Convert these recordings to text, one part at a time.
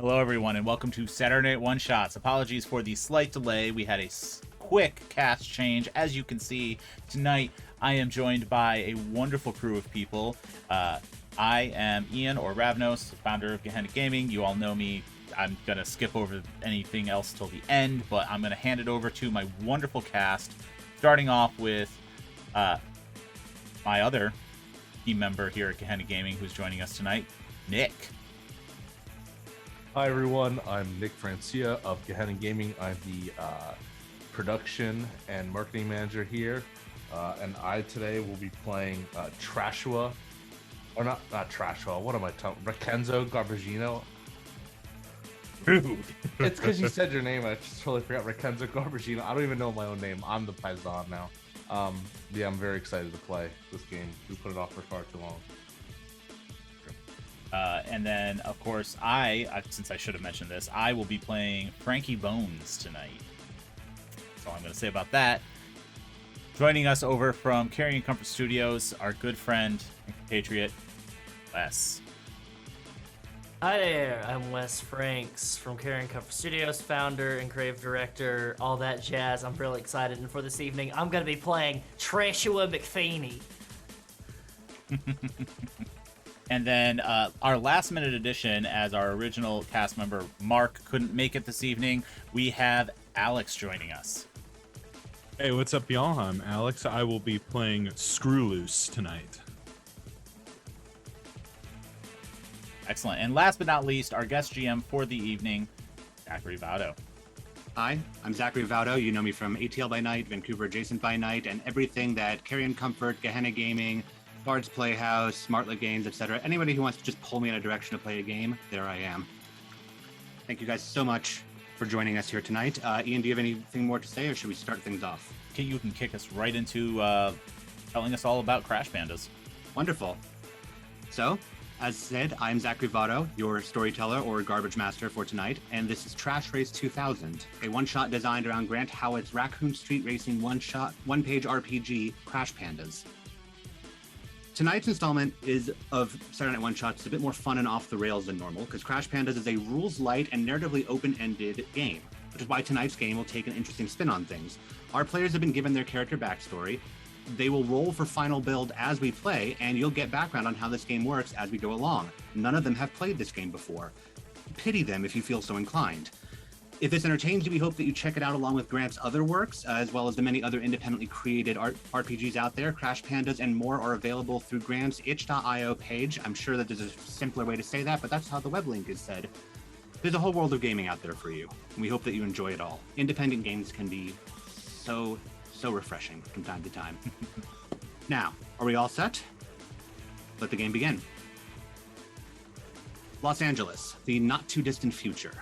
Hello, everyone, and welcome to Saturday Night One Shots. Apologies for the slight delay. We had a quick cast change. As you can see, tonight I am joined by a wonderful crew of people. I am Ian, or Ravnos, founder of Gehenna Gaming. You all know me. I'm going to skip over anything else till the end, but I'm going to hand it over to my wonderful cast, starting off with my other team member here at Gehenna Gaming who's joining us tonight, Nick. Hi everyone, I'm Nick Francia of Gehenna Gaming. I'm the production and marketing manager here, and I today will be playing Trashua, or not Trashua. What am I talking? Raccoons Garbagino. Rude. It's because you said your name. I just totally forgot Raccoons Garbagino. I don't even know my own name. I'm the Paisan now. Yeah, I'm very excited to play this game. We put it off for far too long. And then, of course, since I should have mentioned this, I will be playing Frankie Bones tonight. That's all I'm going to say about that. Joining us over from Carrying Comfort Studios, our good friend and compatriot, Wes. Hi there, I'm Wes Franks from Carrying Comfort Studios, founder and creative director, all that jazz. I'm really excited, and for this evening, I'm going to be playing Trashua McFeeny. And then our last-minute addition, as our original cast member Mark couldn't make it this evening, we have Alex joining us. Hey, what's up, y'all? I'm Alex. I will be playing Screw Loose tonight. Excellent. And last but not least, our guest GM for the evening, Zachary Vaudo. Hi, I'm Zachary Vaudo. You know me from ATL by night, Vancouver Adjacent by night, and everything that Carrion Comfort, Gehenna Gaming, Bard's Playhouse, Smartlet Games, etc. Anybody who wants to just pull me in a direction to play a game, there I am. Thank you guys so much for joining us here tonight. Ian, do you have anything more to say, or should we start things off? Okay, you can kick us right into telling us all about Crash Pandas. Wonderful. So, as said, I'm Zachary Vaudo, your storyteller or garbage master for tonight, and this is Trash Race 2000, a one-shot designed around Grant Howitt's Raccoon Street Racing one-page RPG, Crash Pandas. Tonight's installment is of Saturday Night One Shots. It's a bit more fun and off the rails than normal, because Crash Pandas is a rules-light and narratively open-ended game, which is why tonight's game will take an interesting spin on things. Our players have been given their character backstory. They will roll for final build as we play, and you'll get background on how this game works as we go along. None of them have played this game before. Pity them if you feel so inclined. If this entertains you, we hope that you check it out along with Grant's other works, as well as the many other independently created RPGs out there. Crash Pandas and more are available through Grant's itch.io page. I'm sure that there's a simpler way to say that, but that's how the web link is said. There's a whole world of gaming out there for you, and we hope that you enjoy it all. Independent games can be so refreshing from time to time. Now, are we all set? Let the game begin. Los Angeles, the not-too-distant future.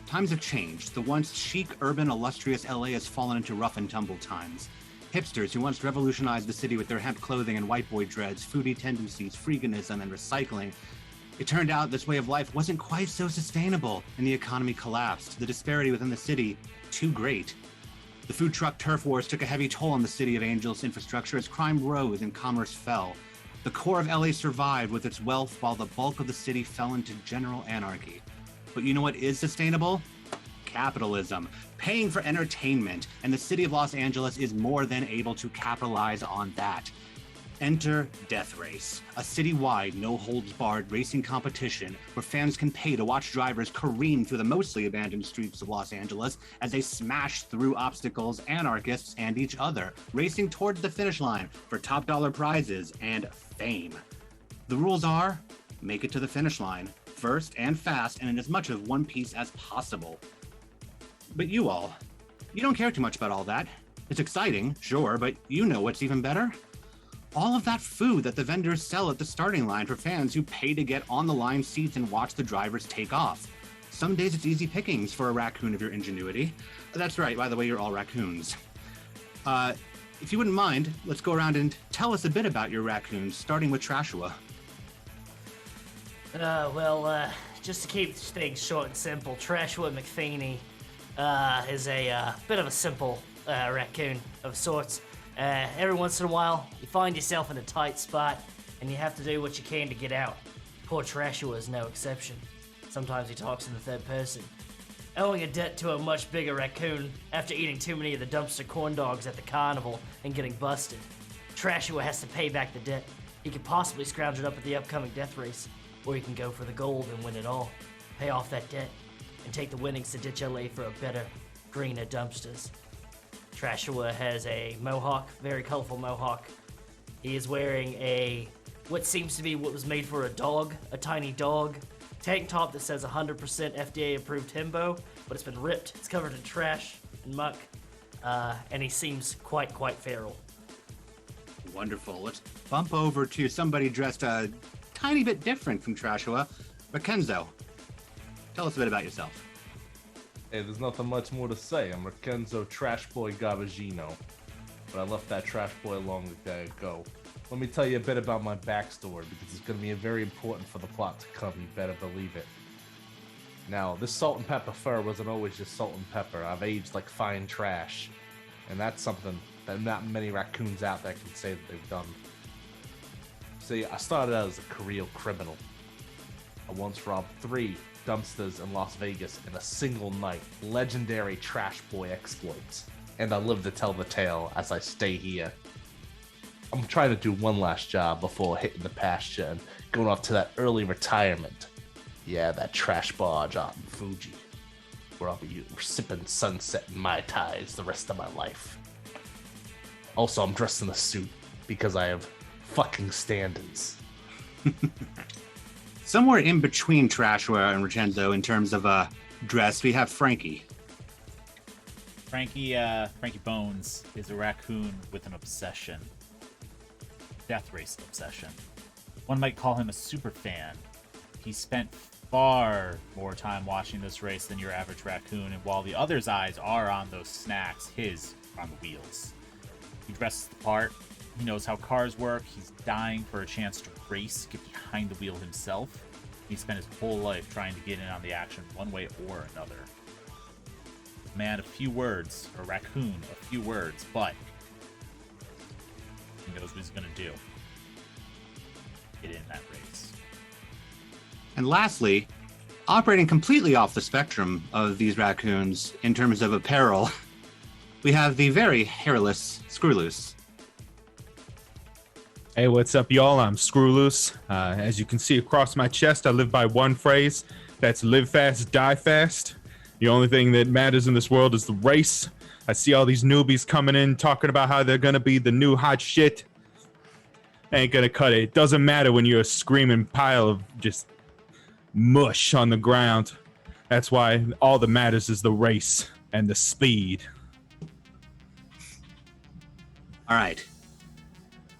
Times have changed. The once chic, urban, illustrious LA has fallen into rough and tumble times. Hipsters who once revolutionized the city with their hemp clothing and white boy dreads, foodie tendencies, freeganism, and recycling. It turned out this way of life wasn't quite so sustainable, and the economy collapsed. The disparity within the city, too great. The food truck turf wars took a heavy toll on the City of Angels infrastructure as crime rose and commerce fell. The core of LA survived with its wealth while the bulk of the city fell into general anarchy. But you know what is sustainable? Capitalism. Paying for entertainment, and the city of Los Angeles is more than able to capitalize on that. Enter Death Race, a citywide, no-holds-barred racing competition where fans can pay to watch drivers careen through the mostly abandoned streets of Los Angeles as they smash through obstacles, anarchists, and each other, racing towards the finish line for top-dollar prizes and fame. The rules are, make it to the finish line, first and fast, and in as much of one piece as possible. But you don't care too much about all that. It's exciting, sure, but you know what's even better? All of that food that the vendors sell at the starting line for fans who pay to get on the line seats and watch the drivers take off. Some days it's easy pickings for a raccoon of your ingenuity. That's right, by the way, you're all raccoons. If you wouldn't mind, let's go around and tell us a bit about your raccoons, starting with Trashua. Just to keep things short and simple, Trashua McFeeny is a bit of a simple raccoon of sorts. Every once in a while, you find yourself in a tight spot, and you have to do what you can to get out. Poor Trashua is no exception. Sometimes he talks in the third person. Owing a debt to a much bigger raccoon after eating too many of the dumpster corn dogs at the carnival and getting busted. Trashua has to pay back the debt. He could possibly scrounge it up at the upcoming death race, or he can go for the gold and win it all, pay off that debt, and take the winnings to ditch LA for a better, greener dumpsters. Trashua has a mohawk, very colorful mohawk. He is wearing what seems to be what was made for a dog, a tiny dog, tank top that says 100% FDA approved himbo, but it's been ripped. It's covered in trash and muck, and he seems quite feral. Wonderful. Let's bump over to somebody dressed a tiny bit different from Trashua. Rakenzo, tell us a bit about yourself. Hey, there's nothing much more to say. I'm Rakenzo Trash Boy Gabagino, but I left that trash boy long ago. Let me tell you a bit about my backstory, because it's going to be very important for the plot to come, you better believe it. Now, this salt and pepper fur wasn't always just salt and pepper. I've aged like fine trash, and that's something that not many raccoons out there can say that they've done. See, I started out as a career criminal. I once robbed 3 dumpsters in Las Vegas in a single night. Legendary trash boy exploits. And I live to tell the tale as I stay here. I'm trying to do one last job before hitting the pasture and going off to that early retirement. Yeah, that trash barge out in Fuji, where I'll be sipping sunset and Mai Tais the rest of my life. Also, I'm dressed in a suit because I have fucking standards. Somewhere in between Trashua and Rakenzo in terms of dress, we have Frankie. Frankie Bones is a raccoon with an obsession. Death race obsession. One might call him a super fan. He spent far more time watching this race than your average raccoon, and while the others' eyes are on those snacks, his are on the wheels. He dresses the part. He knows how cars work. He's dying for a chance to race, get behind the wheel himself. He spent his whole life trying to get in on the action one way or another. Man, a few words, or raccoon, a few words, but he knows what he's going to do. Get in that race. And lastly, operating completely off the spectrum of these raccoons in terms of apparel, we have the very hairless Screwloose. Hey, what's up, y'all? I'm Screwloose. As you can see across my chest, I live by one phrase. That's live fast, die fast. The only thing that matters in this world is the race. I see all these newbies coming in talking about how they're going to be the new hot shit. Ain't going to cut it. It doesn't matter when you're a screaming pile of just mush on the ground. That's why all that matters is the race and the speed. All right.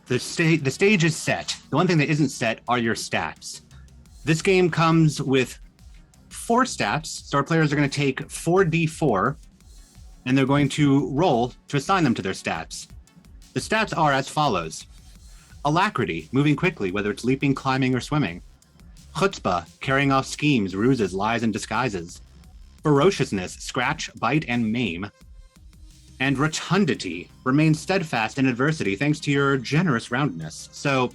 The stage is set. The one thing that isn't set are your stats. This game comes with 4 stats. So our players are going to take 4d4, and they're going to roll to assign them to their stats. The stats are as follows. Alacrity, moving quickly, whether it's leaping, climbing, or swimming. Chutzpah, carrying off schemes, ruses, lies, and disguises. Ferociousness, scratch, bite, and maim. And rotundity, remain steadfast in adversity thanks to your generous roundness. So,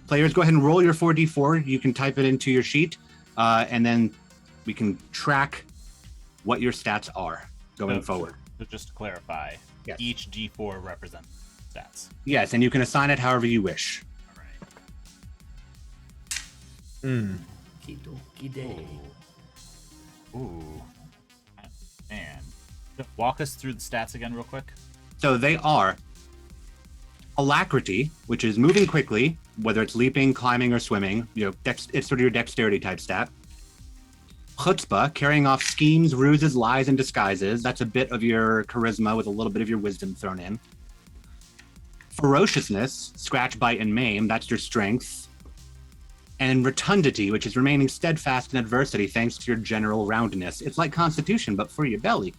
players, go ahead and roll your 4d4. You can type it into your sheet, and then we can track what your stats are going forward. So just to clarify, yes. Each d4 represents stats. Yes, and you can assign it however you wish. All right. Ooh. Man. Walk us through the stats again real quick. So they are alacrity, which is moving quickly, whether it's leaping, climbing, or swimming. It's sort of your dexterity type stat. Chutzpah, carrying off schemes, ruses, lies, and disguises. That's a bit of your charisma with a little bit of your wisdom thrown in. Ferociousness, scratch, bite, and maim. That's your strength. And rotundity, which is remaining steadfast in adversity thanks to your general roundness. It's like Constitution, but for your belly.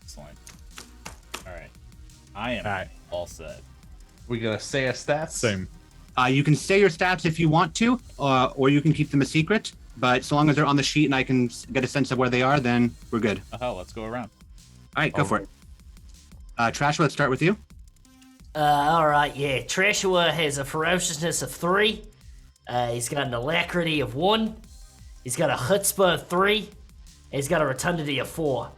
Excellent. All right. I am all set. We gonna say our stats? Same. You can say your stats if you want to, or you can keep them a secret. But so long as they're on the sheet and I can get a sense of where they are, then we're good. Let's go around. All right, go for it. Trashua, let's start with you. All right, yeah. Trashua has a ferociousness of 3. He's got an alacrity of 1. He's got a chutzpah of 3. And he's got a rotundity of 4.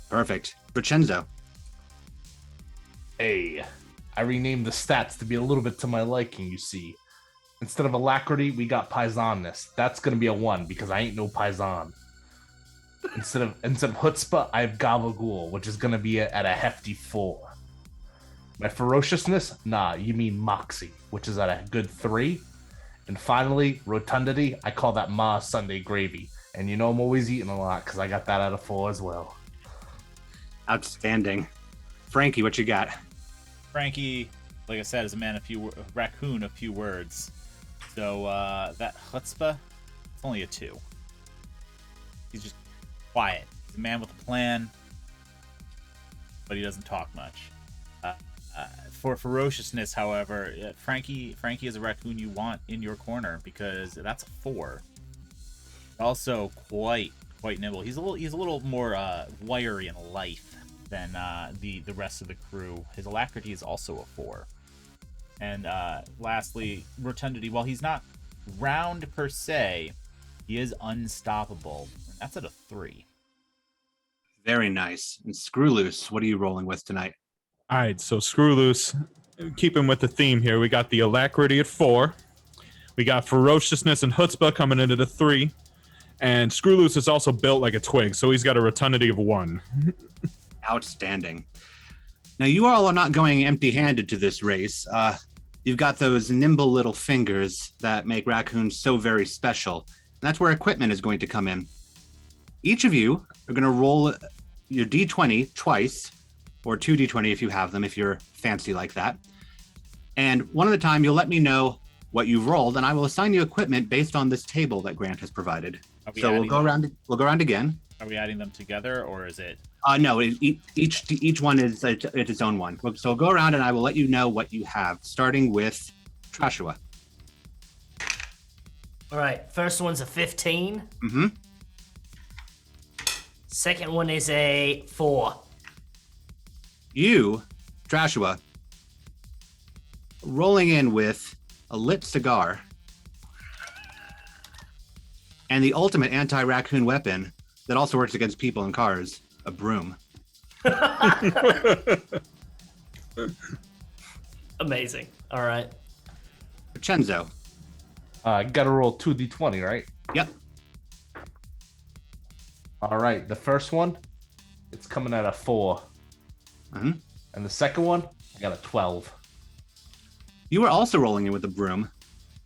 Perfect. Vincenzo. Hey, I renamed the stats to be a little bit to my liking, you see. Instead of alacrity, we got paisanness. That's going to be a 1 because I ain't no paisan. Instead of chutzpah, I have gabagool, which is going to be at a hefty 4. My ferociousness? Nah, you mean moxie, which is at a good 3. And finally, rotundity, I call that Ma Sunday gravy. And you know I'm always eating a lot because I got that out of 4 as well. Outstanding. Frankie, what you got? Frankie, like I said, is a man of raccoon of few words. So that chutzpah, it's only a 2. He's just quiet. He's a man with a plan, but he doesn't talk much. For ferociousness, however, Frankie is a raccoon you want in your corner because that's a 4. Also quite nimble. He's a little more wiry and lithe than the rest of the crew. His alacrity is also a 4. And lastly, rotundity. While he's not round per se, he is unstoppable. And that's at a 3. Very nice. And Screw Loose, what are you rolling with tonight? All right, so screw loose. Keeping with the theme here, we got the alacrity at 4. We got ferociousness and chutzpah coming in at a 3. And screw loose is also built like a twig, so he's got a rotundity of 1. Outstanding. Now, you all are not going empty-handed to this race. You've got those nimble little fingers that make raccoons so very special. And that's where equipment is going to come in. Each of you are going to roll your D20 twice, or 2 D20 if you have them, if you're fancy like that. And one at a time, you'll let me know what you've rolled, and I will assign you equipment based on this table that Grant has provided. So we'll go around again. Are we adding them together, or is it? No, each one is its own one. So we'll go around and I will let you know what you have, starting with Trashua. All right, first one's a 15. Mm-hmm. Second one is a 4. You, Trashua, rolling in with a lit cigar and the ultimate anti-raccoon weapon that also works against people and cars, a broom. Amazing. All right. Vincenzo. Gotta roll 2 D20, right? Yep. All right, the first one, it's coming at a 4. Mm-hmm. And the second one, I got a 12. You were also rolling in with a broom,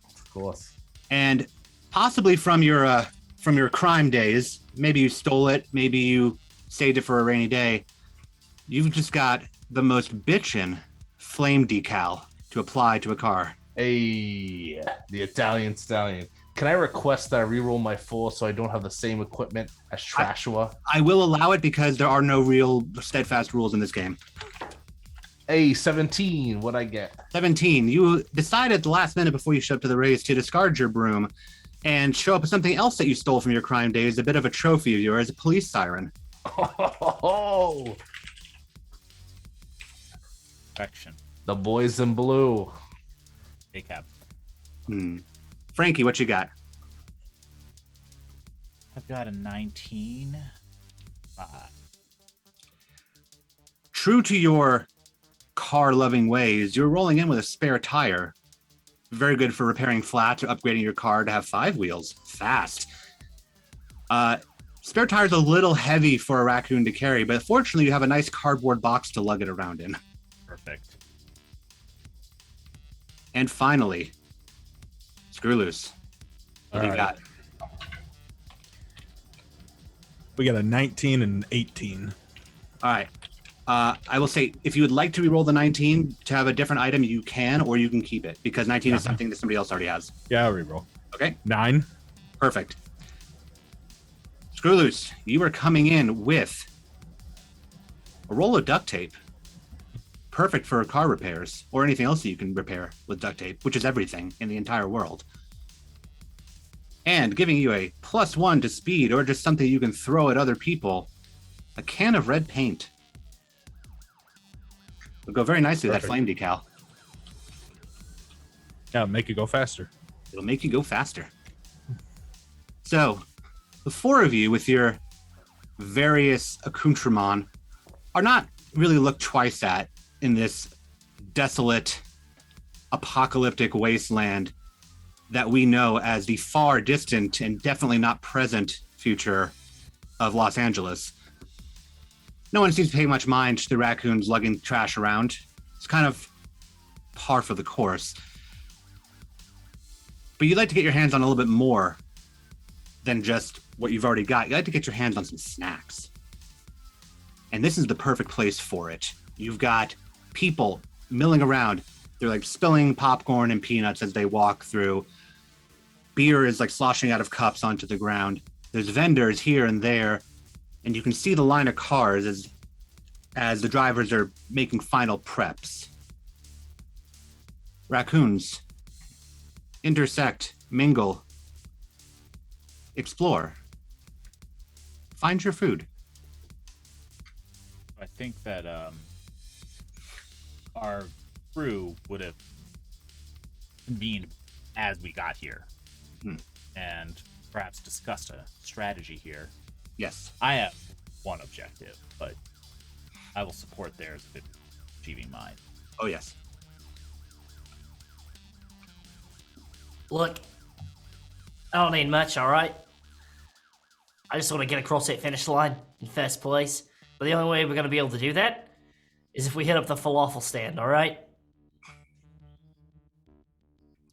Of course. and possibly from your crime days, maybe you stole it, maybe you saved it for a rainy day. You've just got the most bitchin' flame decal to apply to a car. Hey, the Italian stallion. Can I request that I reroll my 4 so I don't have the same equipment as Trashua? I will allow it because there are no real steadfast rules in this game. Hey, 17. What'd I get? 17. You decided at the last minute before you showed up to the race to discard your broom and show up with something else that you stole from your crime days, a bit of a trophy of yours, a police siren. Oh, Perfection. the boys in blue. ACAB. Frankie, what you got? I've got a 19. True to your car-loving ways, you're rolling in with a spare tire. Very good for repairing flats or upgrading your car to have 5 wheels. Fast. Spare tire's a little heavy for a raccoon to carry, but fortunately you have a nice cardboard box to lug it around in. Perfect. And finally, Screw Loose. What do you got? We got a 19 and an 18. All right. I will say, if you would like to re-roll the 19 to have a different item, you can, or you can keep it, because 19 is something that somebody else already has. Yeah, I'll reroll. Okay? 9. Perfect. Screw Loose, you are coming in with a roll of duct tape. Perfect for car repairs, or anything else that you can repair with duct tape, which is everything in the entire world. And giving you a +1 to speed, or just something you can throw at other people, a can of red paint. It'll go very nicely with that flame decal. Yeah, make it go faster. It'll make you go faster. So, the four of you with your various accoutrements are not really looked twice at in this desolate, apocalyptic wasteland that we know as the far distant and definitely not present future of Los Angeles. No one seems to pay much mind to the raccoons lugging trash around. It's kind of par for the course. But you'd like to get your hands on a little bit more than just what you've already got. You'd like to get your hands on some snacks. And this is the perfect place for it. You've got people milling around. They're like spilling popcorn and peanuts as they walk through. Beer is like sloshing out of cups onto the ground. There's vendors here and there. And you can see the line of cars as the drivers are making final preps. Raccoons intersect, mingle, explore. Find your food. I think that our crew would have convened as we got here and perhaps discussed a strategy here. Yes. I have one objective, but I will support theirs if it's achieving mine. Oh, yes. Look, I don't need much, all right? I just want to get across that finish line in first place. But the only way we're going to be able to do that is if we hit up the falafel stand, all right?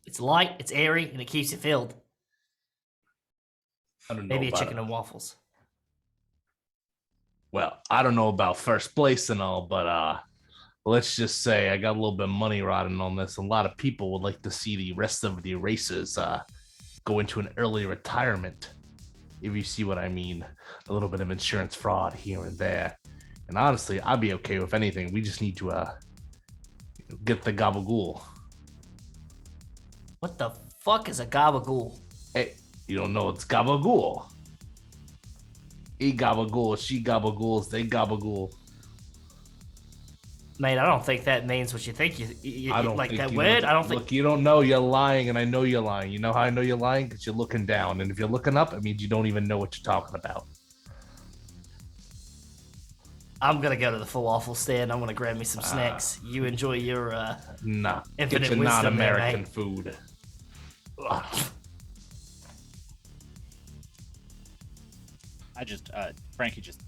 It's light, it's airy, and it keeps it filled. I don't know Maybe a about chicken it. and waffles. Well, I don't know about first place and all, but let's just say I got a little bit of money riding on this. A lot of people would like to see the rest of the races go into an early retirement, if you see what I mean. A little bit of insurance fraud here and there. And honestly, I'd be okay with anything. We just need to get the gabagool. What the fuck is a gabagool? Hey, you don't know it's gabagool. He gabagool, she gabagools, they gabagool. Mate, I don't think that means what you think. You I don't like think that you word. know. I don't think. Look, you don't know you're lying, and I know you're lying. You know how I know you're lying? Because you're looking down, and if you're looking up, it means you don't even know what you're talking about. I'm gonna go to the falafel stand. I'm gonna grab me some snacks. You enjoy your Nah, Infinite get your wisdom there, non-American mate. food. I just, Frankie just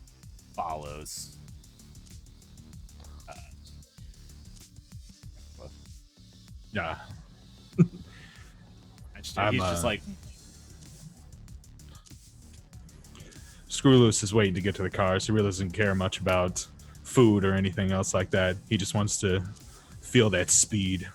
follows. Yeah. He's I'm, just like, Screwloose is waiting to get to the cars. He really doesn't care much about food or anything else like that. He just wants to feel that speed.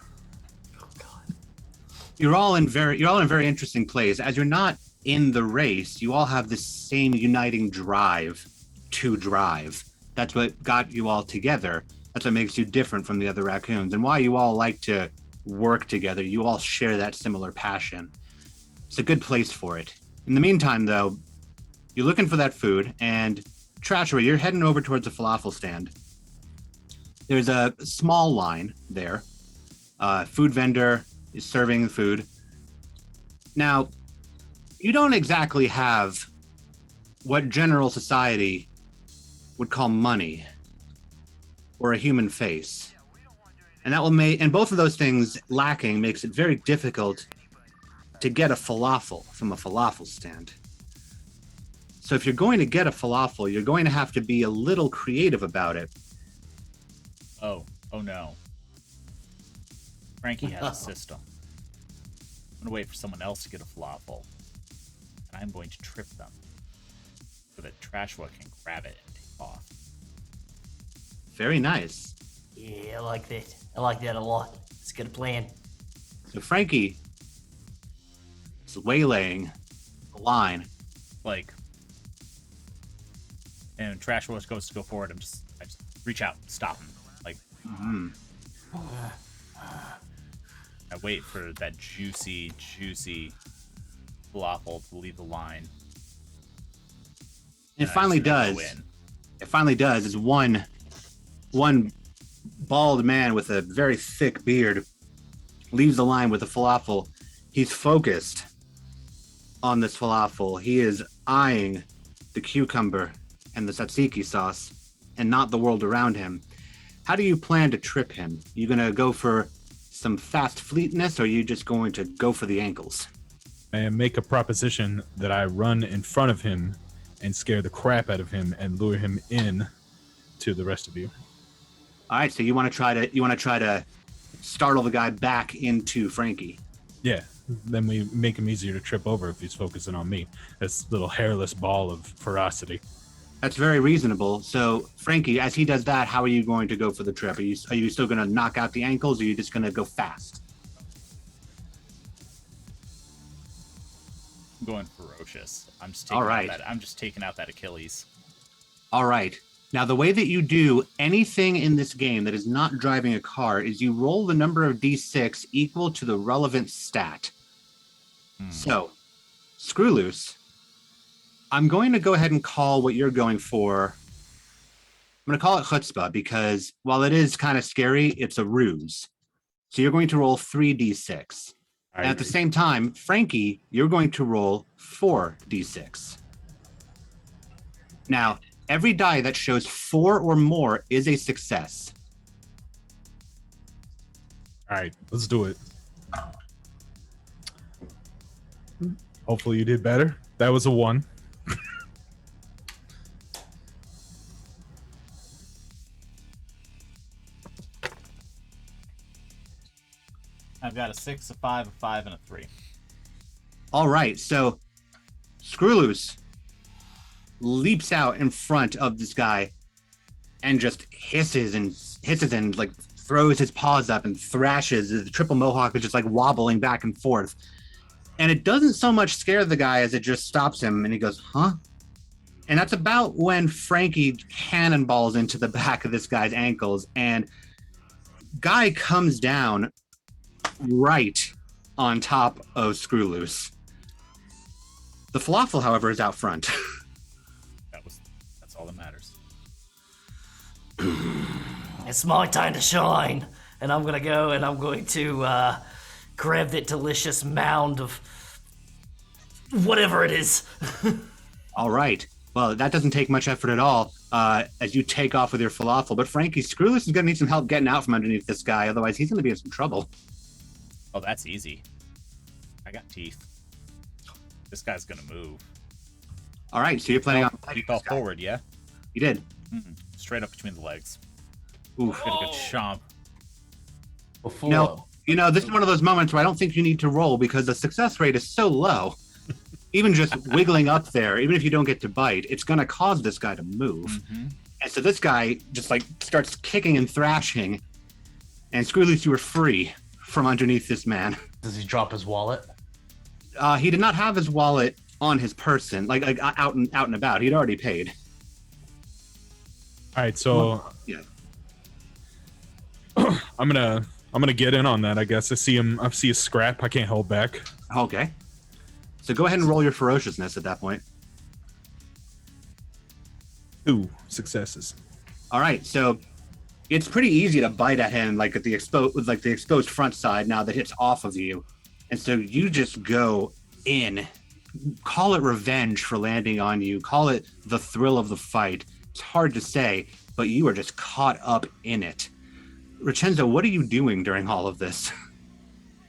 You're all in a very interesting place. As you're not in the race, you all have the same uniting drive to drive. That's what got you all together. That's what makes you different from the other raccoons, and why you all like to work together. You all share that similar passion. It's a good place for it. In the meantime, though, you're looking for that food, and Trashua, you're heading over towards the falafel stand. There's a small line there. Food vendor is serving the food. Now, you don't exactly have what general society would call money or a human face. And that will make, and both of those things lacking makes it very difficult to get a falafel from a falafel stand. So if you're going to get a falafel, you're going to have to be a little creative about it. oh no. Frankie has a system. I'm gonna wait for someone else to get a falafel, and I'm going to trip them so that Trashua can grab it and take off. Very nice. Yeah, I like that. I like that a lot. It's a good plan. So Frankie is waylaying the line. Like, and Trashua goes to go forward. I just reach out, stop him. Like, I wait for that juicy falafel to leave the line. It And I finally just go does. in. It finally does. It's one bald man with a very thick beard leaves the line with the falafel. He's focused. on this falafel. He is eyeing the cucumber and the tzatziki sauce and not the world around him. How do you plan to trip him? You gonna go for some fast fleetness, or are you just going to go for the ankles? And make a proposition that I run in front of him and scare the crap out of him and lure him in to the rest of you. All right, so you want to try to startle the guy back into Frankie. Yeah, then we make him easier to trip over if he's focusing on me. This little hairless ball of ferocity. That's very reasonable. So, Frankie, as he does that, how are you going to go for the trip? Are you still going to knock out the ankles, or are you just going to go fast? I'm going ferocious. I'm just taking All right. I'm just taking out that Achilles. All right. Now, the way that you do anything in this game that is not driving a car is you roll the number of d6 equal to the relevant stat. So, Screw Loose, I'm going to go ahead and call what you're going for. I'm going to call it chutzpah because while it is kind of scary, it's a ruse. So you're going to roll 3d6. And at the same time, Frankie, you're going to roll 4d6. Now, every die that shows 4 or more is a success. All right, let's do it. Hopefully you did better. That was a 1. I've got a 6, a 5, a 5, and a 3. All right, so Screw Loose leaps out in front of this guy and just hisses and like throws his paws up and thrashes. The triple mohawk is just like wobbling back and forth. And it doesn't so much scare the guy as it just stops him and he goes, huh? And that's about when Frankie cannonballs into the back of this guy's ankles and guy comes down right on top of Screw Loose. The falafel, however, is out front. That's all that matters. It's my time to shine, and I'm gonna go and I'm going to grab that delicious mound of whatever it is. All right. Well, that doesn't take much effort at all as you take off with your falafel. But Frankie, Screw Loose is going to need some help getting out from underneath this guy. Otherwise, he's going to be in some trouble. Oh, that's easy. I got teeth. This guy's gonna move. All right. So you're planning on You fighting fell this guy. forward, yeah? You did. Straight up between the legs. Oof. Get a good chomp. Before You know, this is one of those moments where I don't think you need to roll because the success rate is so low. Even just wiggling up there, even if you don't get to bite, it's going to cause this guy to move. And so this guy just like starts kicking and thrashing, and Screw Loose, you were free from underneath this man. does he drop his wallet? He did not have his wallet on his person, like out and about. He'd already paid. All right, so Yeah. I'm gonna get in on that. I guess I see a scrap. I can't hold back. Okay. So go ahead and roll your ferociousness at that point. 2 successes. All right, so it's pretty easy to bite at him, like at the exposed front side now that it's off of you, and so you just go in. Call it revenge for landing on you. Call it the thrill of the fight. It's hard to say, but you are just caught up in it. Riccenzo, what are you doing during all of this?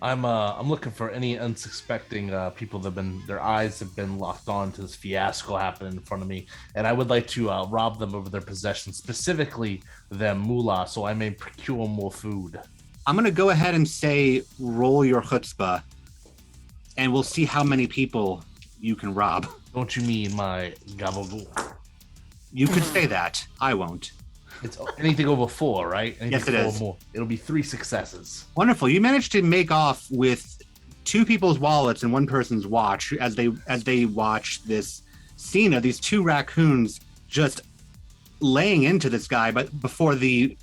I'm looking for any unsuspecting people that their eyes have been locked on to this fiasco happening in front of me, and I would like to rob them of their possessions, specifically the moolah, so I may procure more food. I'm gonna go ahead and say roll your chutzpah, and we'll see how many people you can rob. Don't you mean my gabagool? You could say that. I won't. It's anything over 4, right? Anything Yes, it 4 or is. more. It'll be 3 successes. Wonderful. You managed to make off with 2 people's wallets and 1 person's watch as they watch this scene of these 2 raccoons just laying into this guy, but before the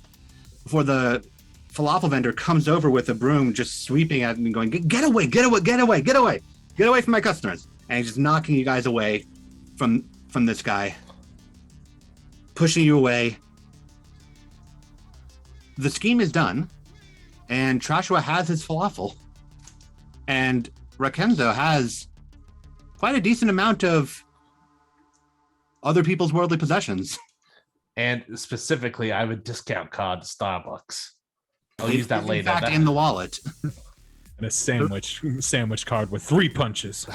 falafel vendor comes over with a broom, just sweeping at him and going, get away, get away, get away, get away, get away from my customers. And he's just knocking you guys away from this guy, pushing you away. The scheme is done, and Trashua has his falafel, and Rackenzo has quite a decent amount of other people's worldly possessions. And specifically, I have a discount card to Starbucks. I'll use that It's later. in fact, in the wallet. And a sandwich card with 3 punches.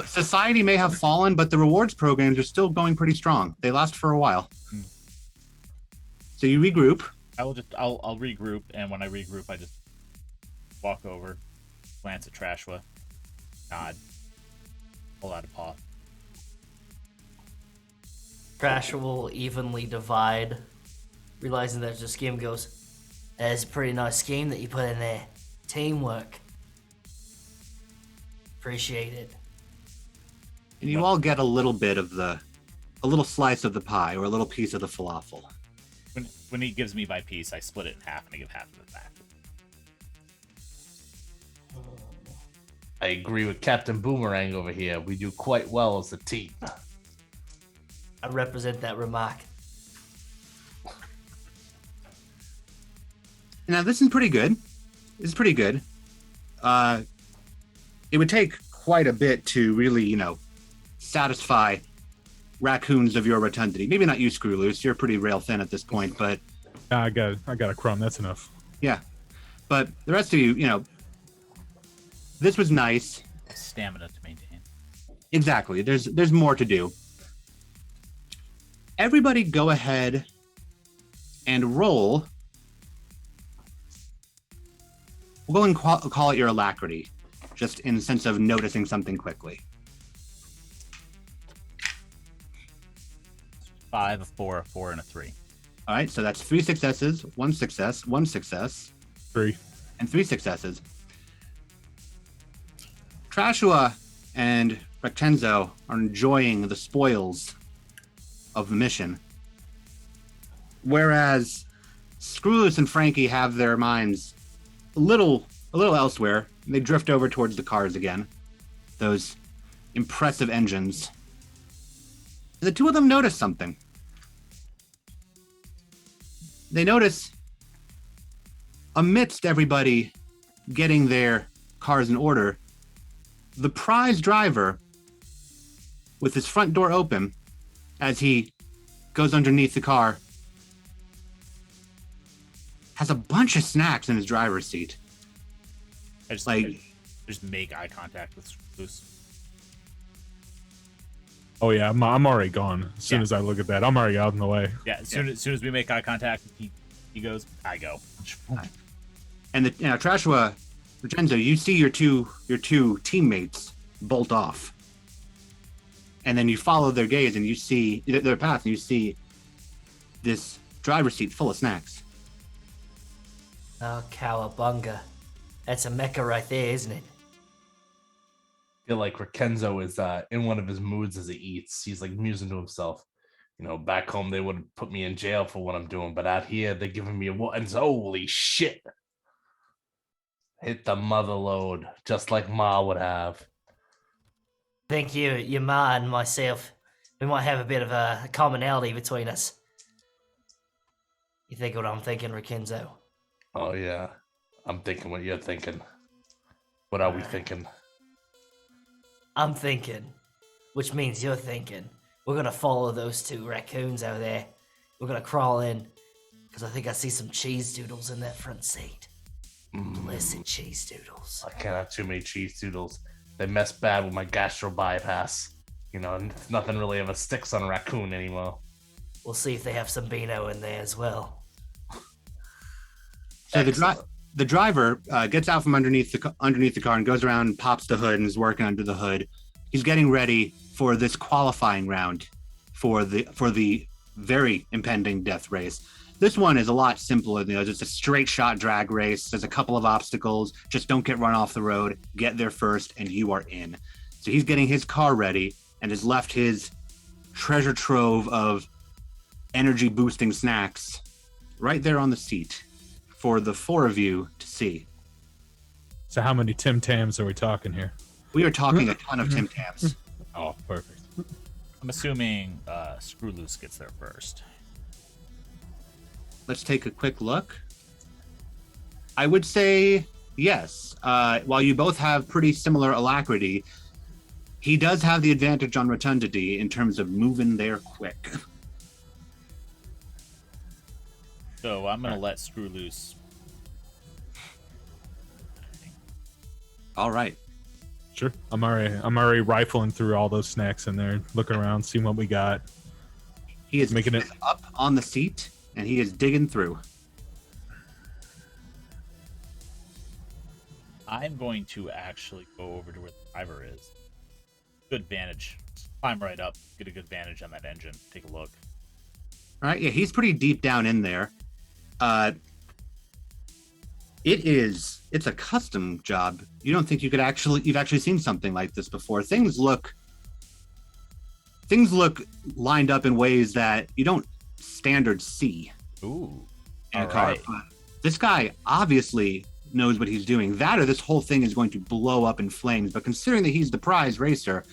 Society may have fallen, but the rewards programs are still going pretty strong. They last for a while. So you regroup. I'll regroup, and when I regroup, I just walk over, glance at Trashua, nod, pull out a paw. Trash will evenly divide, realizing that the scheme goes, "That's a pretty nice scheme that you put in there. Teamwork. Appreciate it." And you all get a little bit of a little slice of the pie or a little piece of the falafel. When he gives me my piece, I split it in half and I give half of it back. I agree with Captain Boomerang over here. We do quite well as a team. I represent that remark. Now this is pretty good. It's pretty good. It would take quite a bit to really, satisfy raccoons of your rotundity. Maybe not you, Screw Loose. You're pretty rail thin at this point, but I got a crumb. That's enough. yeah. But the rest of you, this was nice. Stamina to maintain. Exactly. There's more to do. Everybody go ahead and roll. We'll go and call it your alacrity, just in the sense of noticing something quickly. 5, a 4, a 4, and a 3. All right, so that's 3 successes, 1 success, 1 success, 3. and 3 successes. Trashua and Rectenzo are enjoying the spoils of the mission, whereas Screwloose and Frankie have their minds a little elsewhere. They drift over towards the cars again, those impressive engines. And the two of them notice something. They notice, amidst everybody getting their cars in order, the prize driver, with his front door open, as he goes underneath the car, has a bunch of snacks in his driver's seat. I just make eye contact with Loose. Oh yeah, I'm already gone. As soon as I look at that, I'm already out in the way. Yeah, as soon as we make eye contact, he goes, I go. And Trashua, Vincenzo, you see your two teammates bolt off, and then you follow their gaze and you see their path, and you see this driver's seat full of snacks. Oh, cowabunga. That's a mecca right there, isn't it? I feel like Rekenzo is in one of his moods as he eats. He's like musing to himself. Back home they would put me in jail for what I'm doing, but out here they're giving me awards. Holy shit! Hit the mother load, just like Ma would have. I think your ma and myself, we might have a bit of a commonality between us. You think what I'm thinking, Rekenzo? Oh yeah, I'm thinking what you're thinking. What are we thinking? I'm thinking, which means you're thinking. We're gonna follow those 2 raccoons out there. We're gonna crawl in, because I think I see some cheese doodles in that front seat. Blessed cheese doodles. I can't have too many cheese doodles. They mess bad with my gastro bypass. Nothing really ever sticks on a raccoon anymore. We'll see if they have some Beano in there as well. So the driver gets out from underneath the car and goes around and pops the hood and is working under the hood. He's getting ready for this qualifying round for the very impending death race. This one is a lot simpler. Just a straight shot drag race. There's a couple of obstacles. Just don't get run off the road. Get there first, and you are in. So he's getting his car ready and has left his treasure trove of energy boosting snacks right there on the seat for the 4 of you to see. So how many Tim Tams are we talking here? We are talking a ton of Tim Tams. Oh, perfect. I'm assuming Screw Loose gets there first. Let's take a quick look. I would say yes. While you both have pretty similar alacrity, He does have the advantage on rotundity in terms of moving there quick. So I'm gonna let Screw Loose. All right. Sure. I'm already rifling through all those snacks in there, looking around, seeing what we got. He is Making it up on the seat, and he is digging through. I'm going to actually go over to where the driver is. Good advantage. Climb right up. Get a good advantage on that engine. Take a look. All right, yeah, he's pretty deep down in there. It's a custom job. You don't think you've actually seen something like this before. Things look lined up in ways that you don't standard see Ooh. in a All car. right. But this guy obviously knows what he's doing. That or this whole thing is going to blow up in flames. But considering that he's the prize racer,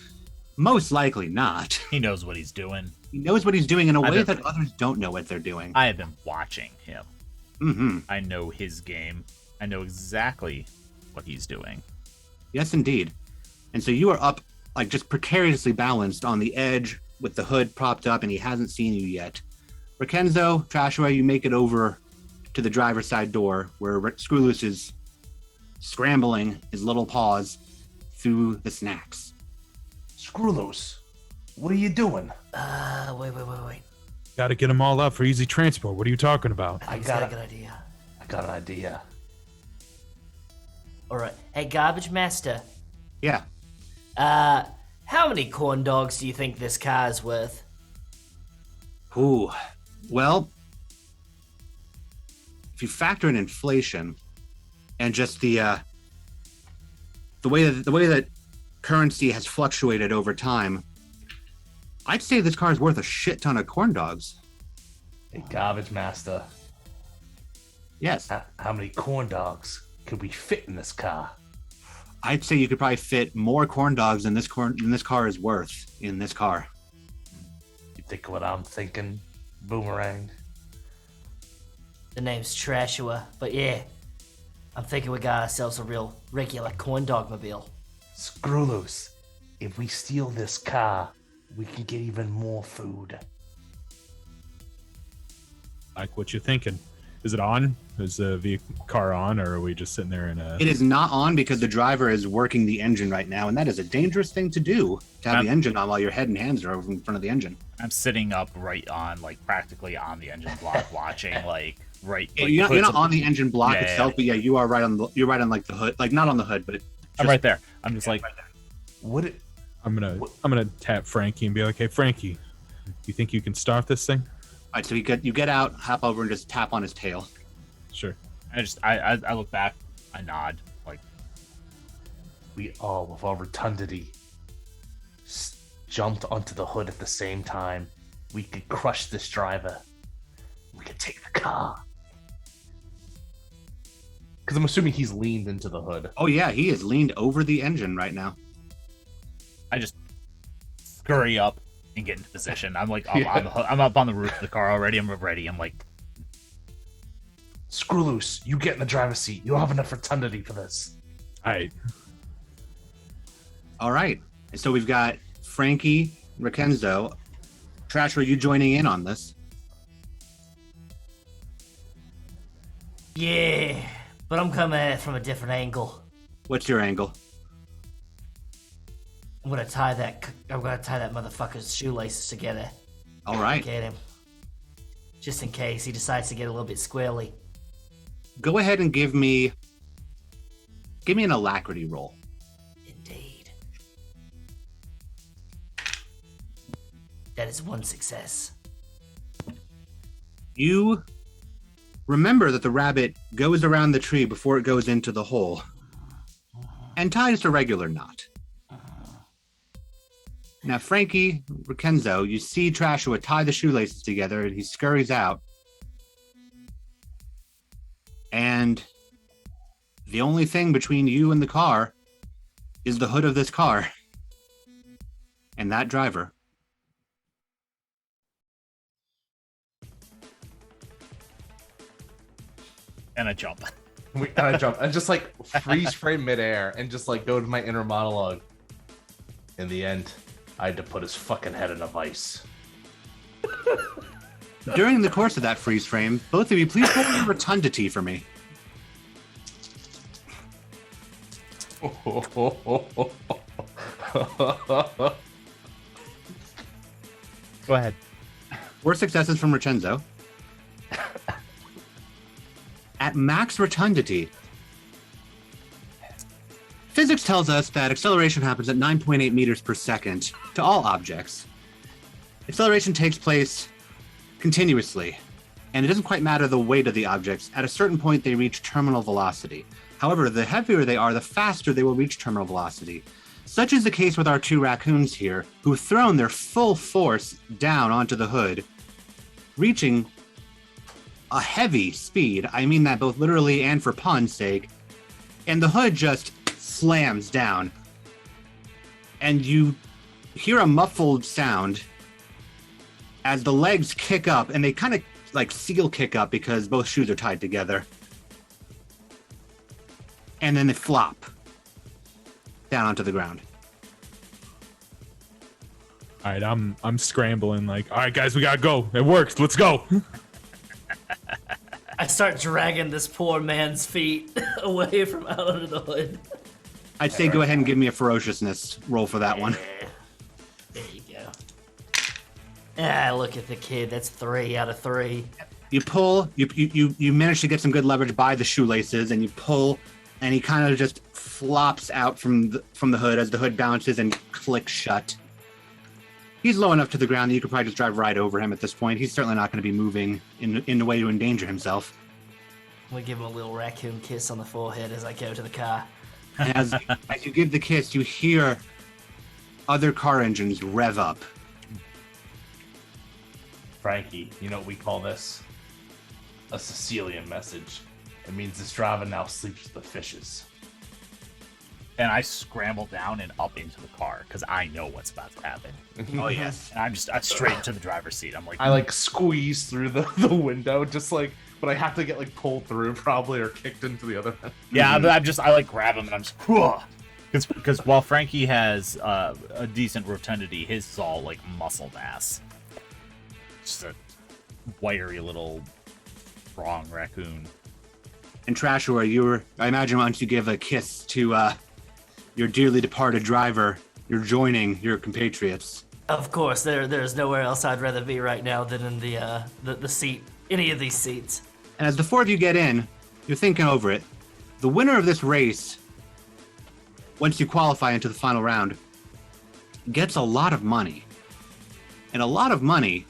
most likely not. He knows what he's doing. He knows what he's doing in a way that others don't know what they're doing. I have been watching him. Mm-hmm. I know his game. I know exactly what he's doing. Yes, indeed. And so you are up, like, just precariously balanced on the edge with the hood propped up, and he hasn't seen you yet. Rakenzo, Trashaway, you make it over to the driver's side door where Screwloose is scrambling his little paws through the snacks. Screwloose, what are you doing? Wait. got to get them all up for easy transport. What are you talking about? I got a good idea. I got an idea. All right. Hey, Garbage Master. Yeah. How many corn dogs do you think this car is worth? Ooh. Well, if you factor in inflation and just the way that currency has fluctuated over time, I'd say this car is worth a shit ton of corn dogs. Hey, Garbage Master, Yes. how many corn dogs could we fit in this car? I'd say you could probably fit more corn dogs than this car is worth in this car. You think what I'm thinking, Boomerang? The name's Trashua, but yeah, I'm thinking we got ourselves a real regular corn dog mobile. Screwloose, if we steal this car, we can get even more food. Like what you're thinking. Is it on? Is the car on, or are we just sitting there in a... It is not on because the driver is working the engine right now, and that is a dangerous thing to do, to have the engine on while your head and hands are over in front of the engine. I'm sitting up right on, like, practically on the engine block, watching, like, right. Yeah, Like, you're not on the engine block Yeah, itself, but yeah, you are right on like the hood, like not on the hood, but I'm right there. I'm just like, right there. Would it? I'm gonna tap Frankie and be like, "Hey, Frankie, you think you can start this thing?" All right, so you get out, hop over, and just tap on his tail. Sure. I look back, I nod, like, We all, with our rotundity, jumped onto the hood at the same time. We could crush this driver. We could take the car. Because I'm assuming he's leaned into the hood. Oh yeah, he is leaned over the engine right now. I just scurry up and get into position. I'm like, Yeah. I'm up on the roof of the car already. I'm ready. I'm like, Screwloose, you get in the driver's seat. You don't have enough rotundity for this. All right, and so we've got Frankie, Rakenzo, Trash. Are you joining in on this? Yeah, but I'm coming at it from a different angle. What's your angle? I'm gonna tie that motherfucker's shoelaces together. All right, Get him. Just in case he decides to get a little bit squirrely. go ahead and give me an alacrity roll. Indeed. That is one success. You remember that the rabbit goes around the tree before it goes into the hole and ties a regular knot. Now, Frankie, Rakenzo, you see Trashua tie the shoelaces together and he scurries out. And the only thing between you and the car is the hood of this car and that driver. and I jump. And I jump. And just like freeze frame midair and just like go to my inner monologue. In the end, I had to put his fucking head in a vice. During the course of that freeze frame, both of you please roll your rotundity for me. Go ahead. 4 successes from Recenzo. At max rotundity, physics tells us that acceleration happens at 9.8 meters per second to all objects. Acceleration takes place continuously, and it doesn't quite matter the weight of the objects. At a certain point, they reach terminal velocity. However, the heavier they are, the faster they will reach terminal velocity. Such is the case with our 2 raccoons here, who've thrown their full force down onto the hood, reaching a heavy speed. I mean that both literally and for pun's sake. And the hood just slams down. And you hear a muffled sound as the legs kick up, and they kind of like seal kick up because both shoes are tied together. And then they flop down onto the ground. All right, I'm scrambling. Like, all right, guys, we gotta go. It worked. Let's go. I start dragging this poor man's feet away from out under the hood. I'd say go ahead and give me a ferociousness roll for that one. There you go. Ah, look at the kid. That's 3 out of 3. You pull, you manage to get some good leverage by the shoelaces, and you pull, and he kind of just flops out from the hood as the hood bounces and clicks shut. He's low enough to the ground that you could probably just drive right over him at this point. He's certainly not going to be moving in a way to endanger himself. I'm gonna give him a little raccoon kiss on the forehead as I go to the car. And as you give the kiss, you hear other car engines rev up. Frankie, you know what we call this? A Sicilian message. It means this driver now sleeps with the fishes. And I scramble down and up into the car because I know what's about to happen. Oh yes. And I'm straight into the driver's seat. I'm like, I like squeeze through the window, just like, but I have to get like pulled through probably or kicked into the other end. yeah, but I like grab him and I'm just, because while Frankie has a decent rotundity, his is all like muscle mass. Just a wiry little strong raccoon. And Trashua, I imagine once you give a kiss to your dearly departed driver, you're joining your compatriots. Of course, there's nowhere else I'd rather be right now than in the seat, any of these seats. And as the 4 of you get in, you're thinking over it. The winner of this race, once you qualify into the final round, gets a lot of money. And a lot of money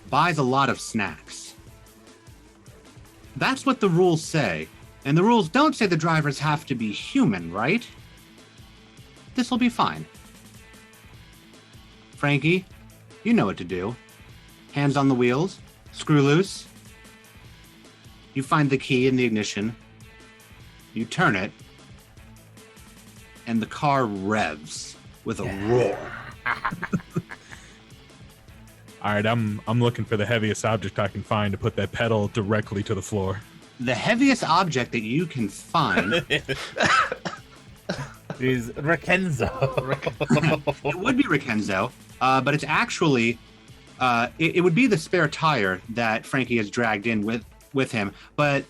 buys a lot of snacks. That's what the rules say. And the rules don't say the drivers have to be human, right? This will be fine. Frankie, you know what to do. Hands on the wheels, screw loose. You find the key in the ignition. You turn it, and the car revs with a roar. All right, I'm looking for the heaviest object I can find to put that pedal directly to the floor. The heaviest object that you can find is Recenzo. it would be Recenzo, but it's actually it would be the spare tire that Frankie has dragged in with him. But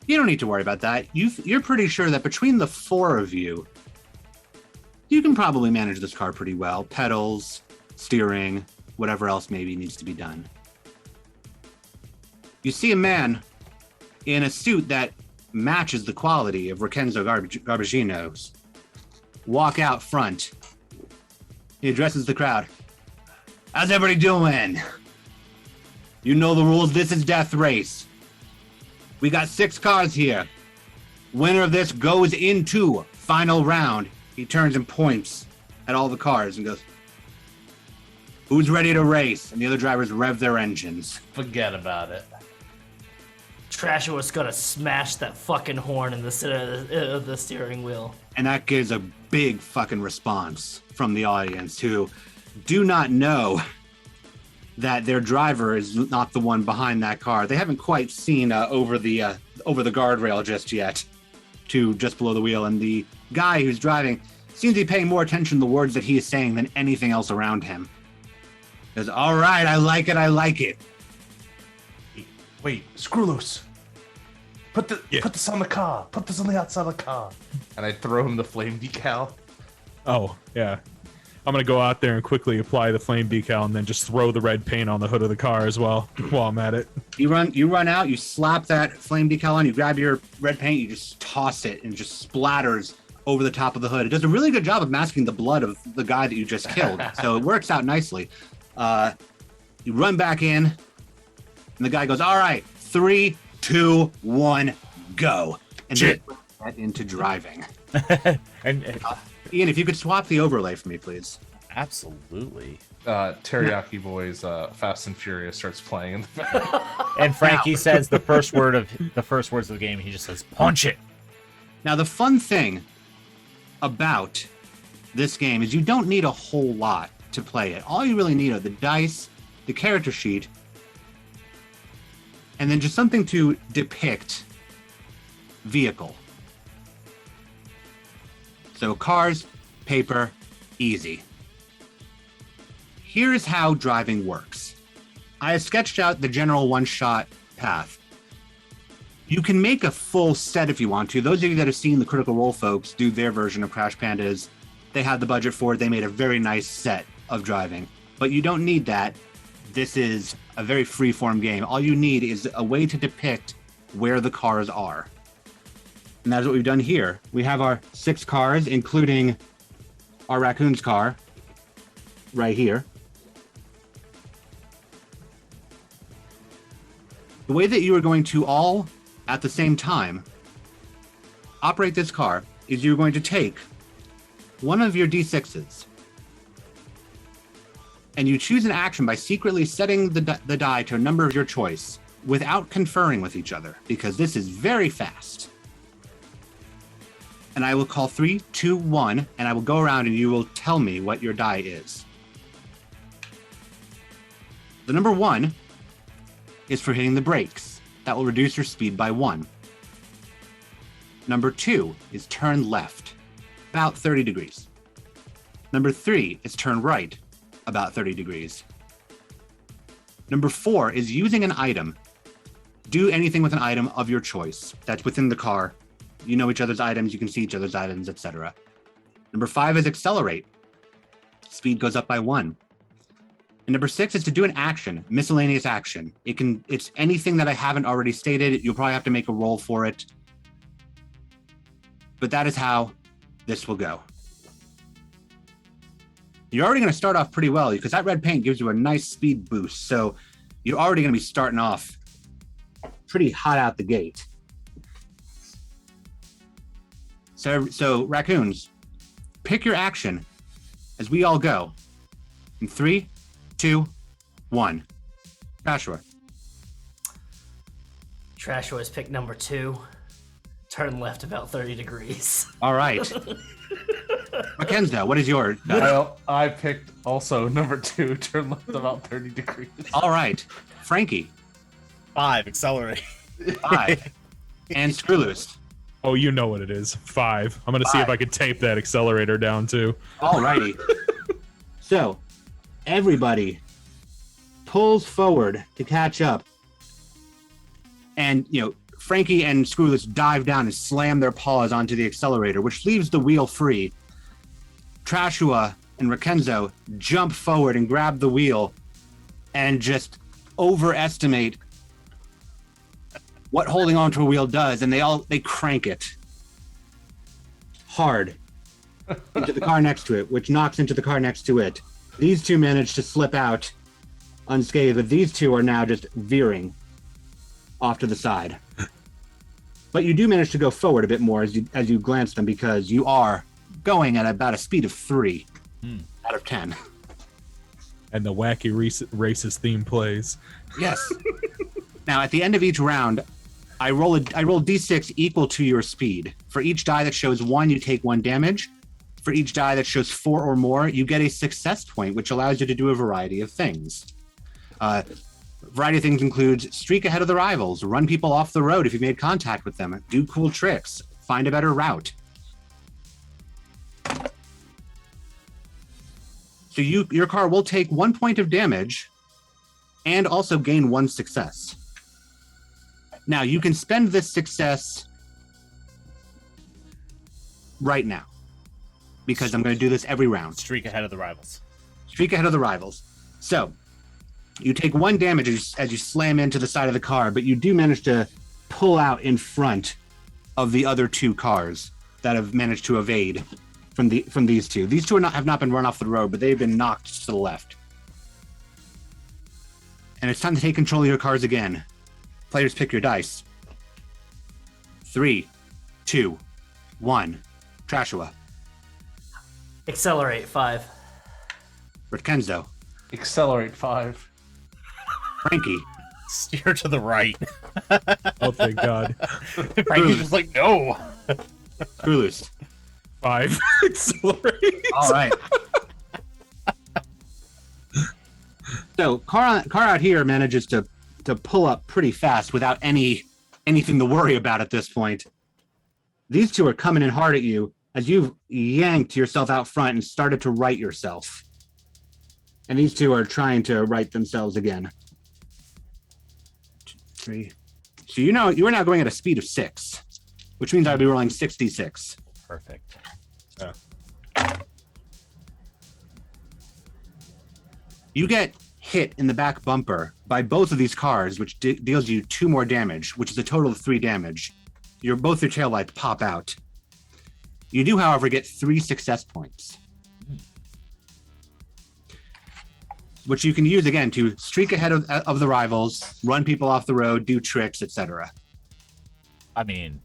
you don't need to worry about that. You're pretty sure that between the 4 of you, you can probably manage this car pretty well. Pedals, steering, whatever else maybe needs to be done. You see a man in a suit that matches the quality of Recenzo Garbaggino's walk out front. He addresses the crowd. How's everybody doing? You know the rules. This is death race. We got 6 cars here. Winner of this goes into final round. He turns and points at all the cars and goes, who's ready to race? And the other drivers rev their engines. Forget about it. Trashua's gonna smash that fucking horn in the center of the steering wheel. And that gives a big fucking response from the audience who do not know that their driver is not the one behind that car. They haven't quite seen over the guardrail just yet to just below the wheel. And the guy who's driving seems to be paying more attention to the words that he is saying than anything else around him. He goes, all right, I like it. Wait, screw loose. Put this on the car. Put this on the outside of the car. And I throw him the flame decal. Oh, yeah. I'm going to go out there and quickly apply the flame decal and then just throw the red paint on the hood of the car as well while I'm at it. You run out, you slap that flame decal on, you grab your red paint, you just toss it and it just splatters over the top of the hood. It does a really good job of masking the blood of the guy that you just killed. So it works out nicely. You run back in and the guy goes, all right, 3, 2, 1, go. And then get into driving. and Ian, if you could swap the overlay for me, please. absolutely. Teriyaki Boys Fast and Furious starts playing in the back. And Frankie says the first words of the game. He just says, "Punch it." Now, the fun thing about this game is you don't need a whole lot to play it. All you really need are the dice, the character sheet, and then just something to depict vehicle. So cars, paper, easy. Here's how driving works. I have sketched out the general one-shot path. You can make a full set if you want to. Those of you that have seen the Critical Role folks do their version of Crash Pandas, they had the budget for it. They made a very nice set of driving. But you don't need that. This is a very free-form game. All you need is a way to depict where the cars are. And that's what we've done here. We have our 6 cars, including our raccoon's car, right here. The way that you are going to all, at the same time, operate this car is you're going to take one of your D6s, and you choose an action by secretly setting the die to a number of your choice without conferring with each other, because this is very fast. And I will call 3, 2, 1, and I will go around and you will tell me what your die is. The number 1 is for hitting the brakes. That will reduce your speed by 1. Number 2 is turn left, about 30 degrees. Number 3 is turn right, about 30 degrees. Number 4 is using an item. Do anything with an item of your choice that's within the car. You know each other's items, you can see each other's items, etc. Number 5 is accelerate. Speed goes up by 1. And number 6 is to do an action, miscellaneous action. It's anything that I haven't already stated. You'll probably have to make a roll for it. But that is how this will go. You're already going to start off pretty well because that red paint gives you a nice speed boost. So you're already going to be starting off pretty hot out the gate. So raccoons, pick your action as we all go. In 3, 2, 1. Joshua. Trashua is pick number 2. Turn left about 30 degrees. All right. Mackenzie, what is your? Well, I picked also number 2, turn left about 30 degrees. All right. Frankie. 5, accelerate. 5. And Screwloose. Oh, you know what it is. 5. I'm going to see if I can tape that accelerator down too. All righty. So, everybody pulls forward to catch up. And, Frankie and Screwloose dive down and slam their paws onto the accelerator, which leaves the wheel free. Trashua and Rakenzo jump forward and grab the wheel and just overestimate what holding onto a wheel does, and they crank it hard into the car next to it, which knocks into the car next to it. These two manage to slip out unscathed, but these two are now just veering off to the side. But you do manage to go forward a bit more as you glance them, because you are going at about a speed of 3 out of 10. And the wacky racist theme plays. Yes. Now, at the end of each round, I roll d6 equal to your speed. For each die that shows 1, you take 1 damage. For each die that shows 4 or more, you get a success point, which allows you to do a variety of things. Variety of things includes streak ahead of the rivals, run people off the road if you made contact with them, do cool tricks, find a better route. So your car will take 1 point of damage and also gain 1 success. Now, you can spend this success right now because I'm going to do this every round. Streak ahead of the rivals. Streak ahead of the rivals. So, you take 1 damage as you slam into the side of the car, but you do manage to pull out in front of the other 2 cars that have managed to evade from these 2. These 2 have not been run off the road, but they've been knocked to the left. And it's time to take control of your cars again. Players, pick your dice. 3, 2, 1. Trashua. Accelerate 5. Rickenzo. Accelerate 5. Frankie. Steer to the right. Oh, thank God. Frankie's just like, no. Screwloose. 5. Accelerate. All right. So car out here manages to pull up pretty fast without anything to worry about at this point. These 2 are coming in hard at you as you've yanked yourself out front and started to right yourself. And these 2 are trying to right themselves again. 2, 3. So you are now going at a speed of 6, which means I'll be rolling 66. Perfect. You get hit in the back bumper by both of these cars, which deals you 2 more damage, which is a total of 3 damage. Both your tail lights pop out. You do, however, get 3 success points, which you can use again to streak ahead of the rivals, run people off the road, do tricks, etc. I mean,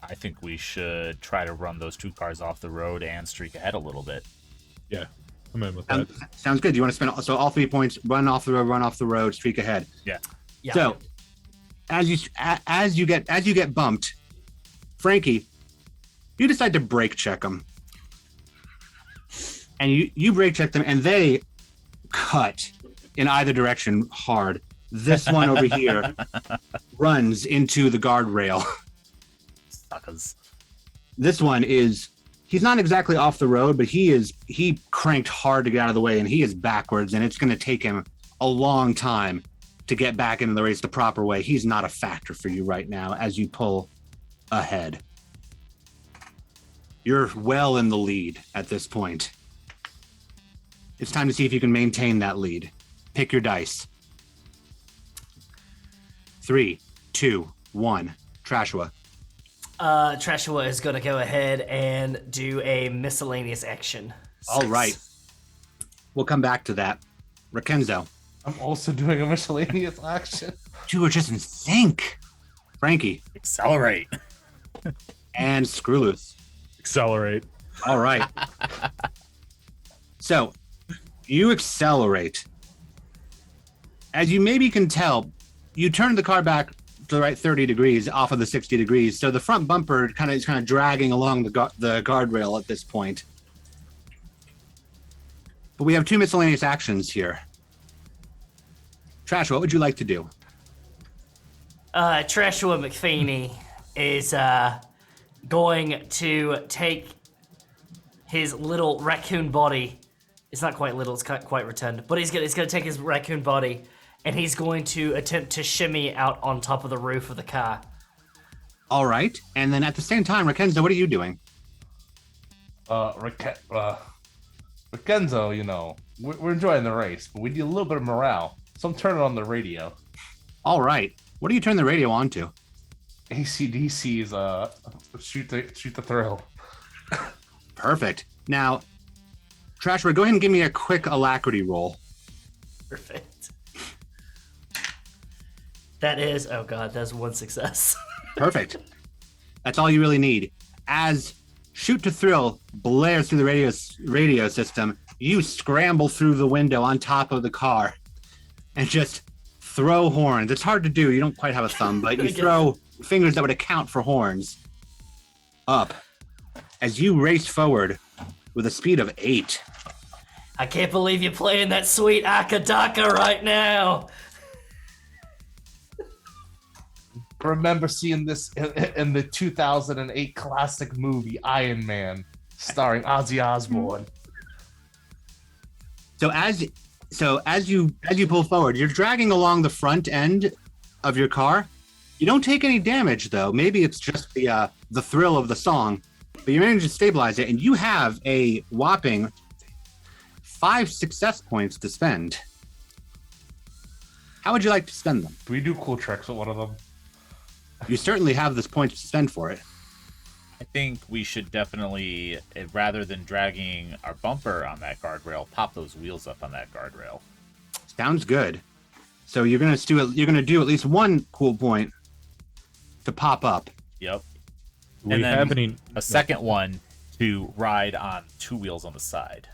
I think we should try to run those 2 cars off the road and streak ahead a little bit. Yeah, I'm in with that. Sounds good. Do you want to spend all 3 points? Run off the road, streak ahead. Yeah. So, as you get bumped, Frankie, you decide to brake check them, and you brake check them, and they cut in either direction hard. This one over here runs into the guardrail. Suckers. This one he's not exactly off the road, but he cranked hard to get out of the way, and he is backwards, and it's going to take him a long time to get back into the race the proper way. He's not a factor for you right now as you pull ahead. You're well in the lead at this point. It's time to see if you can maintain that lead. Pick your dice. 3, 2, 1. Trashua. Trashua is going to go ahead and do a miscellaneous action. All right. We'll come back to that. Rickenzo. I'm also doing a miscellaneous action. 2 are just in sync. Frankie. Accelerate. And Screwloose. Accelerate. All right. So, you accelerate. As you maybe can tell, you turn the car back to the right 30 degrees off of the 60 degrees. So the front bumper is kind of dragging along the guardrail at this point. But we have 2 miscellaneous actions here. Trash, what would you like to do? Trashua McFeeny is going to take his little raccoon body. It's not quite little, it's quite rotund. But he's gonna take his raccoon body and he's going to attempt to shimmy out on top of the roof of the car. All right. And then at the same time, Rickenzo, what are you doing? Rickenzo, you know, we're enjoying the race, but we need a little bit of morale. So I'm turning on the radio. All right. What do you turn the radio on to? AC/DC's shoot the thrill. Perfect. Now, Trashua, go ahead and give me a quick alacrity roll. Perfect. That is, oh god, that's 1 success. Perfect. That's all you really need. As Shoot to Thrill blares through the radio system, you scramble through the window on top of the car and just throw horns. It's hard to do. You don't quite have a thumb, but you throw fingers that would account for horns up as you race forward with a speed of 8. I can't believe you're playing that sweet Akadaka right now. Remember seeing this in the 2008 classic movie Iron Man, starring Ozzy Osbourne. So as you pull forward, you're dragging along the front end of your car. You don't take any damage though. Maybe it's just the thrill of the song, but you manage to stabilize it, and you have a whopping 5 success points to spend. How would you like to spend them? Do we do cool tricks with one of them? You certainly have this point to spend for it. I think we should definitely, rather than dragging our bumper on that guardrail, pop those wheels up on that guardrail. Sounds good. So you're gonna do at least one cool point to pop up. Yep. Do And we then have any? a second one to ride on 2 wheels on the side.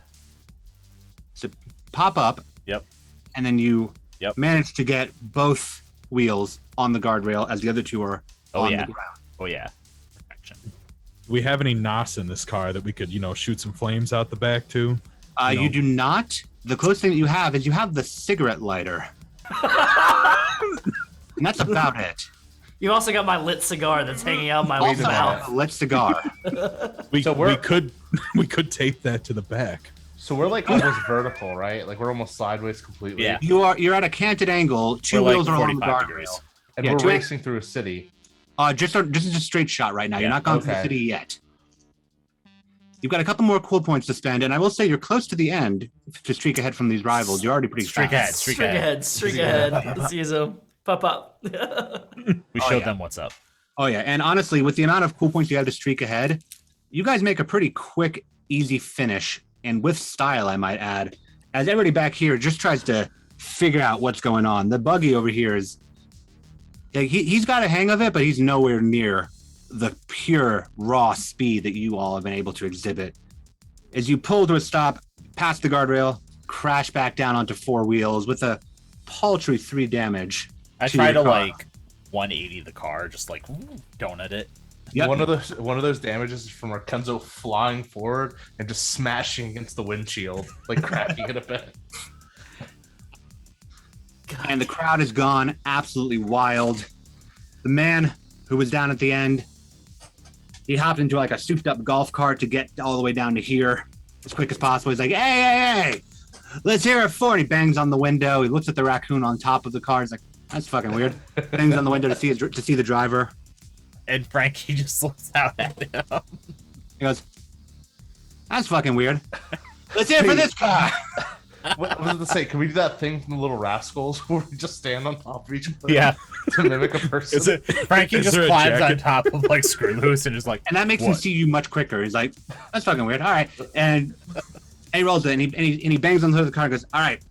So pop up, Yep. and then you Yep. manage to get both wheels on the guardrail as the other 2 are Oh, on yeah. the ground. Oh yeah. Perfection. Do we have any NOS in this car that we could, shoot some flames out the back too? You do not. The closest thing that you have is the cigarette lighter. And that's about it. You also got my lit cigar that's hanging out my Also, mouth. a lit cigar. We So we're- we could tape that to the back. So we're like almost vertical, right? Like we're almost sideways completely. Yeah. You're at a canted angle. 2 We're like wheels are on the 45 guardrail. degrees. And Yeah, we're two- racing through a city. Just a straight shot right now. You're Yeah, not going through the okay. city yet. You've got a couple more cool points to spend, and I will say you're close to the end to streak ahead from these rivals. You're already pretty Streak fast. ahead. Streak Streak ahead. ahead, streak ahead. Let's use them. Pop up. We Oh, showed yeah. them what's up. Oh yeah, and honestly, with the amount of cool points you have to streak ahead, you guys make a pretty quick, easy finish, and with style, I might add. As everybody back here just tries to figure out what's going on. The buggy over here is, like, he's got a hang of it, but he's nowhere near the pure raw speed that you all have been able to exhibit. As you pull to a stop, past the guardrail, crash back down onto 4 wheels with a paltry 3 damage. I to try your to car. like 180 the car, just like donut it. Yep. One of those damages is from Rakenzo flying forward and just smashing against the windshield, like cracking it a bit. And the crowd has gone absolutely wild. The man who was down at the end, he hopped into like a souped up golf cart to get all the way down to here as quick as possible. He's like, hey, let's hear it for it. He bangs on the window. He looks at the raccoon on top of the car. He's like, that's fucking weird. Bangs on the window to see the driver. And Frankie just looks out at him. He goes, that's fucking weird. Let's hear it for this car. What was it to say? Can we do that thing from the Little Rascals where we just stand on top of each other Yeah. to mimic a person? Is it? Frankie Is just there a climbs on jacket? top of like Screw Loose and just like, And that makes him What? see you much quicker. He's like, that's fucking weird. All right. And he rolls it and he bangs on the hood of the car and goes, all right,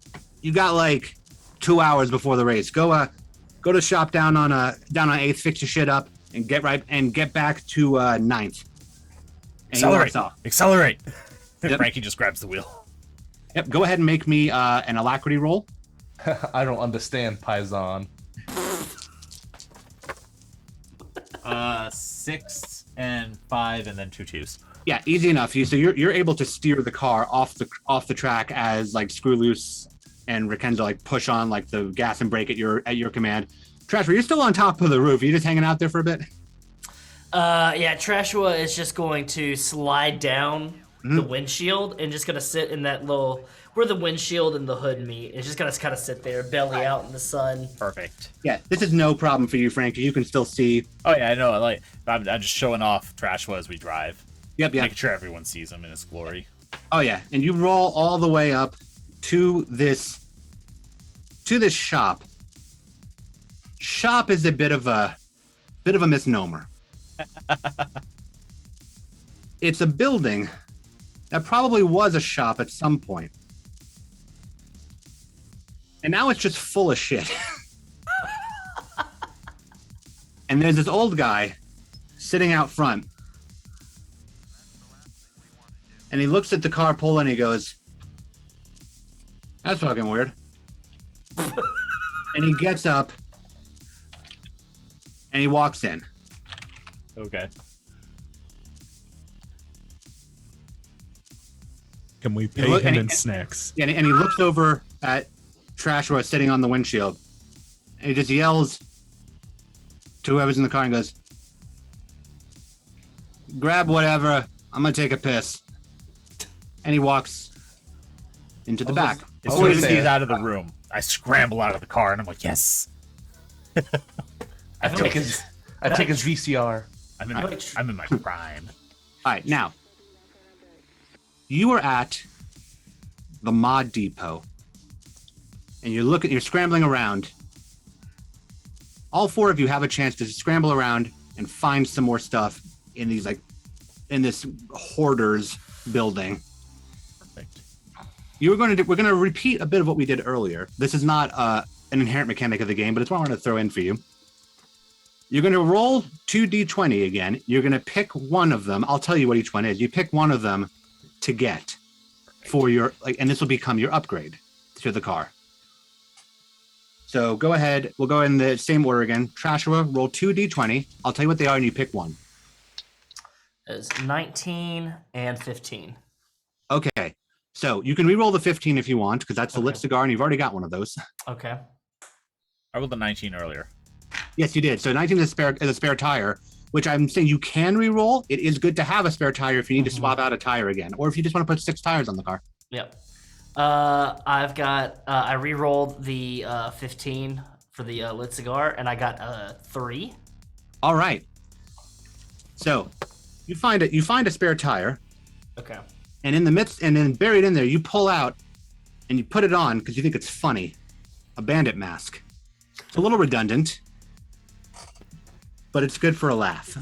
you got like 2 hours before the race. Go to the shop down on 8th, fix your shit up and get back to 9th. And he walks accelerate, off. accelerate. And Yep. Frankie just grabs the wheel. Yep. Go ahead and make me an alacrity roll. I don't understand, Paisan. 6 and 5 and then 2 twos. Yeah, easy enough. So you're able to steer the car off the track as like Screw Loose and Rakenzo like push on like the gas and brake at your command. Trashford, you're still on top of the roof. Are you just hanging out there for a bit? Yeah, Trashua is just going to slide down the windshield and just gonna sit in that little where the windshield and the hood meet. It's just gonna kind of sit there, belly out in the sun. Perfect. Yeah, this is no problem for you, Frankie. You can still see. Oh yeah, I know. I'm just showing off Trashua as we drive, Yep. making sure everyone sees him in his glory. Oh yeah, and you roll all the way up to this shop. Shop is a bit of a misnomer. It's a building that probably was a shop at some point. And now it's just full of shit. And there's this old guy sitting out front. And he looks at the carpool and he goes, that's fucking weird. And he gets up and he walks in. Okay. Can we pay look- him and in he- snacks? And he looks over at Trashua sitting on the windshield. And he just yells to whoever's in the car and goes, grab whatever. I'm going to take a piss. And he walks into the back. As I soon was as gonna he's say- out of the room, I scramble out of the car and I'm like, yes. I take his VCR. I'm in my prime. All right, now you are at the mod depot, and you're scrambling around. All four of you have a chance to scramble around and find some more stuff in this hoarders building. Perfect. We're going to repeat a bit of what we did earlier. This is not an inherent mechanic of the game, but it's what I want to throw in for you. You're going to roll 2d20 again. You're going to pick one of them. I'll tell you what each one is. You pick one of them to get for your and this will become your upgrade to the car. So go ahead. We'll go in the same order again. Trashua, roll 2d20. I'll tell you what they are, and you pick one. It's 19 and 15. Okay. So you can re-roll the 15 if you want, because that's the lit cigar, and you've already got one of those. Okay. I rolled the 19 earlier. Yes, you did. So 19 is a spare tire, which I'm saying you can re-roll. It is good to have a spare tire if you need to swap out a tire again, or if you just want to put 6 tires on the car. Yep. I've got I re-rolled the 15 for the lit cigar, and I got 3. All right. So you find a spare tire, Okay. and in the midst, and then buried in there, you pull out and you put it on because you think it's funny, a bandit mask. It's a little redundant, but it's good for a laugh.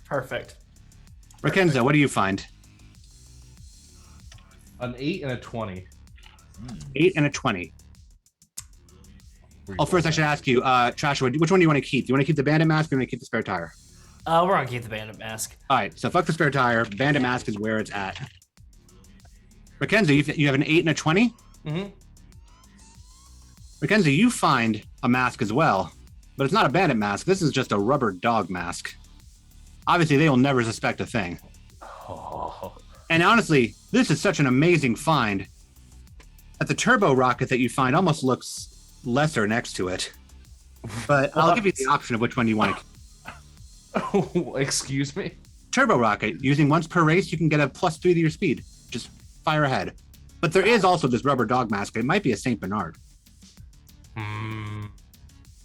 Perfect. Rakenza, what do you find? An 8 and a 20. 8 and a 20. Oh, first I should ask you, Trashua, which one do you want to keep? Do you want to keep the bandit mask or do you want to keep the spare tire? We're gonna keep the bandit mask. All right, so fuck the spare tire. Bandit mask is where it's at. Rakenza, you have an 8 and a 20? Mm-hmm. Rakenza, you find a mask as well, but it's not a bandit mask. This is just a rubber dog mask. Obviously, they will never suspect a thing. Oh. And honestly, this is such an amazing find that the turbo rocket that you find almost looks lesser next to it. But I'll give you the option of which one you want to. Excuse me? Turbo rocket, using once per race, you can get a +3 to your speed. Just fire ahead. But there is also this rubber dog mask. It might be a St. Bernard.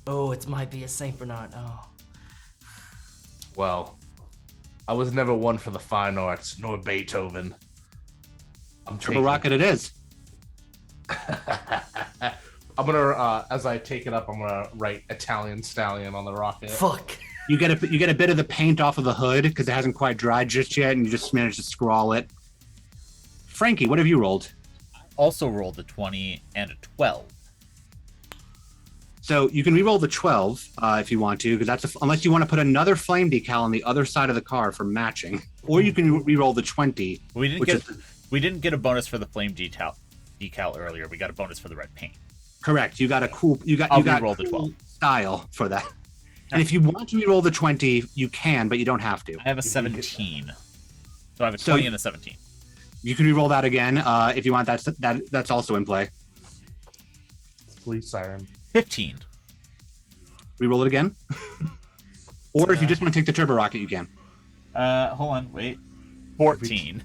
Oh, it might be a Saint Bernard. Oh. Well, I was never one for the fine arts, nor Beethoven. Turbo rocket it is. I'm gonna, as I take it up, I'm gonna write Italian Stallion on the rocket. Fuck. You get a bit of the paint off of the hood because it hasn't quite dried just yet, and you just managed to scrawl it. Frankie, what have you rolled? Also rolled a 20 and a 12. So you can re-roll the 12 if you want to, because that's unless you want to put another flame decal on the other side of the car for matching, or you can re-roll the 20. We didn't get a bonus for the flame decal earlier. We got a bonus for the red paint. Correct. You got a cool. I'll re-roll the 12 style for that. And if you want to re-roll the 20, you can, but you don't have to. I have a 17, so I have a 20 and a 17. You can re-roll that again if you want. That's also in play. Police siren. 15. Re-roll it again. Or if you just want to take the turbo rocket, you can. Hold on, wait. 14.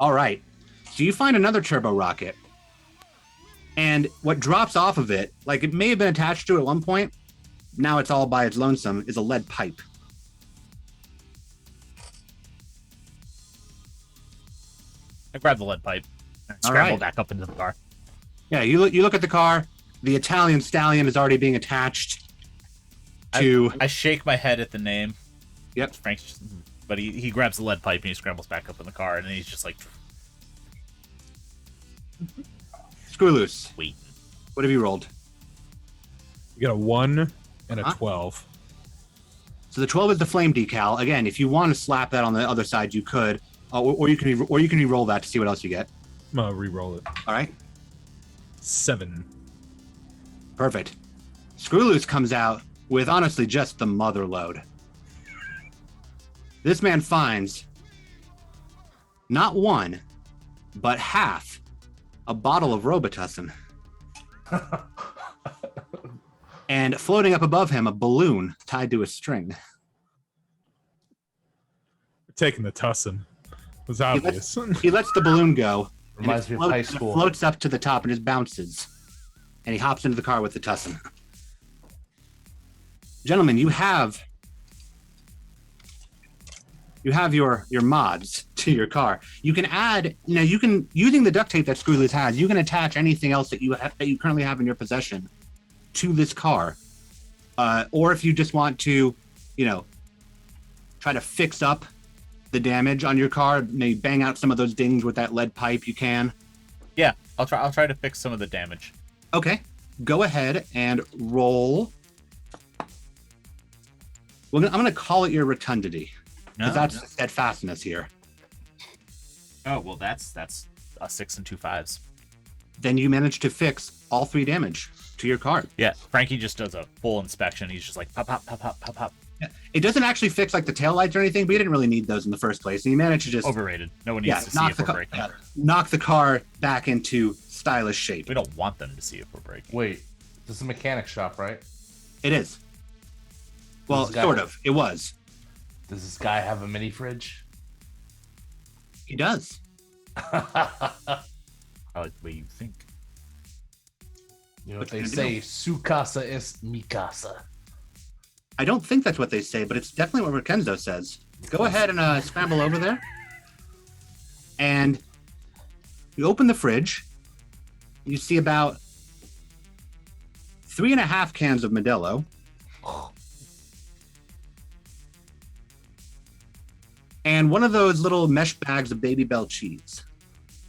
All right. So you find another turbo rocket, and what drops off of it, like it may have been attached to at one point, now it's all by its lonesome, is a lead pipe. I grabbed the lead pipe and All scrambled right. back up into the car. Yeah, you look at the car. The Italian Stallion is already being attached to. I shake my head at the name. Yep. Frank's just, but he grabs the lead pipe and he scrambles back up in the car, and then he's just like, Screw loose. wait. What have you rolled? You got a 1 and a Huh? 12. So the 12 is the flame decal. Again, if you want to slap that on the other side, you could, or you can re-roll that to see what else you get. I'm gonna re-roll it. All right. 7. Perfect. Screw loose comes out with honestly just the mother load. This man finds not one, but half a bottle of Robitussin. And floating up above him, a balloon tied to a string. We're taking the tussin. was obvious. He lets the balloon go. and Reminds it me of floats- high it school. floats up to the top and just bounces. And he hops into the car with the tussin. Gentlemen, you have your mods to your car. You can add, you can, using the duct tape that Screwless has, you can attach anything else that you currently have in your possession to this car. Or if you just want to, try to fix up the damage on your car, maybe bang out some of those dings with that lead pipe, you can. Yeah, I'll try to fix some of the damage. Okay, go ahead and roll. I'm going to call it your rotundity. Because that's the steadfastness here. Oh, well, that's a 6 and 2 5s. Then you manage to fix all 3 damage to your car. Yeah, Frankie just does a full inspection. He's just like, pop, pop, pop, pop, pop, pop. Yeah. It doesn't actually fix like the taillights or anything, but you didn't really need those in the first place. And you managed to just Overrated. No one needs to see if we're breaking. knock the car back into stylish shape. We don't want them to see if we're breaking. Wait, this is a mechanic shop, right? It is. Well, This guy- sort of. It was. Does this guy have a mini fridge? He does. I like the way you think. You know what What they can I say, su casa es mi casa. I don't think that's what they say, but it's definitely what Rakenzo says. Go ahead and scramble over there. And you open the fridge. You see about 3.5 cans of Modelo. And one of those little mesh bags of Baby Bell cheese.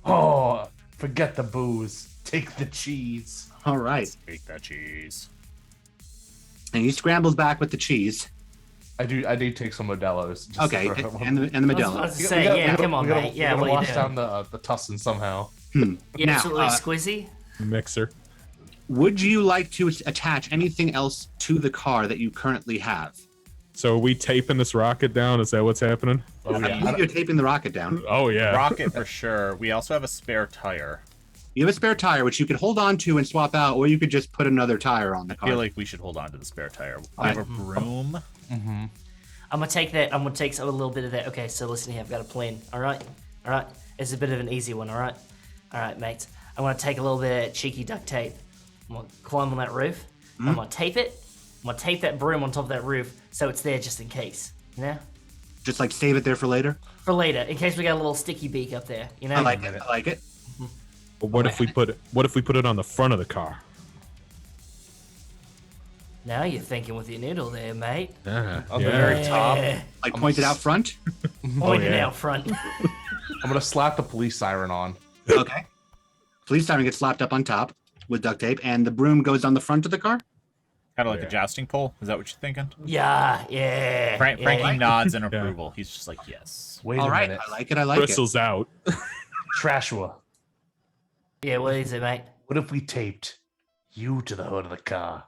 Oh, forget the booze. Take the cheese. All right. Take that cheese. And he scrambles back with the cheese. I do take some Modelo's. just Okay, for everyone. and the I was Modelo. about to say, yeah, come on, mate. Yeah, we what gotta are wash you down doing? the tussin somehow. You Now, absolutely squizzy? Mixer. would you like to attach anything else to the car that you currently have? So are we taping this rocket down? Is that what's happening? Oh I yeah. believe you're taping the rocket down. Oh yeah. Rocket for sure. We also have a spare tire. You have a spare tire, which you could hold on to and swap out, or you could just put another tire on the I car. feel like we should hold on to the spare tire. We have a broom. I'm gonna take that. I'm gonna take a little bit of that. Okay, so listen here. I've got a plan. All right. It's a bit of an easy one. All right, mates. I'm gonna take a little bit of that cheeky duct tape. I'm gonna climb on that roof. I'm gonna tape it. I'm gonna tape that broom on top of that roof so it's there just in case. You know, Just like save it there for later. for later, in case we got a little sticky beak up there. You know. I like it. I like it. But what if we put it on the front of the car? Now you're thinking with your noodle there, mate. On the very top. Yeah. Like pointed out front. Pointing yeah. out front. I'm gonna slap the police siren on. Okay. Police siren gets slapped up on top with duct tape, and the broom goes on the front of the car. Kind of like Yeah. a jousting pole. Is that what you're thinking? Yeah. Frankie nods in approval. He's just like, yes. Wait All a right. minute. I like it. I like it. Bristles out. Trashua. Yeah. What is it, mate? What if we taped you to the hood of the car?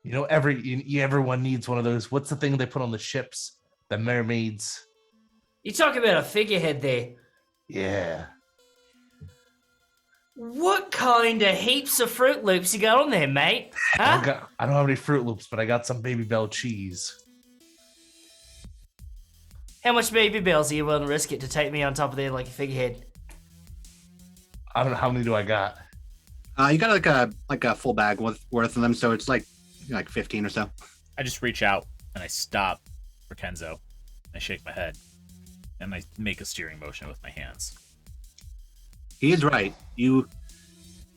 You know, everyone needs one of those. What's the thing they put on the ships? The mermaids. You talking about a figurehead there? Yeah. What kind of heaps of Fruit Loops you got on there, mate? Huh? I don't have any Fruit Loops, but I got some Baby Bell cheese. How much baby bells are you willing to risk it to take me on top of there like a figurehead? I don't know how many do I got. You got like a full bag worth of them, so it's like 15 or so. I just reach out and I stop for Kenzo. I shake my head and I make a steering motion with my hands. He is right. The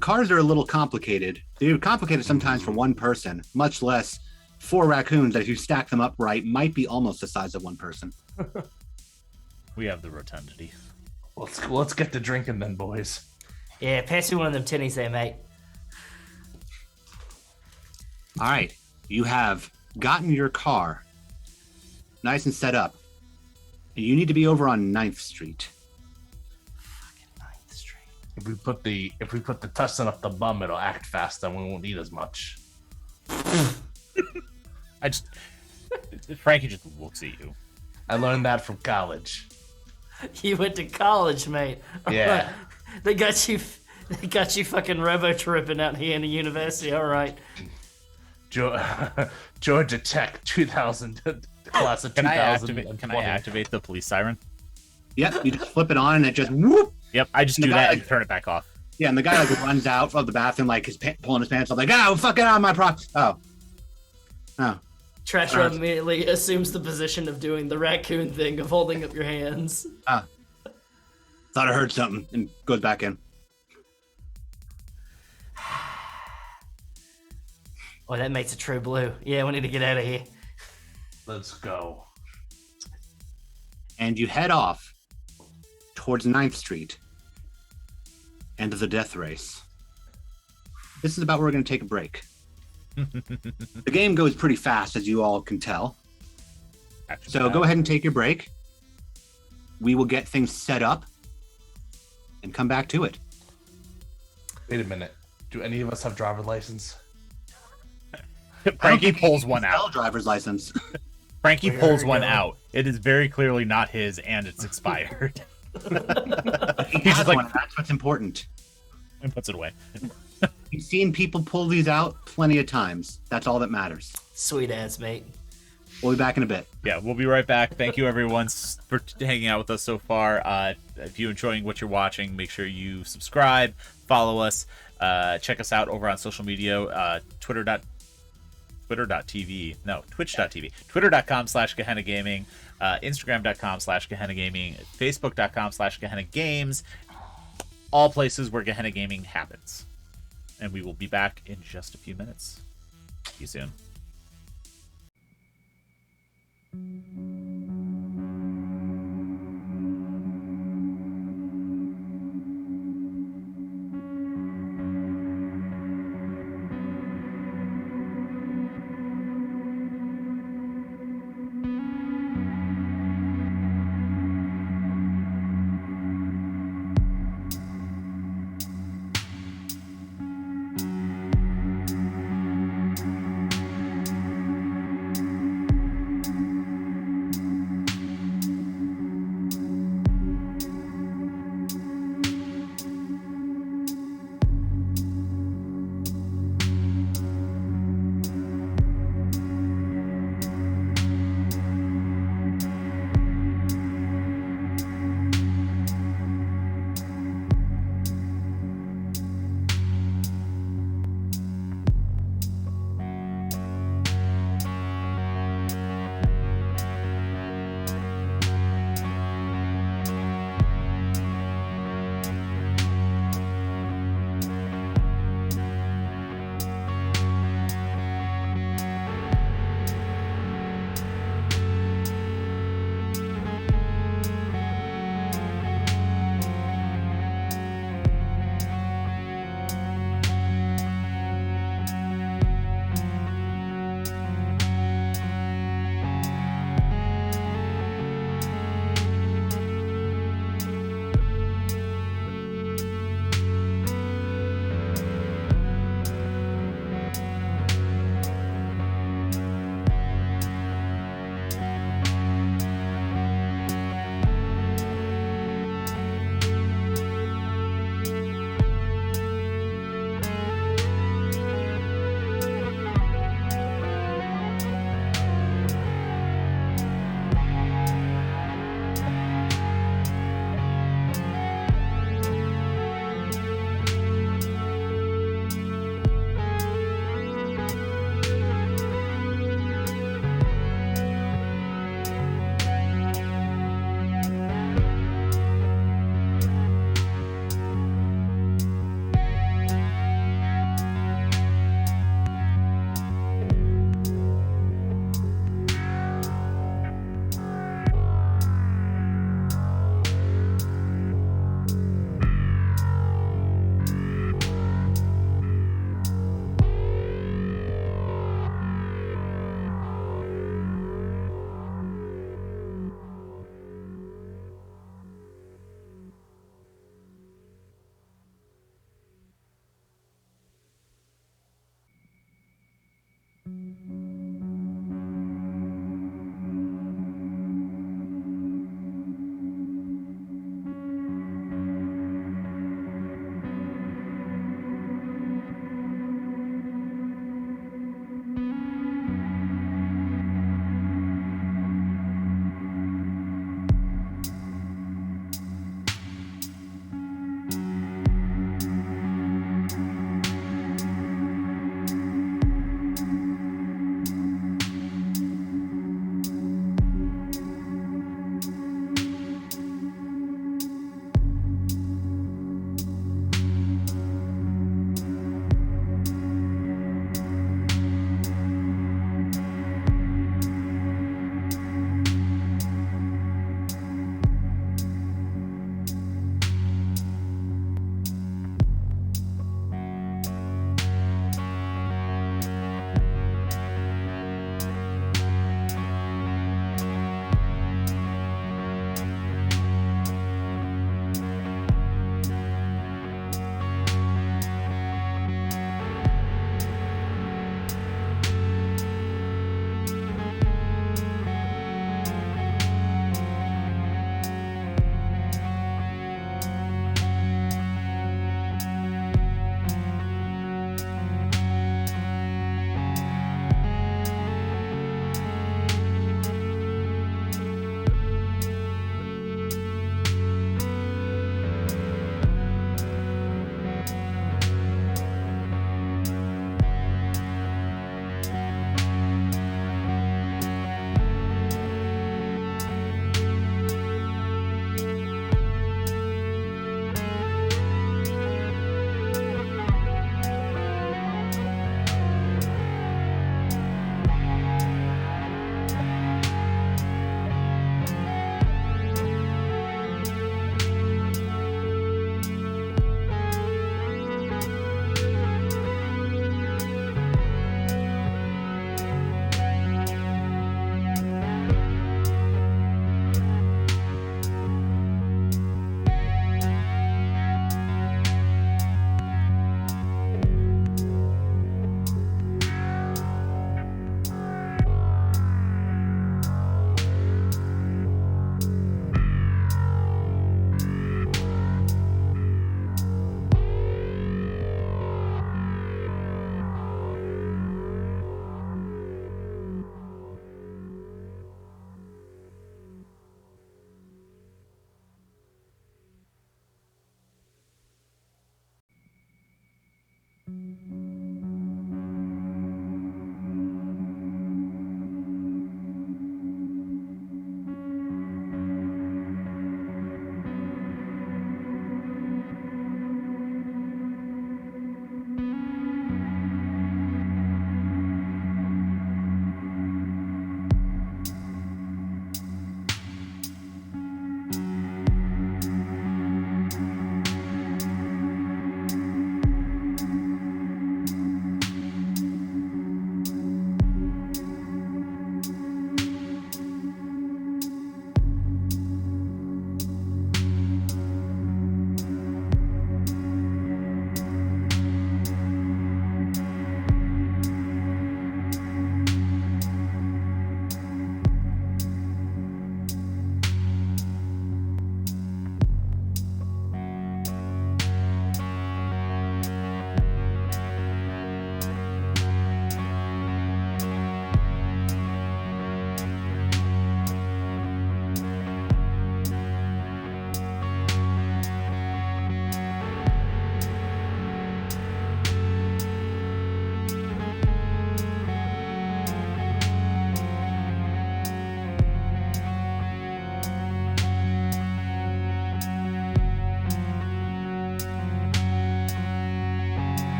cars are a little complicated. They're complicated sometimes for one person, much less 4 raccoons that if you stack them up right might be almost the size of one person. We have the rotundity. Let's get to drinking then, boys. Yeah, pass me one of them tinnies there, mate. All right. You have gotten your car nice and set up. You need to be over on 9th Street. Ninth Street. If we put the tussin up the bum, it'll act fast and we won't need as much. Frankie just looks at you. I learned that from college. You went to college, mate. Yeah. They got you fucking robo-tripping out here in the university, all right. Georgia Tech 2000 class of Can I 2020. activate the police siren? Yep, you just flip it on and it just whoop. Yep, I just And the do guy, that like- and turn it back off. Yeah, and the guy like runs out of the bathroom, like pulling his pants off, like, fuck it out of my prop. Oh. Trasher immediately assumes the position of doing the raccoon thing of holding up your hands. Thought I heard something, and goes back in. Oh, that makes it true blue. Yeah, we need to get out of here. Let's go. And you head off towards 9th Street and the death race. This is about where we're going to take a break. The game goes pretty fast, as you all can tell. So go ahead and take your break. We will get things set up and come back to it. Wait a minute. Do any of us have driver license? Frankie pulls one Sell out. driver's license. Frankie Where pulls are one you out. It is very clearly not his, and it's expired. He He's has just like- one. That's what's important. And puts it away. You've seen people pull these out plenty of times. That's all that matters. Sweet ass, mate. We'll be back in a bit. Yeah, we'll be right back. Thank you, everyone, for hanging out with us so far. If you're enjoying what you're watching, make sure you subscribe, follow us, check us out over on social media, twitch.tv, twitter.com/Gehenna Gaming, instagram.com/Gehenna Gaming, facebook.com/Gehenna Games, all places where Gehenna Gaming happens. And we will be back in just a few minutes. See you soon.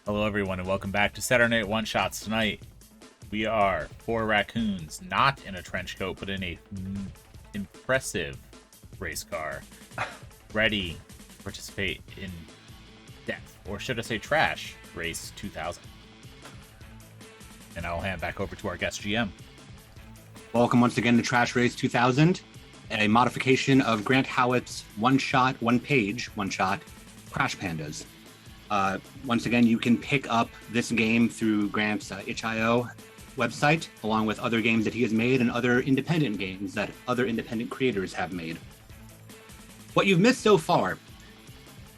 Hello, everyone, and welcome back to Saturday Night One Shots. Tonight, we are 4 raccoons, not in a trench coat, but in a impressive race car, ready to participate in death, or should I say trash, race 2000. And I'll hand back over to our guest GM. Welcome once again to Trash Race 2000, a modification of Grant Howitt's one-shot, one-page, one-shot Crash Pandas. Once again, you can pick up this game through Grant's itch.io website, along with other games that he has made and other independent games that other independent creators have made. What you've missed so far,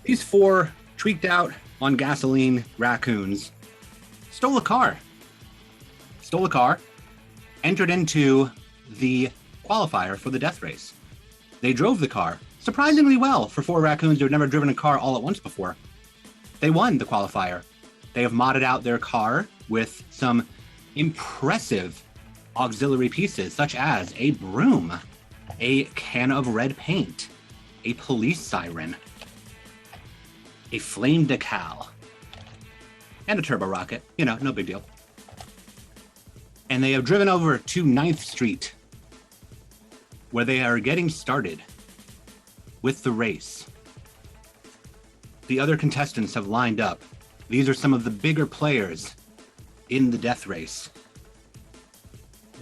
these 4 tweaked out on gasoline raccoons stole a car, entered into the qualifier for the death race. They drove the car surprisingly well for 4 raccoons who had never driven a car all at once before. They won the qualifier. They have modded out their car with some impressive auxiliary pieces, such as a broom, a can of red paint, a police siren, a flame decal, and a turbo rocket. You know, no big deal. And they have driven over to 9th Street, where they are getting started with the race. The other contestants have lined up. These are some of the bigger players in the death race.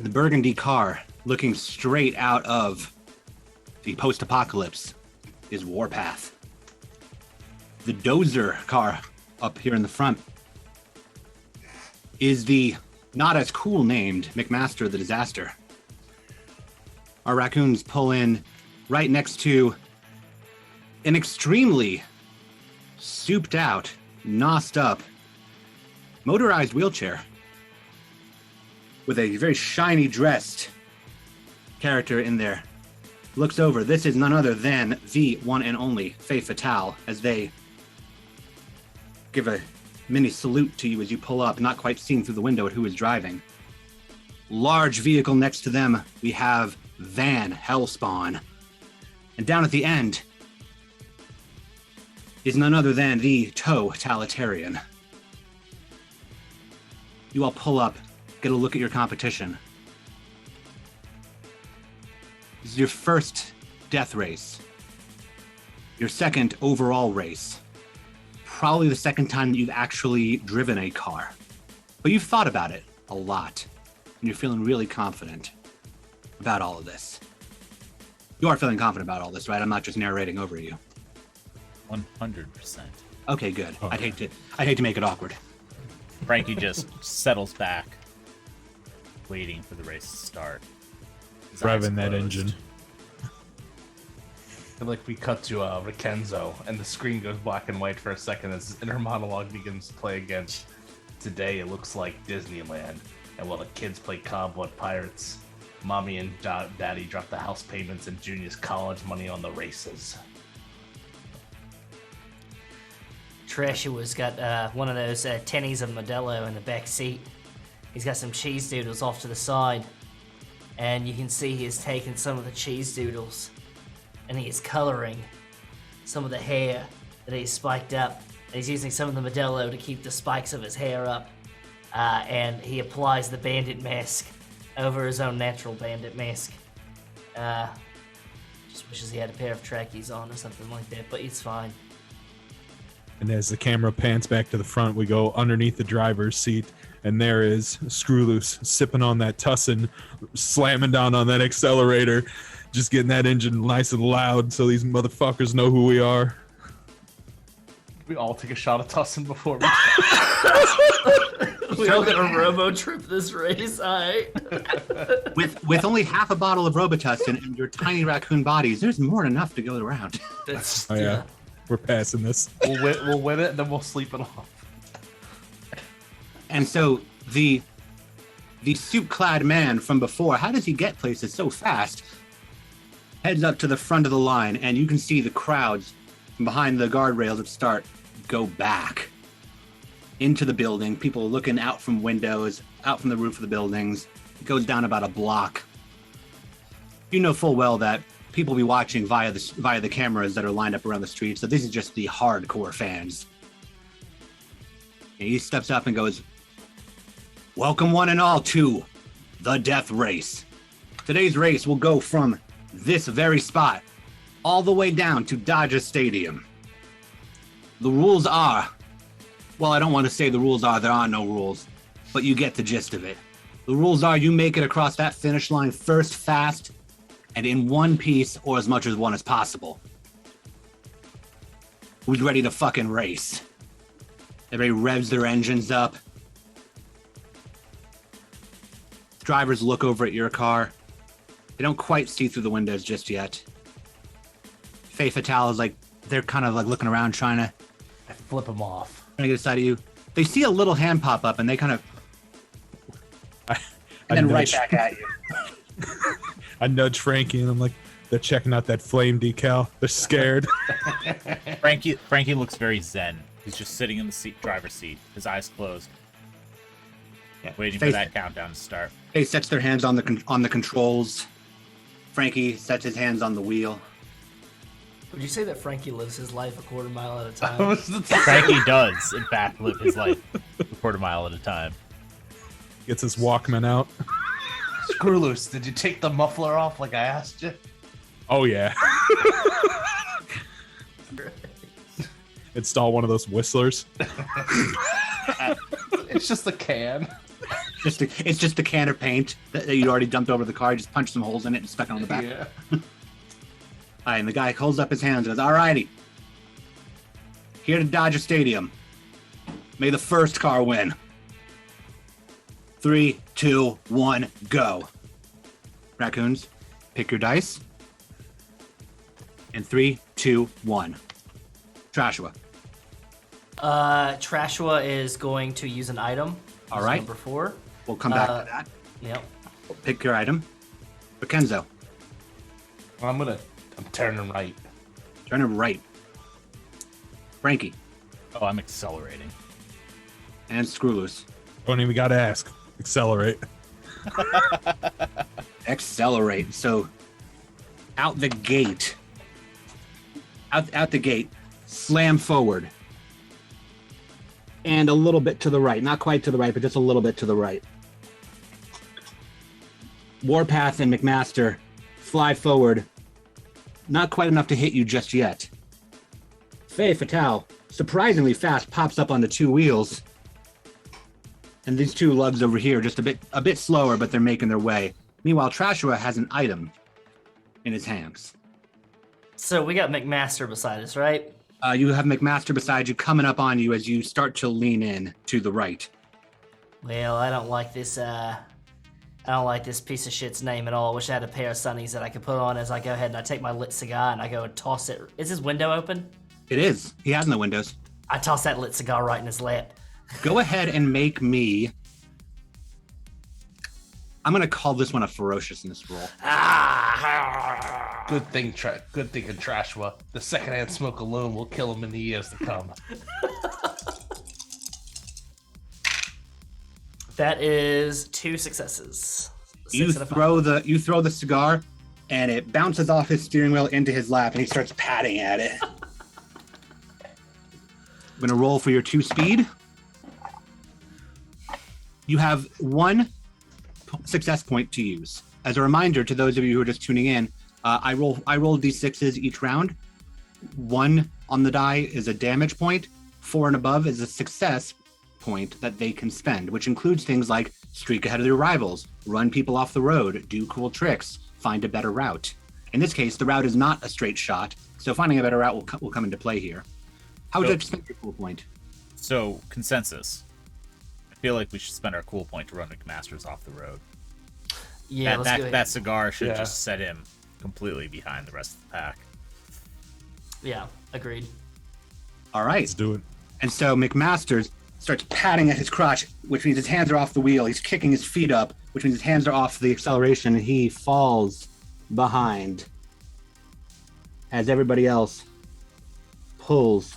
The burgundy car, looking straight out of the post-apocalypse, is Warpath. The Dozer car up here in the front is the not as cool named McMaster the Disaster. Our raccoons pull in right next to an extremely souped out, nosed up, motorized wheelchair with a very shiny dressed character in there. Looks over. This is none other than the one and only Faye Fatale, as they give a mini salute to you as you pull up, not quite seeing through the window at who is driving. Large vehicle next to them, we have Van Hellspawn. And down at the end is none other than the Totalitarian. You all pull up, get a look at your competition. This is your first death race. Your second overall race. Probably the second time that you've actually driven a car. But you've thought about it a lot, and you're feeling really confident about all of this. You are feeling confident about all this, right? I'm not just narrating over you. 100%. Okay, good. Oh. I'd hate to make it awkward. Frankie just settles back, waiting for the race to start. Driving that engine. And like we cut to Rackenzo, and the screen goes black and white for a second as his inner monologue begins to play again. Today it looks like Disneyland, and while the kids play cowboy pirates, mommy and daddy drop the house payments and Junior's college money on the races. Trashua's got one of those tennies of Modelo in the back seat. He's got some cheese doodles off to the side, and you can see he is taking some of the cheese doodles and he is coloring some of the hair that he's spiked up. And he's using some of the Modelo to keep the spikes of his hair up, and he applies the bandit mask over his own natural bandit mask. Just wishes he had a pair of trackies on or something like that, but it's fine. And as the camera pans back to the front, we go underneath the driver's seat, and there is Screw Loose sipping on that Tussin, slamming down on that accelerator, just getting that engine nice and loud so these motherfuckers know who we are. We all take a shot of Tussin before we... We all gonna robo trip this race, alright? With only half a bottle of Robitussin and your tiny raccoon bodies, there's more than enough to go around. That's, Oh yeah, we're passing this. We'll win it, and then we'll sleep it off. And so the suit-clad man from before, how does he get places so fast? Heads up to the front of the line, and you can see the crowds from behind the guardrails at start go back into the building. People are looking out from windows, out from the roof of the buildings. It goes down about a block. You know full well that people will be watching via the cameras that are lined up around the street, so this is just the hardcore fans. And he steps up and goes, "Welcome one and all to the death race. Today's race will go from this very spot all the way down to Dodger Stadium. The rules are, well, I don't want to say the rules are, there are no rules, but you get the gist of it. The rules are you make it across that finish line first, fast, and in one piece or as much as one as possible. Who's ready to fucking race?" Everybody revs their engines up. Drivers look over at your car. They don't quite see through the windows just yet. Faye Fatale is like, they're kind of like looking around trying to Flip them off. get a side of you. They see a little hand pop up and they kind of, and then right back at you. I nudge Frankie and I'm like, they're checking out that flame decal. They're scared. Frankie looks very zen. He's just sitting in the driver's seat, his eyes closed, waiting for that countdown to start. Faye sets their hands on the controls. Frankie sets his hands on the wheel. Would you say that Frankie lives his life a quarter mile at a time? Frankie does, in fact, live his life a quarter mile at a time. Gets his Walkman out. Screw Loose, did you take the muffler off like I asked you? Oh yeah. Install one of those whistlers. It's just a can. It's just a can of paint that you'd already dumped over the car. You just punched some holes in it and stuck it on the back. Yeah. All right, and the guy holds up his hands and goes, "All righty. Here to Dodger Stadium. May the first car win. 3, 2, 1, go." Raccoons, pick your dice. And 3, 2, 1. Trashua. Trashua is going to use an item. All right. Number 4. We'll come back to that. Yep. Pick your item. Rackenzo, I'm turning right. turn it right. Frankie. Oh, I'm accelerating. And Screw Loose. Don't even gotta ask. Accelerate. Accelerate. So out the gate, slam forward. And a little bit to the right. Not quite to the right, but just a little bit to the right. Warpath and McMaster fly forward. Not quite enough to hit you just yet. Faye Fatale, surprisingly fast, pops up on the two wheels. And these two lugs over here, just a bit slower, but they're making their way. Meanwhile, Trashua has an item in his hands. So we got McMaster beside us, right? You have McMaster beside you, coming up on you as you start to lean in to the right. Well, I don't like this I don't like this piece of shit's name at all. Wish I had a pair of sunnies that I could put on as I go ahead and I take my lit cigar and I go and toss it. Is his window open? It is. He has no windows. I toss that lit cigar right in his lap. Go ahead and make me. I'm gonna call this one a ferociousness roll. Good thing, in Trashua. The secondhand smoke alone will kill him in the years to come. That is 2 successes. You throw the cigar, and it bounces off his steering wheel into his lap, and he starts patting at it. I'm gonna roll for your 2 speed. You have 1 success point to use. As a reminder to those of you who are just tuning in, I roll d6s each round. 1 on the die is a damage point. 4 and above is a success point that they can spend, which includes things like streak ahead of their rivals, run people off the road, do cool tricks, find a better route. In this case, the route is not a straight shot, so finding a better route will come into play here. How would you spend your cool point? So, consensus. I feel like we should spend our cool point to run McMasters off the road. Yeah, let's go ahead. That cigar should just set him completely behind the rest of the pack. Yeah, agreed. All right. Let's do it. And so McMasters starts patting at his crotch, which means his hands are off the wheel. He's kicking his feet up, which means his hands are off the acceleration, and he falls behind as everybody else pulls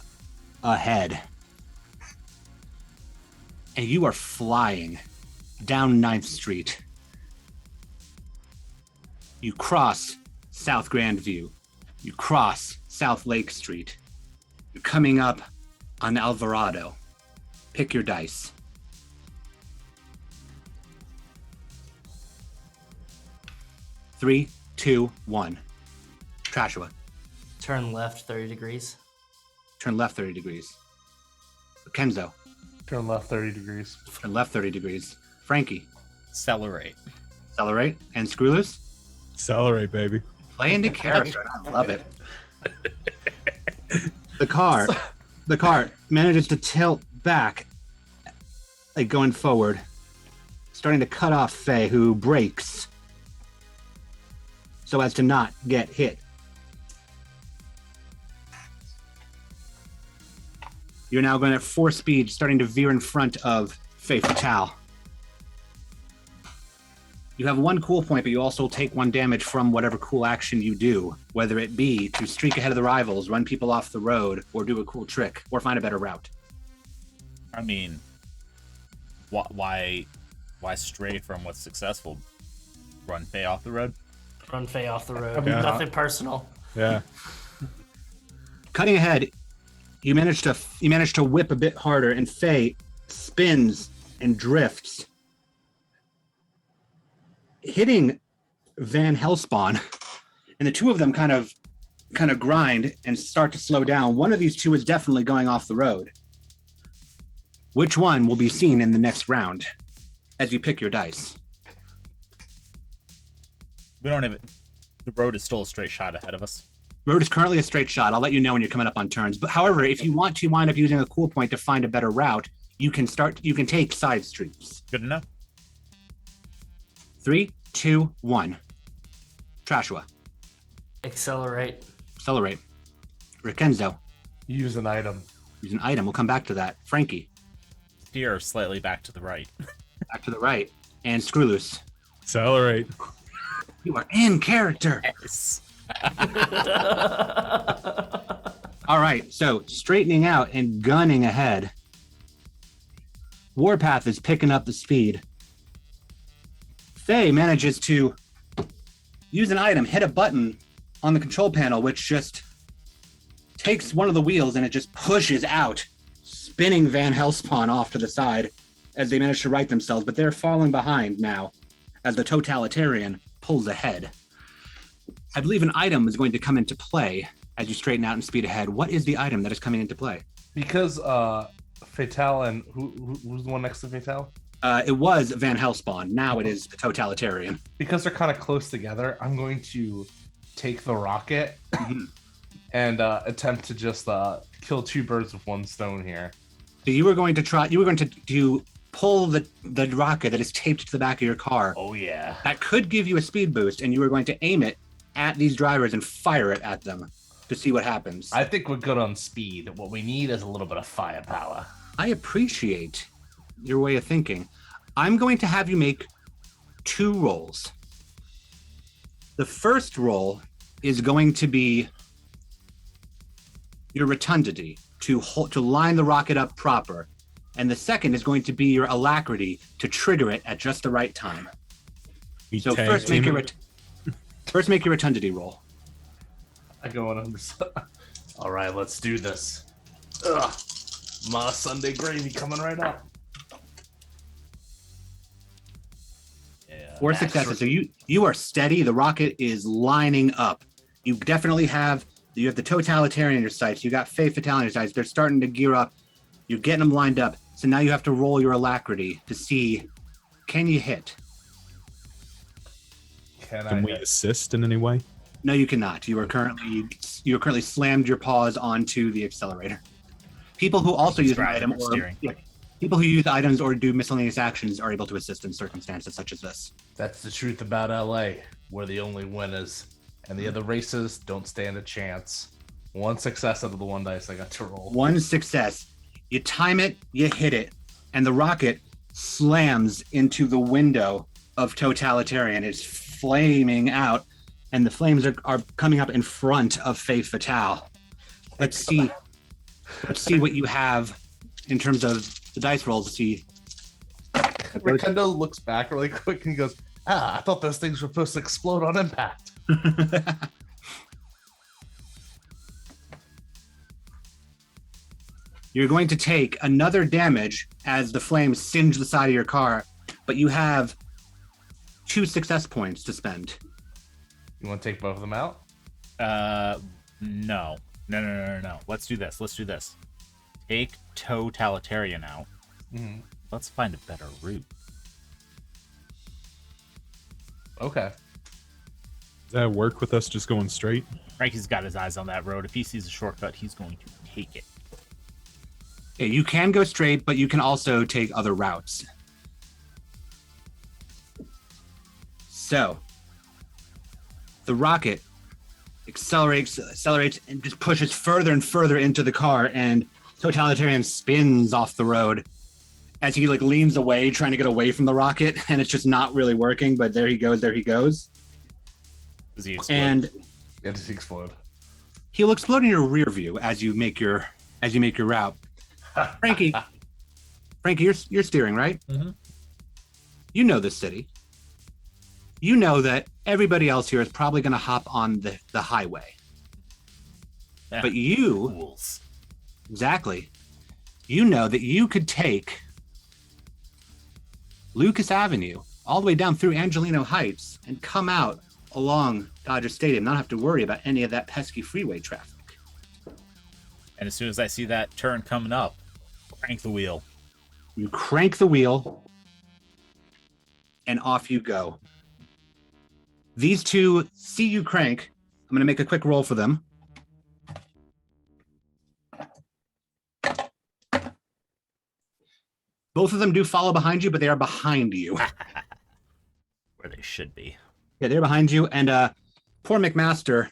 ahead. And you are flying down 9th Street. You cross South Grandview. You cross South Lake Street. You're coming up on Alvarado. Pick your dice. 3, 2, 1. Trashua. Turn left 30 degrees. Turn left 30 degrees. Kenzo. Turn left 30 degrees. Turn left 30 degrees. Frankie. Accelerate. Accelerate. And Screwloose. Accelerate, baby. Play into character. I love it. The car manages to tilt back, like going forward, starting to cut off Faye, who brakes so as to not get hit. You're now going at 4 speed, starting to veer in front of Faye Fatale. You have 1 cool point, but you also take 1 damage from whatever cool action you do, whether it be to streak ahead of the rivals, run people off the road, or do a cool trick, or find a better route. I mean, why stray from what's successful? Run Faye off the road? Run Faye off the road. Yeah. Nothing personal. Yeah. Cutting ahead, you manage to whip a bit harder, and Faye spins and drifts, hitting Van Hellspawn, and the 2 of them kind of grind and start to slow down. One of these 2 is definitely going off the road. Which one will be seen in the next round as you pick your dice? We don't have it. The road is still a straight shot ahead of us. Road is currently a straight shot. I'll let you know when you're coming up on turns. But however, if you want to wind up using a cool point to find a better route, you can take side streets. Good enough. 3, 2, 1. Trashua. Accelerate. Accelerate. Rickenzo. Use an item. Use an item. We'll come back to that. Frankie. Steer slightly back to the right. Back to the right. And Screwloose. Accelerate. You are in character. Yes. All right. So straightening out and gunning ahead. Warpath is picking up the speed. Faye manages to use an item, hit a button on the control panel, which just takes one of the wheels and it just pushes out, spinning Van Hellspawn off to the side as they manage to right themselves, but they're falling behind now as the totalitarian pulls ahead. I believe an item is going to come into play as you straighten out and speed ahead. What is the item that is coming into play? Because Fatale and who's the one next to Fatale? It was Van Hellspawn. Now it is the totalitarian. Because they're kind of close together, I'm going to take the rocket and attempt to just kill 2 birds with 1 stone here. So you were going to do pull the rocket that is taped to the back of your car. Oh yeah. That could give you a speed boost, and you are going to aim it at these drivers and fire it at them to see what happens. I think we're good on speed. What we need is a little bit of firepower. I appreciate your way of thinking. I'm going to have you make 2 rolls. The first roll is going to be your rotundity to line the rocket up proper. And the second is going to be your alacrity to trigger it at just the right time. So first make your rotundity roll. I go on. All right, let's do this. Ugh, my Sunday gravy coming right up. Yeah, 4 successes. So you are steady. The rocket is lining up. You definitely have the totalitarian in your sights. You got faith fatal in your sights. They're starting to gear up. You're getting them lined up. So now you have to roll your alacrity to see, can you hit? Can we assist in any way? No, you cannot. You are currently slammed your paws onto the accelerator. People who also use an item people who use items or do miscellaneous actions are able to assist in circumstances such as this. That's the truth about LA. We're the only winners, and the other races don't stand a chance. 1 success out of the 1 dice I got to roll. 1 success. You time it, you hit it, and the rocket slams into the window of totalitarian. It's flaming out, and the flames are coming up in front of Faith Fatale. Let's see what you have in terms of the dice rolls to see. Ricardo looks back really quick and he goes, I thought those things were supposed to explode on impact. You're going to take another damage as the flames singe the side of your car, but you have 2 success points to spend. You want to take both of them out? No. Let's do this. Take totalitarian out. Mm-hmm. Let's find a better route. Okay. Does that work with us just going straight? Frankie's got his eyes on that road. If he sees a shortcut, he's going to take it. Yeah, you can go straight, but you can also take other routes. So, the rocket accelerates, and just pushes further and further into the car, and totalitarian spins off the road as he leans away, trying to get away from the rocket, and it's just not really working. But there he goes. Does he explode? And Yeah, does he explode? he'll explode in your rear view as you make your route. Frankie, you're steering, right? Mm-hmm. You know this city. You know that everybody else here is probably going to hop on the highway. Yeah. But you, Fools. exactly, you know that you could take Lucas Avenue all the way down through Angelino Heights and come out along Dodger Stadium, not have to worry about any of that pesky freeway traffic. And as soon as I see that turn coming up, crank the wheel. You crank the wheel, and off you go. These two see you crank. I'm going to make a quick roll for them. Both of them do follow behind you, but they are behind you. Where they should be. Yeah, they're behind you, and poor McMaster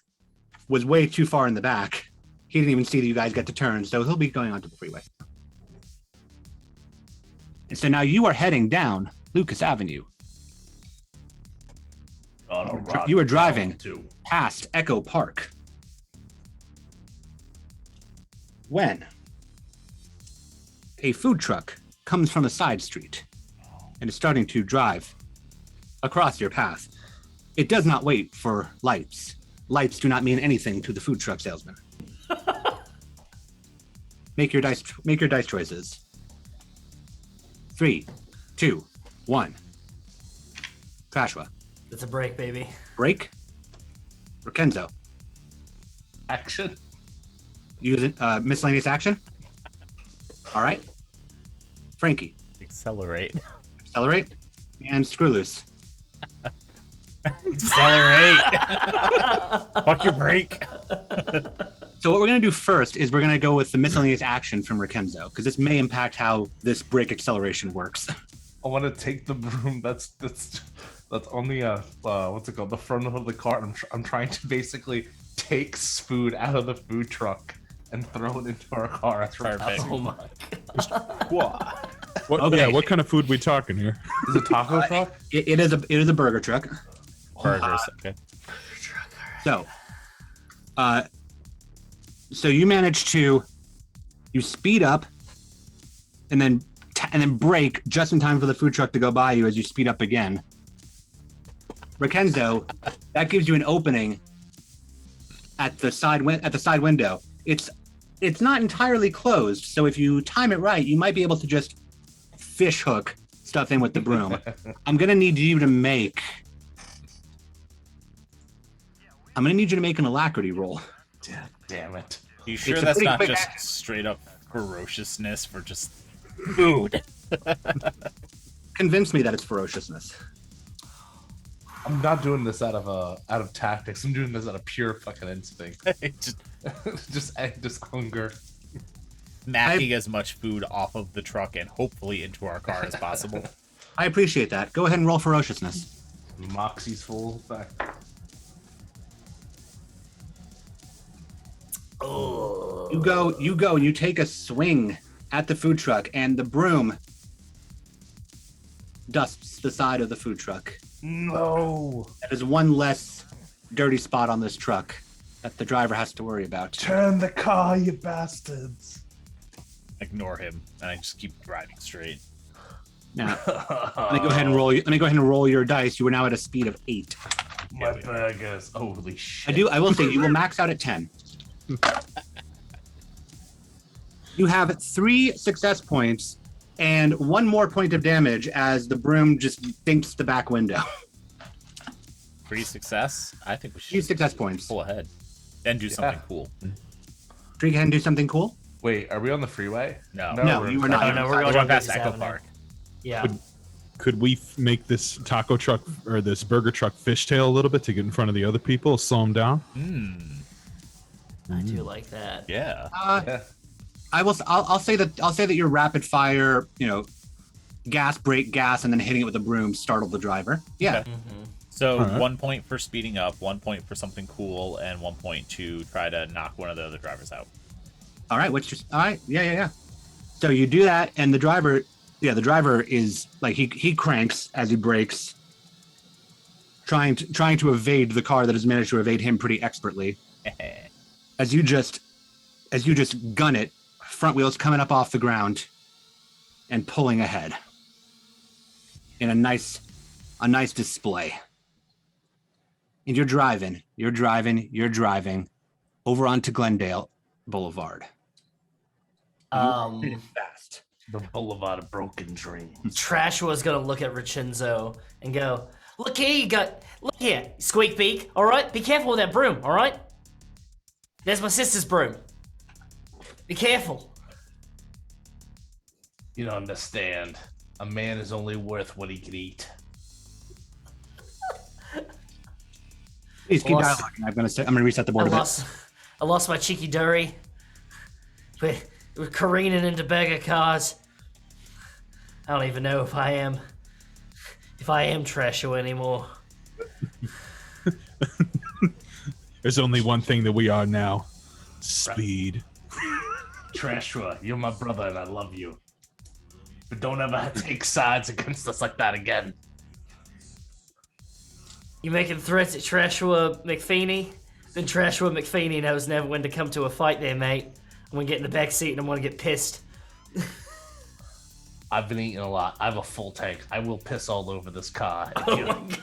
was way too far in the back. He didn't even see that you guys get to turn, so he'll be going onto the freeway. And so now you are heading down Lucas Avenue. You are driving past Echo Park when a food truck comes from a side street and is starting to drive across your path. It does not wait for lights. Lights do not mean anything to the food truck salesman. Make your dice choices. 3, 2, 1. Trashwa. It's a break, baby. Break. Rakenzo. Action. Use miscellaneous action. All right. Frankie. Accelerate. Accelerate. And screw loose. Accelerate. Fuck your brake. So what we're going to do first is we're going to go with the miscellaneous action from Rakenzo, because this may impact how this break acceleration works. I want to take the broom that's on the what's it called, the front of the cart. I'm trying to basically take food out of the food truck and throw it into our car. That's Perfect. Oh my. What, Okay. Yeah, what kind of food we talking here? Is it taco truck? It is a burger truck. Burgers. Okay. So, so you manage to speed up and then brake just in time for the food truck to go by you as you speed up again. Rakenzo, that gives you an opening at the side window. It's not entirely closed, so if you time it right, you might be able to just fish hook stuff in with the broom. I'm gonna need you to make an alacrity roll. Damn it. You sure It's a that's pretty not quick just action. straight up ferociousness for just food? Convince me that it's ferociousness. I'm not doing this out of tactics. I'm doing this out of pure fucking instinct. Just just hunger. knacking as much food off of the truck and hopefully into our car as possible. I appreciate that. Go ahead and roll ferociousness. Moxie's full effect. You go, and you take a swing at the food truck, and the broom dusts the side of the food truck. No. That is one less dirty spot on this truck that the driver has to worry about. Turn the car, you bastards. Ignore him, and I just keep driving straight. Now, let me go ahead and roll your dice. You are now at a speed of 8. My burgers. Holy shit. I will say you will max out at 10. You have 3 success points and 1 more point of damage as the broom just dinks the back window. 3 success? I think we 3 should success points. pull ahead and do something cool. Drink ahead and do something cool. Wait, are we on the freeway? No. No, we're you are inside. not. No, we're We're going going to past Business Echo Avenue. Park. Yeah. Could we make this taco truck or this burger truck fishtail a little bit to get in front of the other people, slow them down? I do like that. Yeah. Yeah. I'll say that your rapid fire, gas, brake, gas, and then hitting it with a broom startled the driver. Yeah. Okay. So Alright. 1 point for speeding up, 1 point for something cool, and 1 point to try to knock one of the other drivers out. All right. All right. Yeah. So you do that, and the driver is like he cranks as he brakes, trying to evade the car that has managed to evade him pretty expertly. As you just gun it, front wheels coming up off the ground and pulling ahead in a nice display. And you're driving over onto Glendale Boulevard. Fast. The Boulevard of Broken Dreams. Trash was gonna look at Rachenzo and go, look here, squeak beak, alright? Be careful with that broom, alright? There's my sister's broom. Be careful. You don't understand. A man is only worth what he can eat. Please keep Lost. dialoguing. I'm gonna reset the board a bit. I lost my cheeky durry. We're careening into beggar cars. I don't even know if I am Trasho anymore. There's only one thing that we are now. Speed. Trashua, you're my brother and I love you. But don't ever take sides against us like that again. You making threats at Trashua McFeeny? Then Trashua McFeeny knows never when to come to a fight there, mate. I'm gonna get in the back seat and I'm gonna get pissed. I've been eating a lot. I have a full tank. I will piss all over this car. Oh my god.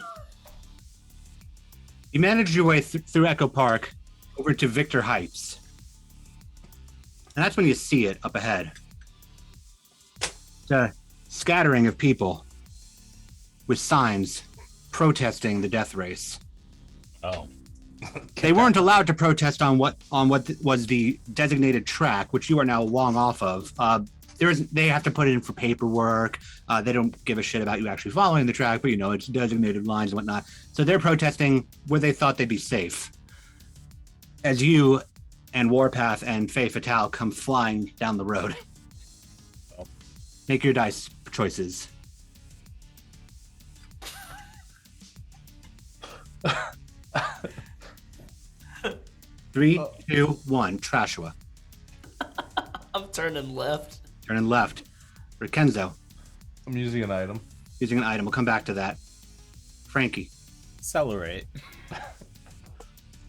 You manage your way through Echo Park over to Victor Heights. And that's when you see it up ahead. It's a scattering of people with signs protesting the death race. Oh. They weren't allowed to protest on what was the designated track, which you are now long off of. They have to put it in for paperwork. They don't give a shit about you actually following the track, but it's designated lines and whatnot. So they're protesting where they thought they'd be safe. As you and Warpath and Fey Fatale come flying down the road. Oh. Make your dice choices. Three, 2, 1. Trashua. I'm turning left. Turning left. Rakenzo. I'm using an item. Using an item. We'll come back to that. Frankie. Accelerate.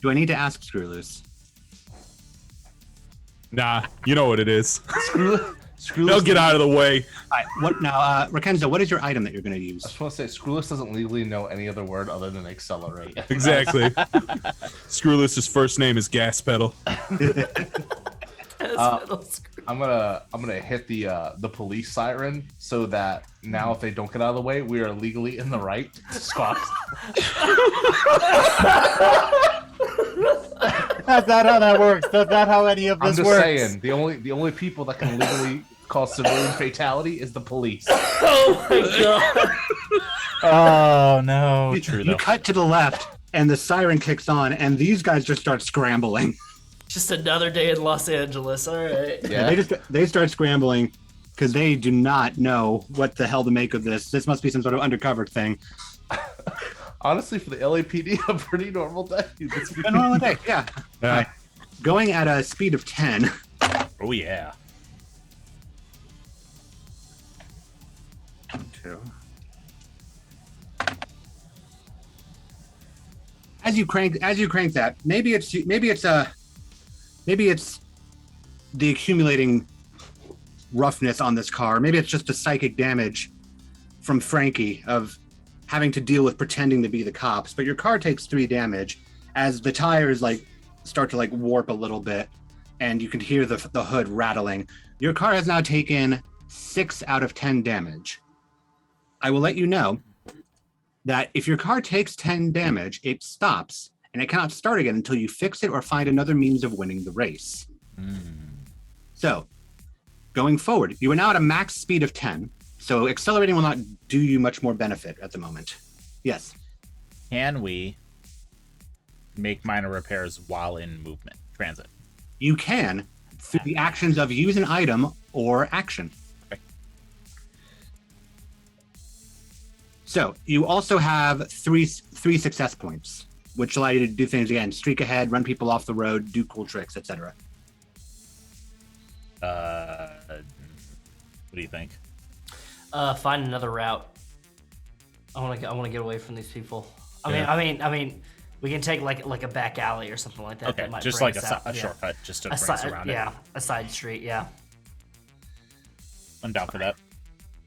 Do I need to ask Screwloose? Nah, you know what it is. Screwless. They'll get out of the way. All right. What now, Rakenzo? What is your item that you're going to I use? just want to say, Screwless doesn't legally know any other word than accelerate. Exactly. Screwless's first name is Gas Pedal. I'm gonna hit the police siren so that now if they don't get out of the way, we are legally in the right to squawk. That's not how that works. That's not how any of I'm this just works. saying the only people that can legally cause civilian fatality is the police. Oh my god. Oh no. True You though. cut to the left, and the siren kicks on, and these guys just start scrambling. Just another day in Los Angeles. All right. Yeah. They start scrambling because they do not know what the hell to make of this. This must be some sort of undercover thing. Honestly, for the LAPD, a pretty normal day. A normal day, yeah. Yeah. All right. Going at a speed of 10. Oh yeah. 2. As you crank that, maybe it's the accumulating roughness on this car. Maybe it's just the psychic damage from Frankie of having to deal with pretending to be the cops. But your car takes 3 damage as the tires start to warp a little bit, and you can hear the hood rattling. Your car has now taken 6 out of 10 damage. I will let you know that if your car takes 10 damage, it stops, and it cannot start again until you fix it or find another means of winning the race. So, going forward, you are now at a max speed of 10, so accelerating will not do you much more benefit at the moment. Yes. Can we make minor repairs while in movement, transit? You can through the actions of use an item or action. Okay. So you also have three success points, which allow you to do things again: streak ahead, run people off the road, do cool tricks, etc. What do you think? Find another route. I want to get away from these people. Yeah. I mean, we can take like a back alley or something like that. Okay, that might just bring like us out. a Yeah. shortcut, just to A bring us side, around yeah, it. a side street. Yeah. I'm down for that.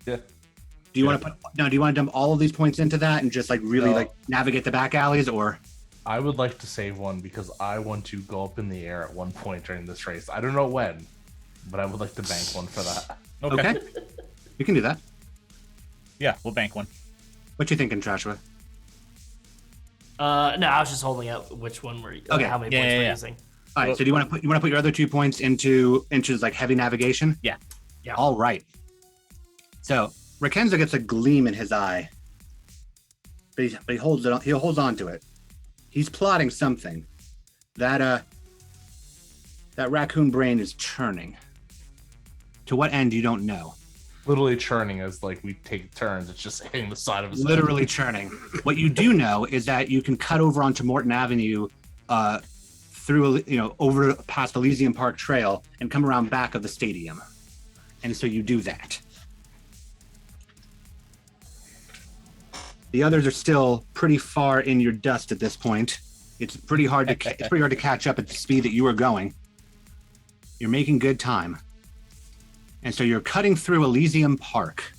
Yeah. Do you want to do you want to dump all of these points into that and just really No. navigate the back alleys, or? I would like to save one because I want to go up in the air at one point during this race. I don't know when, but I would like to bank one for that. Okay. Okay. You can do that. Yeah, we'll bank one. What you thinking, Joshua? No, I was just holding up which one were you, Okay. how many Yeah, points yeah, we're yeah. using. All right. So do you want to put your other 2 points into heavy navigation? Yeah. Yeah. All right. So Rakenzo gets a gleam in his eye, but he holds it. He holds on to it. He's plotting something. That raccoon brain is churning. To what end, you don't know. Literally churning as we take turns. It's just hitting the side of his head. Literally churning. What you do know is that you can cut over onto Morton Avenue, through over past Elysium Park Trail and come around back of the stadium, and so you do that. The others are still pretty far in your dust at this point. It's pretty hard to catch up at the speed that you are going. You're making good time, and so you're cutting through Elysium Park.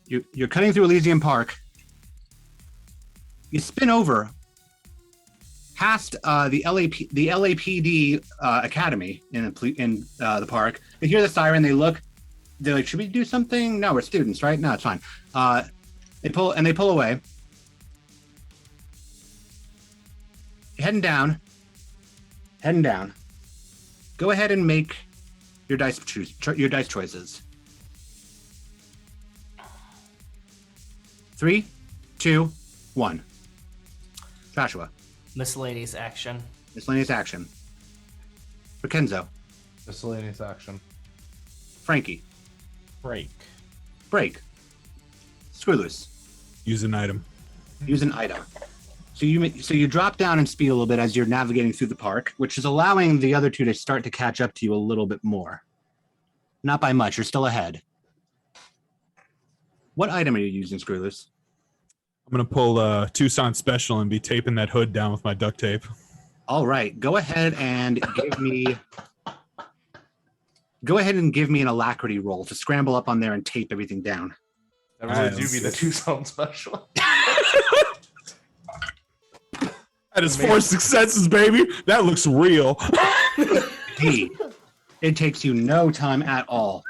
You're cutting through Elysium Park. You spin over past the LAPD Academy in the park. They hear the siren. They look. They're like, "Should we do something?" No, we're students, right? No, it's fine. They pull away. Heading down. Go ahead and make your dice choices. 3, 2, 1. Joshua. Miscellaneous action. Miscellaneous action. Rakenzo. Miscellaneous action. Frankie. Break. Break. Screw loose. Use an item. Use an item. So you drop down in speed a little bit as you're navigating through the park, which is allowing the other two to start to catch up to you a little bit more. Not by much. You're still ahead. What item are you using, Screw loose? I'm gonna pull a Tucson special and be taping that hood down with my duct tape. All right. Go ahead and give me an alacrity roll to scramble up on there and tape everything down. That really do be the Tucson special. That is 4 successes, baby. That looks real. Hey, it takes you no time at all.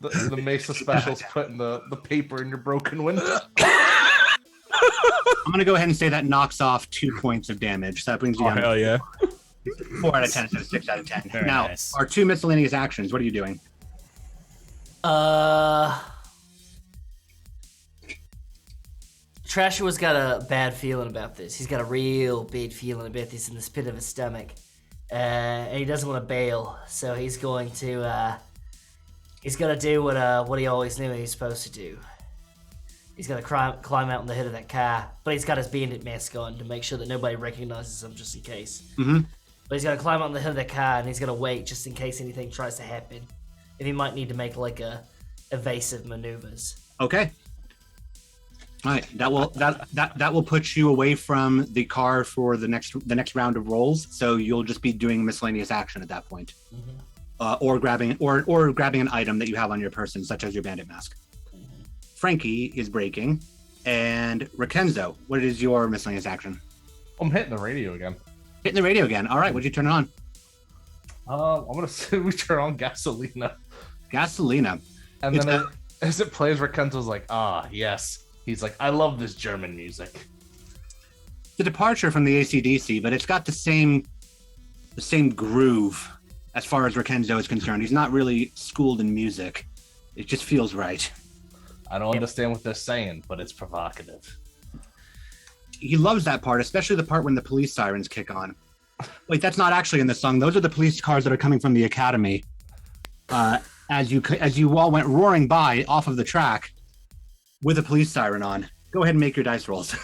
The Mesa special's putting the paper in your broken window. I'm going to go ahead and say that knocks off 2 points of damage. So that brings you down Hell yeah. 4 out of 10 instead of 6 out of 10. Very Now, nice. our 2 miscellaneous actions, what are you doing? Trashua's got a bad feeling about this. He's got a real bad feeling about this in the pit of his stomach. And he doesn't want to bail, so he's going to do what he always knew he was supposed to do. He's gonna climb out on the hood of that car, but he's got his bandit mask on to make sure that nobody recognizes him, just in case. Mm-hmm. But he's gonna climb out on the hood of that car, and he's gonna wait just in case anything tries to happen. If he might need to make like evasive maneuvers. Okay. All right. That will put you away from the car for the next round of rolls. So you'll just be doing miscellaneous action at that point, or grabbing an item that you have on your person, such as your bandit mask. Frankie is breaking, and Rakenzo, what is your miscellaneous action? I'm hitting the radio again. Hitting the radio again. All right, what'd you turn it on? I'm gonna say we turn on Gasolina. Gasolina. And then as it plays, Rakenzo's like, yes. He's like, I love this German music. The departure from the AC/DC, but it's got the same groove as far as Rakenzo is concerned. He's not really schooled in music. It just feels right. I don't understand what they're saying, but it's provocative. He loves that part, especially the part when the police sirens kick on. Wait, that's not actually in the song. Those are the police cars that are coming from the academy. As you all went roaring by off of the track with a police siren on. Go ahead and make your dice rolls.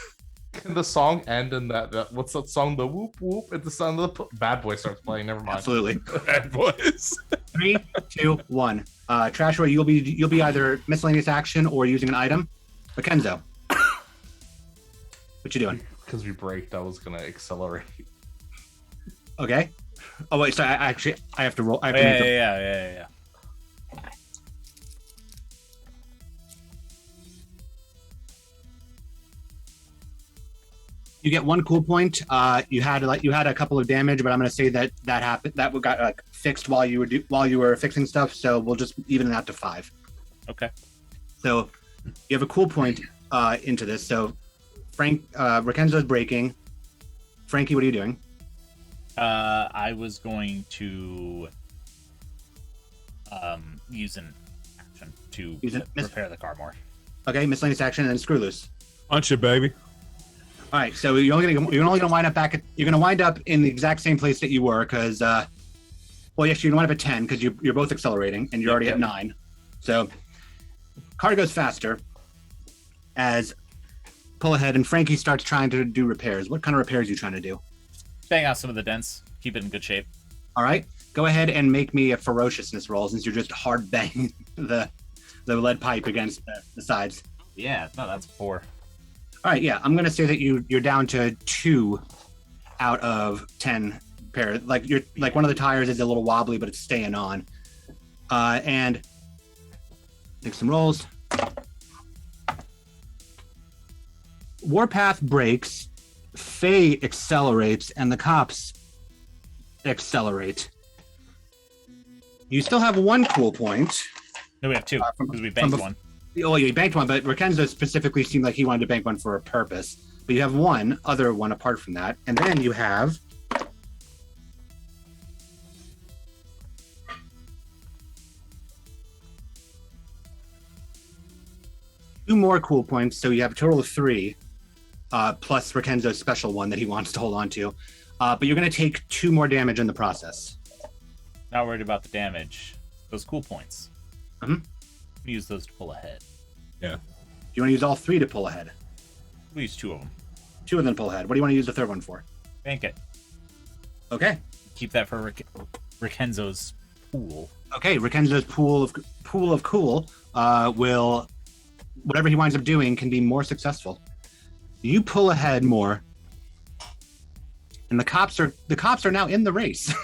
Can the song end in that what's that song? The whoop whoop at the sound of the Bad Boy starts playing. Never mind. Absolutely. Bad boys. 3, 2, 1. Trashua, you'll be either miscellaneous action or using an item. Rakenzo, what you doing? Because we braked, I was gonna accelerate. Okay. Oh wait, sorry. I have to roll. I have to Yeah. You get 1 cool point. You had a couple of damage, but I'm going to say that happened. That got fixed while you were fixing stuff. So we'll just even it out to 5. Okay. So you have a cool point into this. So Rakenzo is breaking. Frankie, what are you doing? I was going to use an action to repair the car more. Okay, miscellaneous action and then screw loose. Punch it, baby. All right, so you're only gonna wind up you're gonna wind up in the exact same place that you were because, well, yes, you're gonna wind up at 10 because you're both accelerating and you're already at 9. So car goes faster as pull ahead and Frankie starts trying to do repairs. What kind of repairs are you trying to do? Bang out some of the dents. Keep it in good shape. All right, go ahead and make me a ferociousness roll since you're just hard banging the lead pipe against the sides. Yeah, no, that's 4. All right, yeah, I'm gonna say that you're down to 2 out of 10 pair. Like one of the tires is a little wobbly, but it's staying on. And make some rolls. Warpath breaks, Faye accelerates, and the cops accelerate. You still have 1 cool point. No, we have 2 because we banked 1. Oh, yeah, you banked 1, but Rakenzo specifically seemed like he wanted to bank 1 for a purpose. But you have 1 other one apart from that. And then you have two more cool points, so you have a total of 3. plus Rakenzo's special one that he wants to hold on to. But you're going to take 2 more damage in the process. Not worried about the damage. Those cool points. Mhm. We use those to pull ahead. Yeah. Do you want to use all 3 to pull ahead? We use 2 of them. 2 of them pull ahead. What do you want to use the third one for? Bank it. Okay. Keep that for Rakenzo's pool. Okay, Rakenzo's pool of cool will, whatever he winds up doing can be more successful. You pull ahead more, and the cops are now in the race,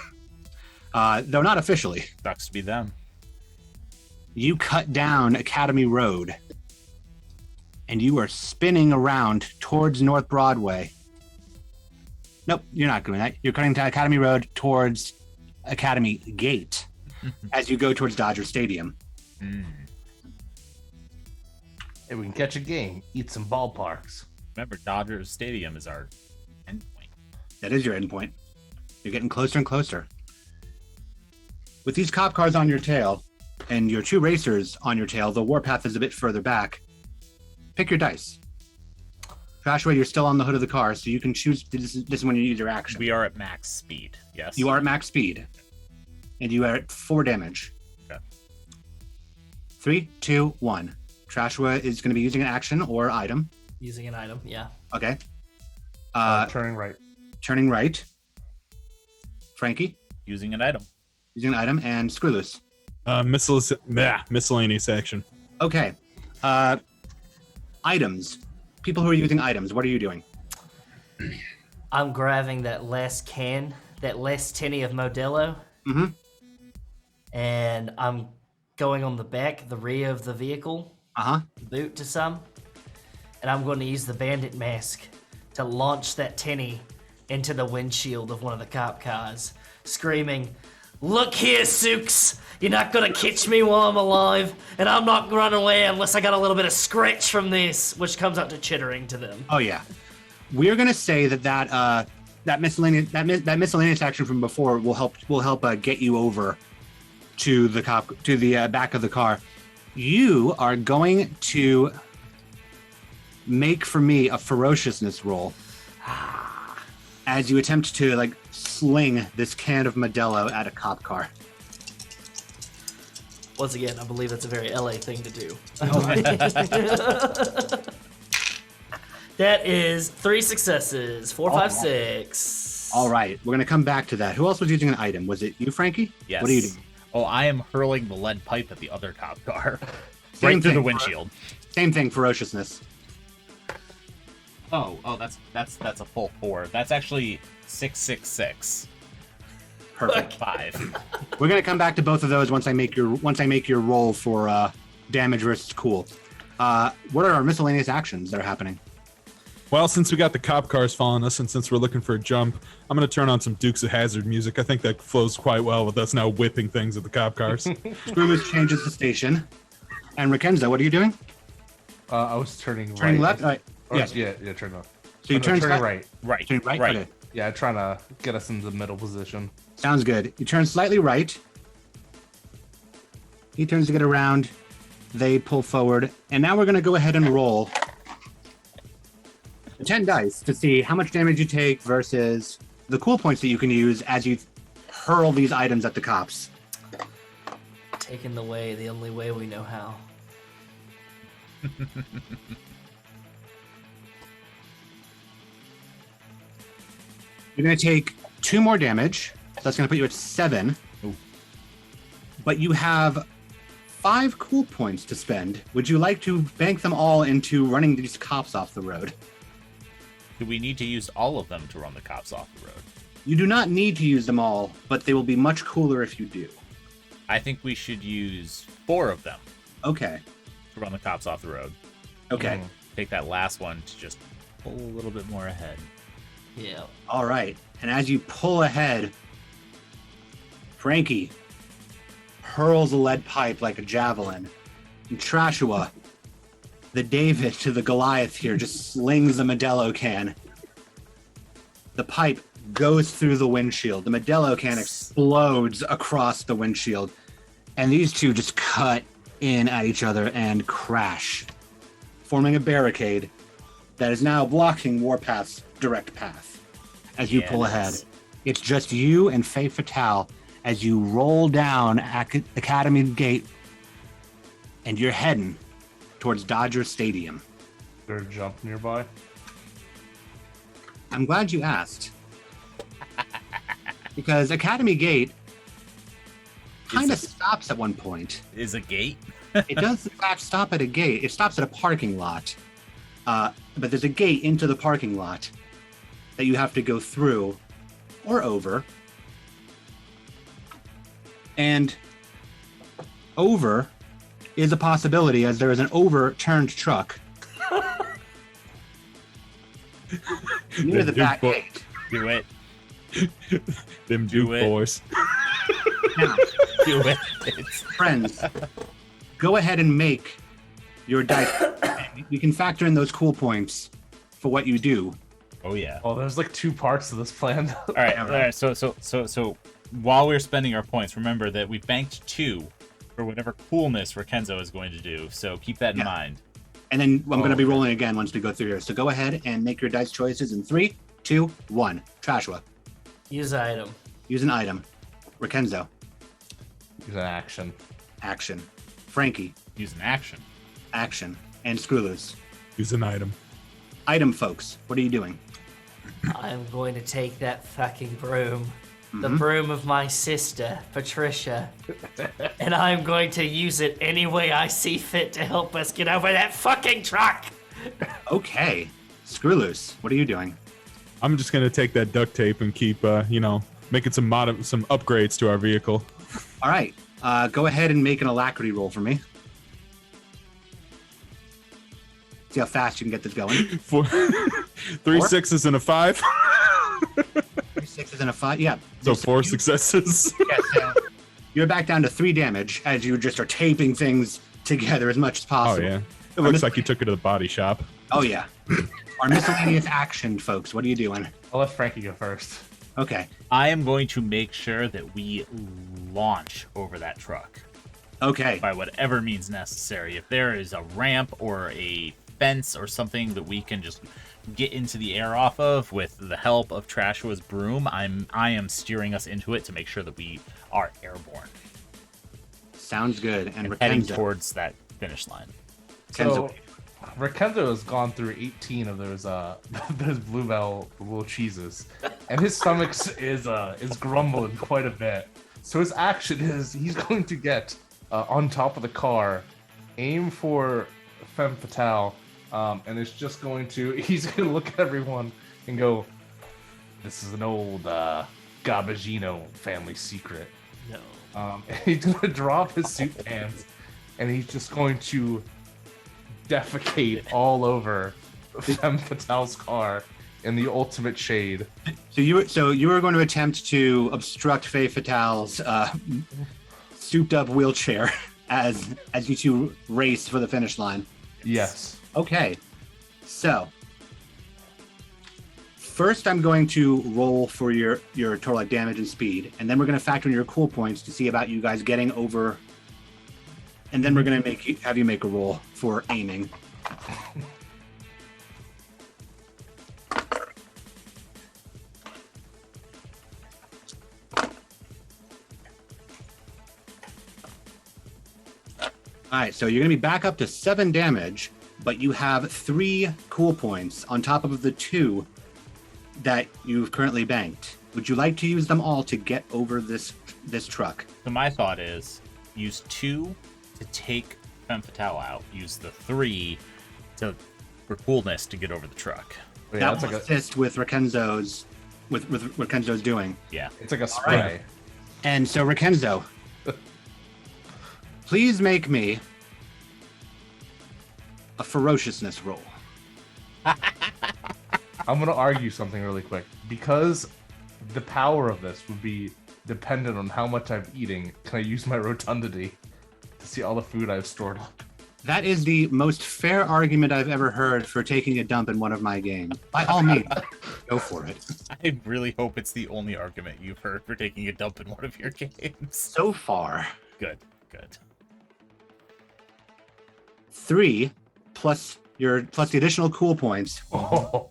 though not officially. Sucks to be them. You cut down Academy Road, and you are spinning around towards North Broadway. Nope, you're not doing that. You're cutting down Academy Road towards Academy Gate as you go towards Dodger Stadium. Hey, we can catch a game, eat some ballparks. Remember, Dodger Stadium is our endpoint. That is your endpoint. You're getting closer and closer. With these cop cars on your tail and your 2 racers on your tail, the warpath is a bit further back. Pick your dice. Trashaway, you're still on the hood of the car, so you can choose this is when you use your action. We are at max speed, yes? You are at max speed. And you are at 4 damage. Okay. 3, 2, 1. Trashwa is going to be using an action or item. Using an item, yeah. Okay. Turning right. Turning right. Frankie, Using an item. using an item, and Screwloose. Miscellaneous action. Okay. Items. People who are using items, what are you doing? I'm grabbing that last tinny of Modelo, Mm-hmm. and I'm going on the back, the rear of the vehicle, Uh-huh. boot to some, and I'm going to use the bandit mask to launch that tinny into the windshield of one of the cop cars, screaming, "Look here, Sooks! You're not gonna catch me while I'm alive, and I'm not running away unless I got a little bit of scratch from this," which comes out to chittering to them. Oh, yeah. We're going to say that miscellaneous action from before will help get you over to the back of the car. You are going to make for me a ferociousness roll as you attempt to sling this can of Modelo at a cop car. Once again, I believe that's a very LA thing to do. That is 3 successes. 4, 5, 6. All right, we're going to come back to that. Who else was using an item? Was it you, Frankie? Yes. What are you doing? Oh, I am hurling the lead pipe at the other cop car. Same Right through the thing. windshield. Same thing, ferociousness. Oh, that's a full 4. That's actually 666. Perfect. 5. We're going to come back to both of those once I make your roll for damage versus cool. What are our miscellaneous actions that are happening? Well, since we got the cop cars following us, and since we're looking for a jump, I'm going to turn on some Dukes of Hazzard music. I think that flows quite well with us now whipping things at the cop cars. Screwloose changes the station. And Rakenzo, what are you doing? I was turning Turning right. left? Right. Or, Yes. Yeah, turn left. So you turn turning right. Right. Turning right? Right. Okay. Yeah, trying to get us into the middle position. Sounds good. You turn slightly right. He turns to get around. They pull forward. And now we're going to go ahead and roll 10 dice to see how much damage you take versus the cool points that you can use as you hurl these items at the cops. Taking the way, the only way we know how. You're going to take 2 more damage. So that's going to put you at 7. Ooh. But you have 5 cool points to spend. Would you like to bank them all into running these cops off the road? Do we need to use all of them to run the cops off the road? You do not need to use them all, but they will be much cooler if you do. I think we should use 4 of them Okay. to run the cops off the road. Okay. Take that last one to just pull a little bit more ahead. Yeah. All right. And as you pull ahead, Frankie hurls a lead pipe like a javelin. And Trashua, the David to the Goliath here, just slings the Modelo can. The pipe goes through the windshield. The Modelo can explodes across the windshield. And these two just cut in at each other and crash, forming a barricade. that is now blocking Warpath's direct path as you pull ahead. It's just you and Faye Fatale as you roll down Academy Gate, and you're heading towards Dodger Stadium. Is there a jump nearby? I'm glad you asked. Because Academy Gate kind of stops at one point. Is a gate? It does, in fact, stop at a gate. It stops at a parking lot. But there's a gate into the parking lot that you have to go through or over. And over is a possibility, as there is an overturned truck near the back gate. Do it. Them Do Duke it. boys. Now, Do it. It's... friends, go ahead and make your dice. You can factor in those cool points for what you do. Oh yeah. Oh, there's like 2 parts to this plan. All right. So while we're spending our points, remember that we banked 2 for whatever coolness Rakenzo is going to do. So keep that in mind. And then I'm going to be rolling again once we go through here. So go ahead and make your dice choices in 3, 2, 1. Trashua. Use item. Use an item. Rakenzo. Use an action. Action. Frankie. Use an action. Action. And Screwloose. Use an item. Item, folks. What are you doing? I'm going to take that fucking broom. The broom of my sister, Patricia. And I'm going to use it any way I see fit to help us get over that fucking truck. Okay. Screwloose. What are you doing? I'm just gonna take that duct tape and keep, making some upgrades to our vehicle. All right. Go ahead and make an alacrity roll for me. See how fast you can get this going. 3 6s and a 5. 3 6s and a 5. Yeah. So 4 successes. Yes, you're back down to 3 damage as you just are taping things together as much as Oh possible. yeah. It looks like you took it to the body shop. Oh yeah. Our miscellaneous action, folks. What are you doing? I'll let Frankie go first. Okay. I am going to make sure that we launch over that truck Okay. by whatever means necessary. If there is a ramp or a fence or something that we can just get into the air off of with the help of Trashua's broom, I am steering us into it to make sure that we are airborne Sounds good. And heading Rakenzo. towards that finish line. Kenzo. So, Rakenzo has gone through 18 of those those Bluebell little cheeses, and his stomach is grumbling quite a bit. So his action is he's going to get on top of the car, aim for Femme Fatale, and it's just he's going to look at everyone and go, "This is an old Gabagino family secret." No. And he's going to drop his suit pants, and he's just going to defecate all over Femme Fatale's car in the ultimate shade. So you were going to attempt to obstruct Faye Fatale's souped up wheelchair as you two race for the finish line. Yes. Okay. So first I'm going to roll for your total like damage and speed, and then we're going to factor in your cool points to see about you guys getting over. And then we're going to have you make a roll for aiming. All right, so you're going to be back up to 7 damage, but you have 3 cool points on top of the 2 that you've currently banked. Would you like to use them all to get over this truck? So my thought is use 2 to take Femme Fatale out. Use the 3 for coolness to get over the truck. Yeah, That it's will like assist with Rakenzo's with what Rakenzo's doing. Yeah. it's like a spray. right. And so Rakenzo, please make me a ferociousness roll. I'm going to argue something really quick. Because the power of this would be dependent on how much I'm eating, can I use my rotundity to see all the food I've stored up? That is the most fair argument I've ever heard for taking a dump in one of my games. By all means, go for it. I really hope it's the only argument you've heard for taking a dump in one of your games. So far, Good. 3 plus plus the additional cool points. Oh,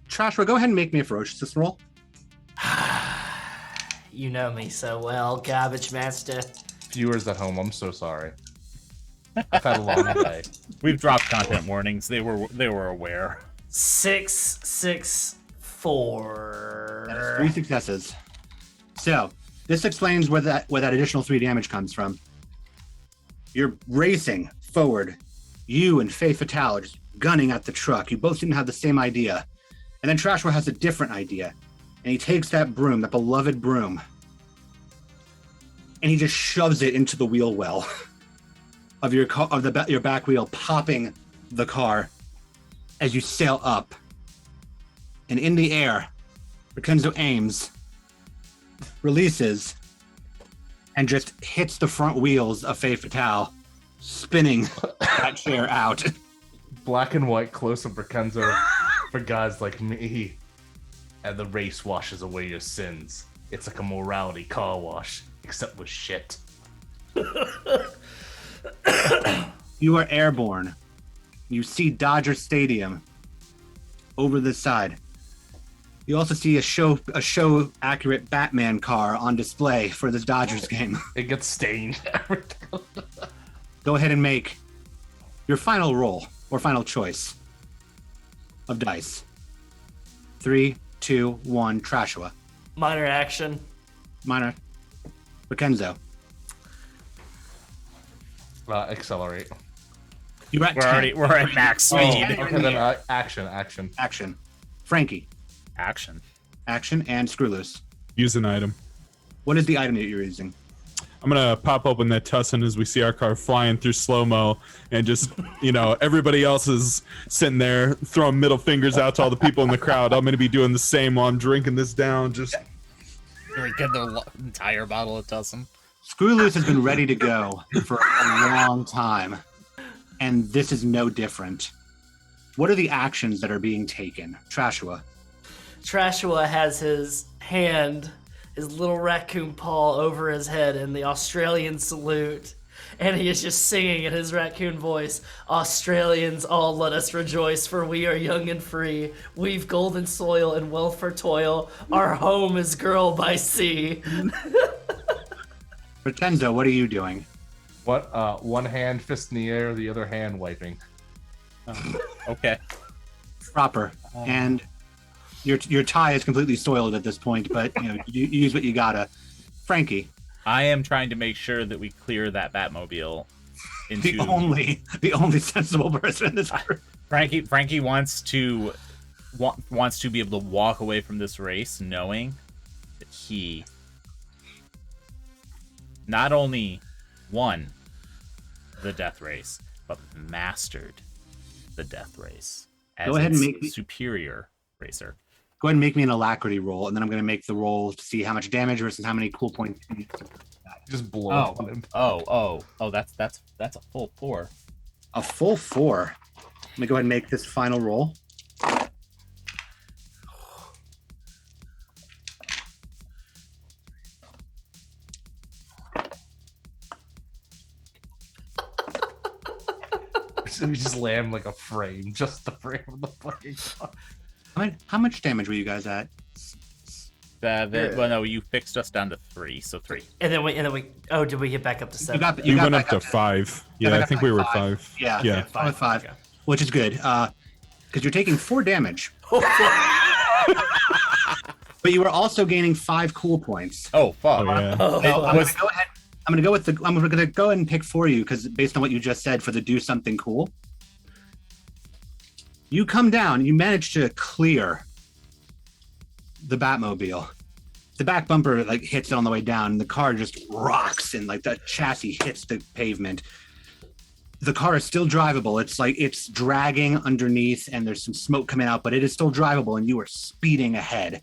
Trashwa, go ahead and make me a ferociousness roll. You know me so well, garbage master. viewers at home, I'm so sorry. I've had a long day. We've dropped content warnings. They were aware. 6, 6, 4. 3 successes. So this explains where that additional 3 damage comes from. You're racing forward. You and Faye Fatale are just gunning at the truck. You both seem to have the same idea. And then Trashwa has a different idea. And he takes that broom, that beloved broom, and he just shoves it into the wheel well of your your back wheel, popping the car as you sail up. And in the air, Rakenzo aims, releases, and just hits the front wheels of Faye Fatale, spinning that chair out. Black and white close-up Rakenzo for guys like me. And the race washes away your sins. It's like a morality car wash, except with shit. You are airborne. You see Dodger Stadium over the side. You also see a show accurate Batman car on display for this Dodgers game. It gets stained. Go ahead and make your final roll or final choice of dice. 3, 2, 1, Trashua. Minor action. Minor. Rakenzo. Accelerate. You're at 10. We're at max speed. Okay, then action. Action. Frankie. Action. Action and screw loose. Use an item. What is the item that you're using? I'm gonna pop open that tussin as we see our car flying through slow-mo, and just, everybody else is sitting there throwing middle fingers out to all the people in the crowd. I'm gonna be doing the same while I'm drinking this down. Just Drinking the entire bottle of Tussin. Screw loose has been ready to go for a long time, and this is no different. What are the actions that are being taken? Trashua. Trashua has his little raccoon paw over his head in the Australian salute, and he is just singing in his raccoon voice, "Australians, all let us rejoice, for we are young and free. We've golden soil and wealth for toil. Our home is girl by sea." Rakenzo, what are you doing? What? One hand fist in the air, the other hand wiping. Okay. Proper. And your tie is completely soiled at this point, but you use what you gotta. Frankie. I am trying to make sure that we clear that Batmobile into The only sensible person in this group. Frankie wants to be able to walk away from this race knowing that he not only won the death race, but mastered the death race as Go ahead and its make me- superior racer. Go ahead and make me an alacrity roll, and then I'm going to make the roll to see how much damage versus how many cool points. Just blow up on him. Oh, that's a full 4. A full 4. Let me go ahead and make this final roll. So we just land like a frame, just the frame of the fucking car. How much damage were you guys at? Well, no, you fixed us down to 3, so 3. And then we did we get back up to 7? we went up to 5. Yeah, I think we were 5. Yeah, Yeah. 5, Okay. which is good. Because you're taking 4 damage, but you were also gaining 5 cool points. Oh, fuck. Oh yeah. I'm going to go ahead. I'm going to go ahead and pick for you because based on what you just said for the do something cool, you come down. You manage to clear the Batmobile. The back bumper hits it on the way down. And the car just rocks and the chassis hits the pavement. The car is still drivable. It's dragging underneath and there's some smoke coming out, but it is still drivable and you are speeding ahead.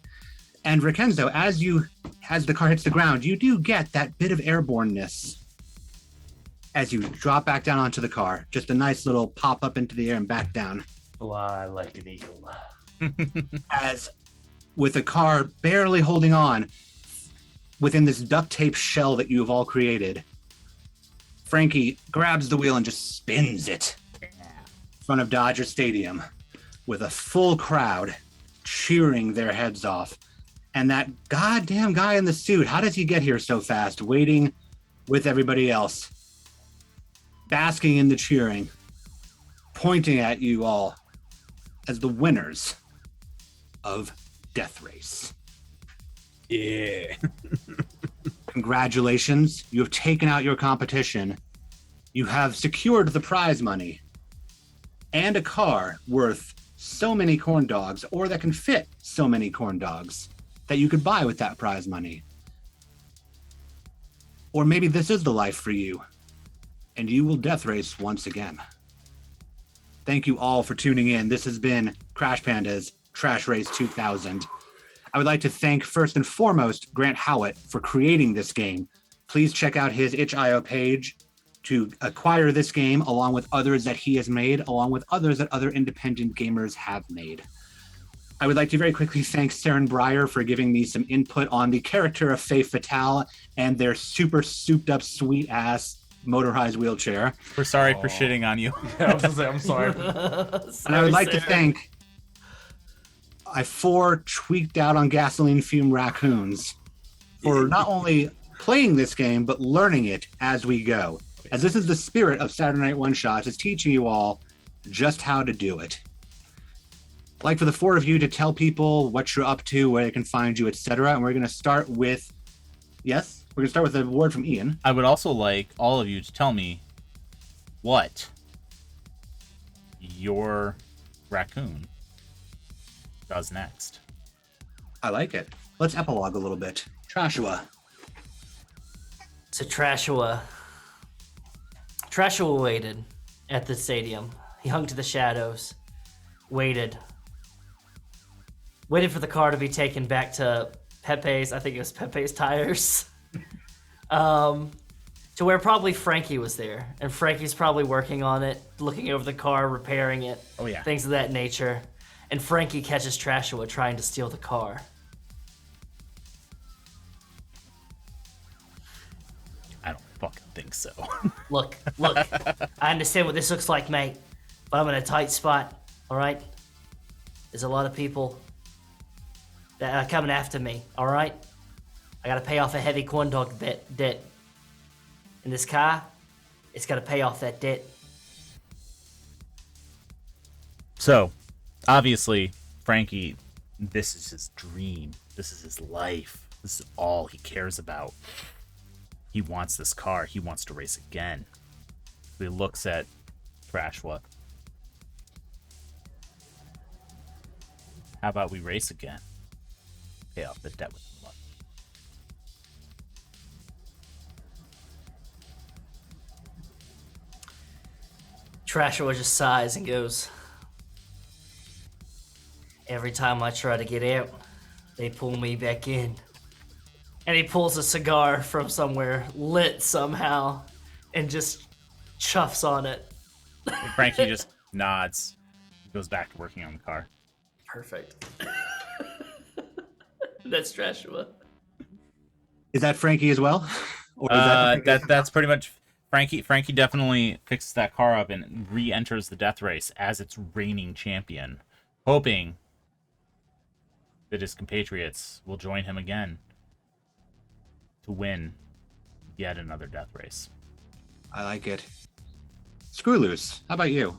And Rakenzo, as the car hits the ground, you do get that bit of airborneness as you drop back down onto the car. Just a nice little pop up into the air and back down. Fly like an eagle. As with the car barely holding on within this duct tape shell that you have all created, Frankie grabs the wheel and just spins it front of Dodger Stadium with a full crowd cheering their heads off. And that goddamn guy in the suit, how does he get here so fast, waiting with everybody else, basking in the cheering, pointing at you all as the winners of Death Race. Yeah. Congratulations, you have taken out your competition. You have secured the prize money and a car worth so many corn dogs, or that can fit so many corn dogs that you could buy with that prize money. Or maybe this is the life for you, and you will death race once again. Thank you all for tuning in. This has been Crash Pandas Trash Race 2000. I would like to thank first and foremost Grant Howitt for creating this game. Please check out his itch.io page to acquire this game, along with others that he has made, along with others that other independent gamers have made. I would like to very quickly thank Saren Breyer for giving me some input on the character of Faye Fatale and their super souped up sweet ass motorized wheelchair. We're sorry for shitting on you. Yeah, I was gonna say, I'm sorry. And I would like to thank I 4 tweaked out on gasoline fume raccoons for not only playing this game, but learning it as we go. As this is the spirit of Saturday Night One Shots, is teaching you all just how to do it. I'd like for the 4 of you to tell people what you're up to, where they can find you, etc. And we're going to start with, yes, we're going to start with a word from Ian. I would also like all of you to tell me what your raccoon does next. I like it. Let's epilogue a little bit. Trashua. So Trashua waited at the stadium. He hung to the shadows, waited for the car to be taken back to Pepe's, I think it was Pepe's Tires, to where probably Frankie was there. And Frankie's probably working on it, looking over the car, repairing it, Oh, yeah. things of that nature. And Frankie catches Trashua trying to steal the car. I don't fucking think so. Look, I understand what this looks like, mate, but I'm in a tight spot, all right? There's a lot of people that are coming after me, all right? I gotta pay off a heavy corn dog debt. And this car, it's gotta pay off that debt. So, obviously, Frankie, this is his dream. This is his life. This is all he cares about. He wants this car. He wants to race again. So he looks at Trashua. How about we race again? Pay off the debt with the money. Trashua just sighs and goes, every time I try to get out, they pull me back in. And he pulls a cigar from somewhere, lit somehow, and just chuffs on it. And Frankie just nods. He goes back to working on the car. Perfect. That's Trashua. Is that Frankie as well? Or is That's pretty much Frankie. Frankie definitely fixes that car up and re-enters the death race as its reigning champion, hoping that his compatriots will join him again to win yet another death race. I like it. Screw loose. How about you?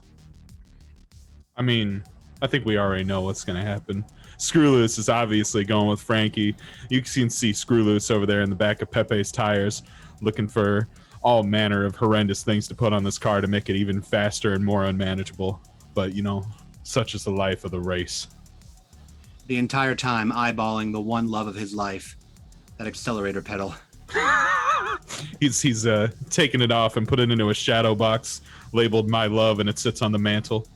I mean, I think we already know what's going to happen. Screwloose is obviously going with Frankie. You can see Screwloose over there in the back of Pepe's Tires looking for all manner of horrendous things to put on this car to make it even faster and more unmanageable. But, you know, such is the life of the race. The entire time eyeballing the one love of his life, that accelerator pedal. He's taken it off and put it into a shadow box labeled My Love, and it sits on the mantle.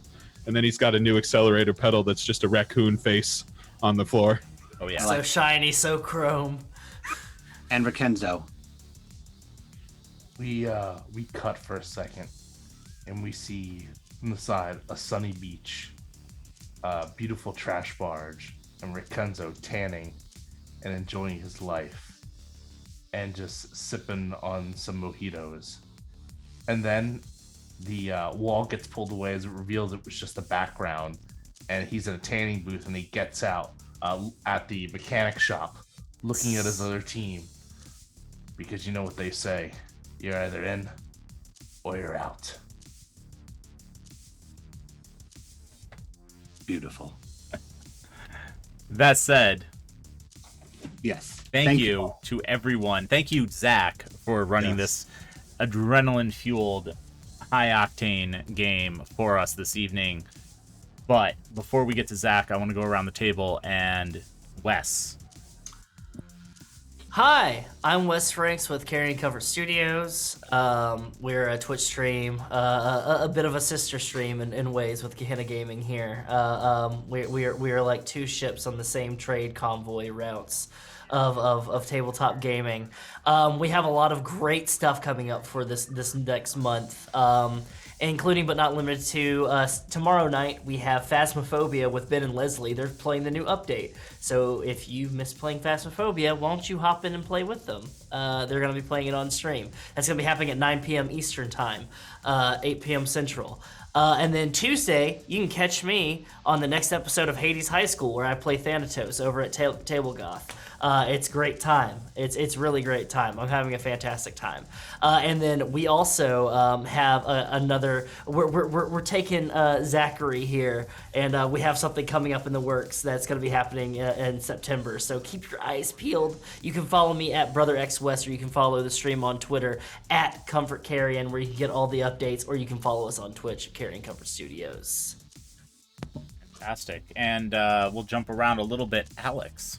And then he's got a new accelerator pedal that's just a raccoon face on the floor. Oh yeah. So shiny, so chrome. And Rakenzo. We cut for a second, and we see from the side a sunny beach, a beautiful trash barge, and Rakenzo tanning and enjoying his life, and just sipping on some mojitos. And then the wall gets pulled away as it reveals it was just a background, and he's in a tanning booth, and he gets out at the mechanic shop, looking at his other team, because you know what they say: you're either in or you're out. Beautiful. That said, Yes. thank you to everyone. Thank you, Zach, for running this adrenaline-fueled, high-octane game for us this evening. But before we get to Zach, I want to go around the table and Wes. Hi, I'm Wes Franks with Carrying Cover Studios. We're a Twitch stream, a bit of a sister stream in ways with Gehenna Gaming here. We are like two ships on the same trade convoy routes of tabletop gaming. We have a lot of great stuff coming up for this next month. Including but not limited to tomorrow night, we have Phasmophobia with Ben and Leslie. They're playing the new update. So if you missed playing Phasmophobia, why don't you hop in and play with them? They're going to be playing it on stream. That's going to be happening at 9 p.m. Eastern Time, 8 p.m. Central. And then Tuesday, you can catch me on the next episode of Hades High School, where I play Thanatos over at Table Goth. It's great time. It's really great time. I'm having a fantastic time. And then we also have another. We're taking Zachary here, and we have something coming up in the works that's going to be happening in September. So keep your eyes peeled. You can follow me at BrotherXWest, or you can follow the stream on Twitter at ComfortCarrion, where you can get all the updates, or you can follow us on Twitch at Carrying Comfort Studios. Fantastic. And we'll jump around a little bit. Alex.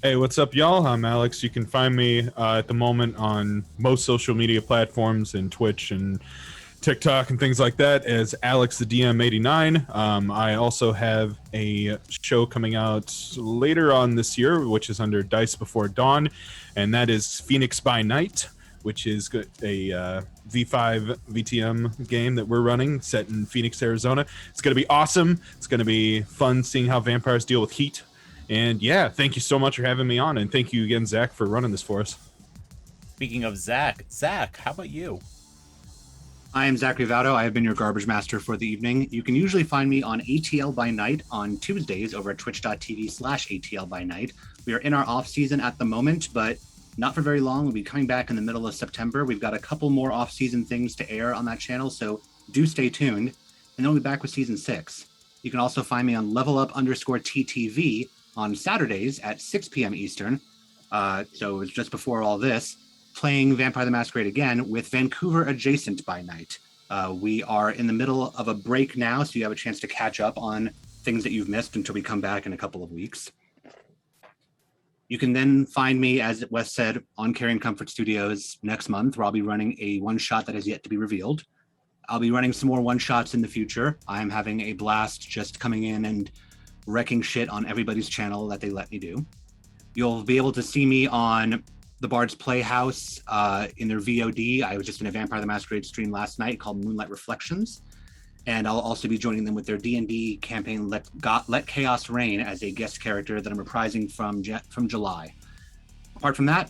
Hey, what's up, y'all? I'm Alex. You can find me at the moment on most social media platforms and Twitch and TikTok and things like that as Alex the DM89. I also have a show coming out later on this year, which is under Dice Before Dawn, and that is Phoenix by Night, which is a V5 VTM game that we're running set in Phoenix, Arizona. It's going to be awesome. It's going to be fun seeing how vampires deal with heat. And yeah, thank you so much for having me on, and thank you again, Zach, for running this for us. Speaking of Zach, how about you? I am Zach Rivado. I have been your garbage master for the evening. You can usually find me on ATL by Night on Tuesdays over at twitch.tv/ATL by Night. We are in our off season at the moment, but not for very long. We'll be coming back in the middle of September. We've got a couple more off season things to air on that channel, so do stay tuned. And then we'll be back with season 6. You can also find me on levelup_TTV on Saturdays at 6 p.m. Eastern. So it's just before all this, playing Vampire the Masquerade again with Vancouver Adjacent by Night. We are in the middle of a break now, so you have a chance to catch up on things that you've missed until we come back in a couple of weeks. You can then find me, as Wes said, on Carrying Comfort Studios next month, where I'll be running a one-shot that has yet to be revealed. I'll be running some more one-shots in the future. I'm having a blast just coming in and wrecking shit on everybody's channel that they let me do. You'll be able to see me on the Bard's Playhouse in their VOD. I was just in a Vampire the Masquerade stream last night called Moonlight Reflections, and I'll also be joining them with their D&D campaign Let Chaos Reign as a guest character that I'm reprising from July. Apart from that,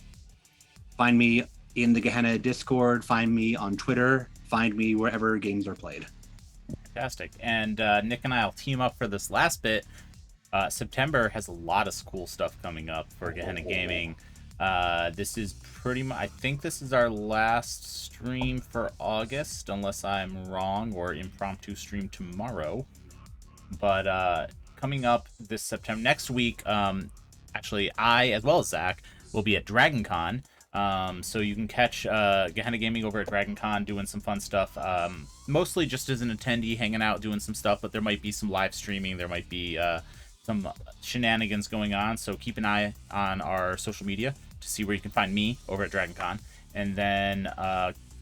find me in the Gehenna Discord, find me on Twitter, find me wherever games are played. Fantastic. And Nick and I will team up for this last bit. September has a lot of cool stuff coming up for Gehenna Gaming. This is pretty much, I think this is our last stream for August, unless I'm wrong, or impromptu stream tomorrow. But coming up this September, next week, actually I, as well as Zach, will be at DragonCon. So you can catch Gehenna Gaming over at DragonCon doing some fun stuff. Mostly just as an attendee, hanging out, doing some stuff, but there might be some live streaming. There might be some shenanigans going on. So keep an eye on our social media to see where you can find me over at DragonCon. And then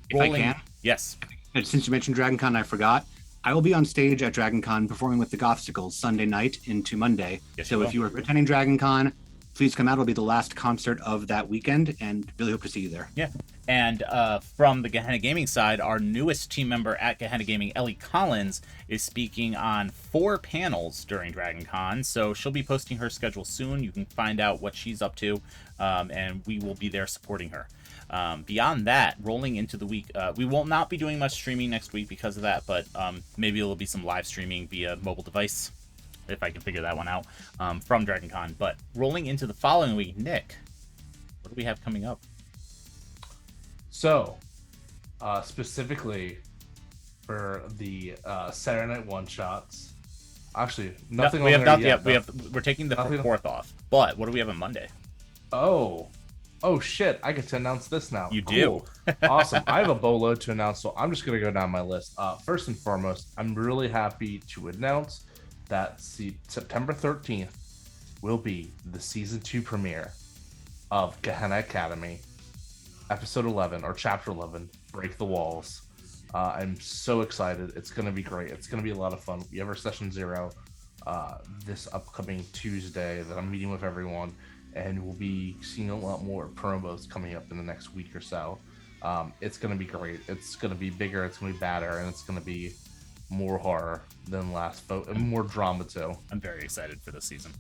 if I can, yes. Since you mentioned DragonCon, I forgot. I will be on stage at DragonCon performing with the Gothsicles Sunday night into Monday. Yes, so if you are attending DragonCon, please come out. It'll be the last concert of that weekend, and really hope to see you there. Yeah. And from the Gehenna Gaming side, our newest team member at Gehenna Gaming, Ellie Collins, is speaking on 4 panels during DragonCon. So she'll be posting her schedule soon. You can find out what she's up to, and we will be there supporting her. Beyond that, rolling into the week, we will not be doing much streaming next week because of that, but maybe there'll be some live streaming via mobile device, if I can figure that one out, from DragonCon. But rolling into the following week, Nick, what do we have coming up? So, specifically for the Saturday night one-shots, actually, nothing no, we on have there not yet. we're taking the Nothing. 4th off, but what do we have on Monday? Oh shit, I get to announce this now. You Cool. do. Awesome. I have a boatload to announce, so I'm just going to go down my list. First and foremost, I'm really happy to announce that September 13th will be the Season 2 premiere of Gehenna Academy, Episode 11, or Chapter 11, Break the Walls. I'm so excited. It's going to be great. It's going to be a lot of fun. We have our Session 0 this upcoming Tuesday that I'm meeting with everyone, and we'll be seeing a lot more promos coming up in the next week or so. It's going to be great. It's going to be bigger, it's going to be badder, and it's going to be more horror than and more drama too. I'm very excited for this season.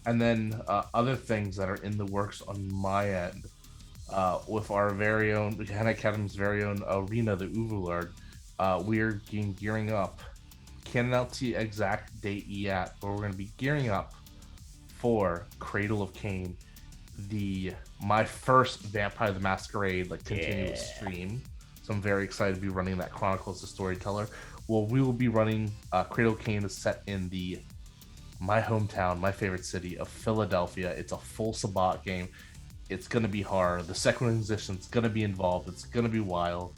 And then other things that are in the works on my end, with our very own Gehenna Academy's very own arena, the Uvulard, we're gearing up. Can't announce the exact date yet, but we're going to be gearing up for Cradle of Cain, my first Vampire the Masquerade continuous stream. So I'm very excited to be running that Chronicles the Storyteller. Well, we will be running Cradle of Cain is set in my hometown, my favorite city of Philadelphia. It's a full Sabbat game. It's going to be hard. The Second Inquisition's going to be involved. It's going to be wild.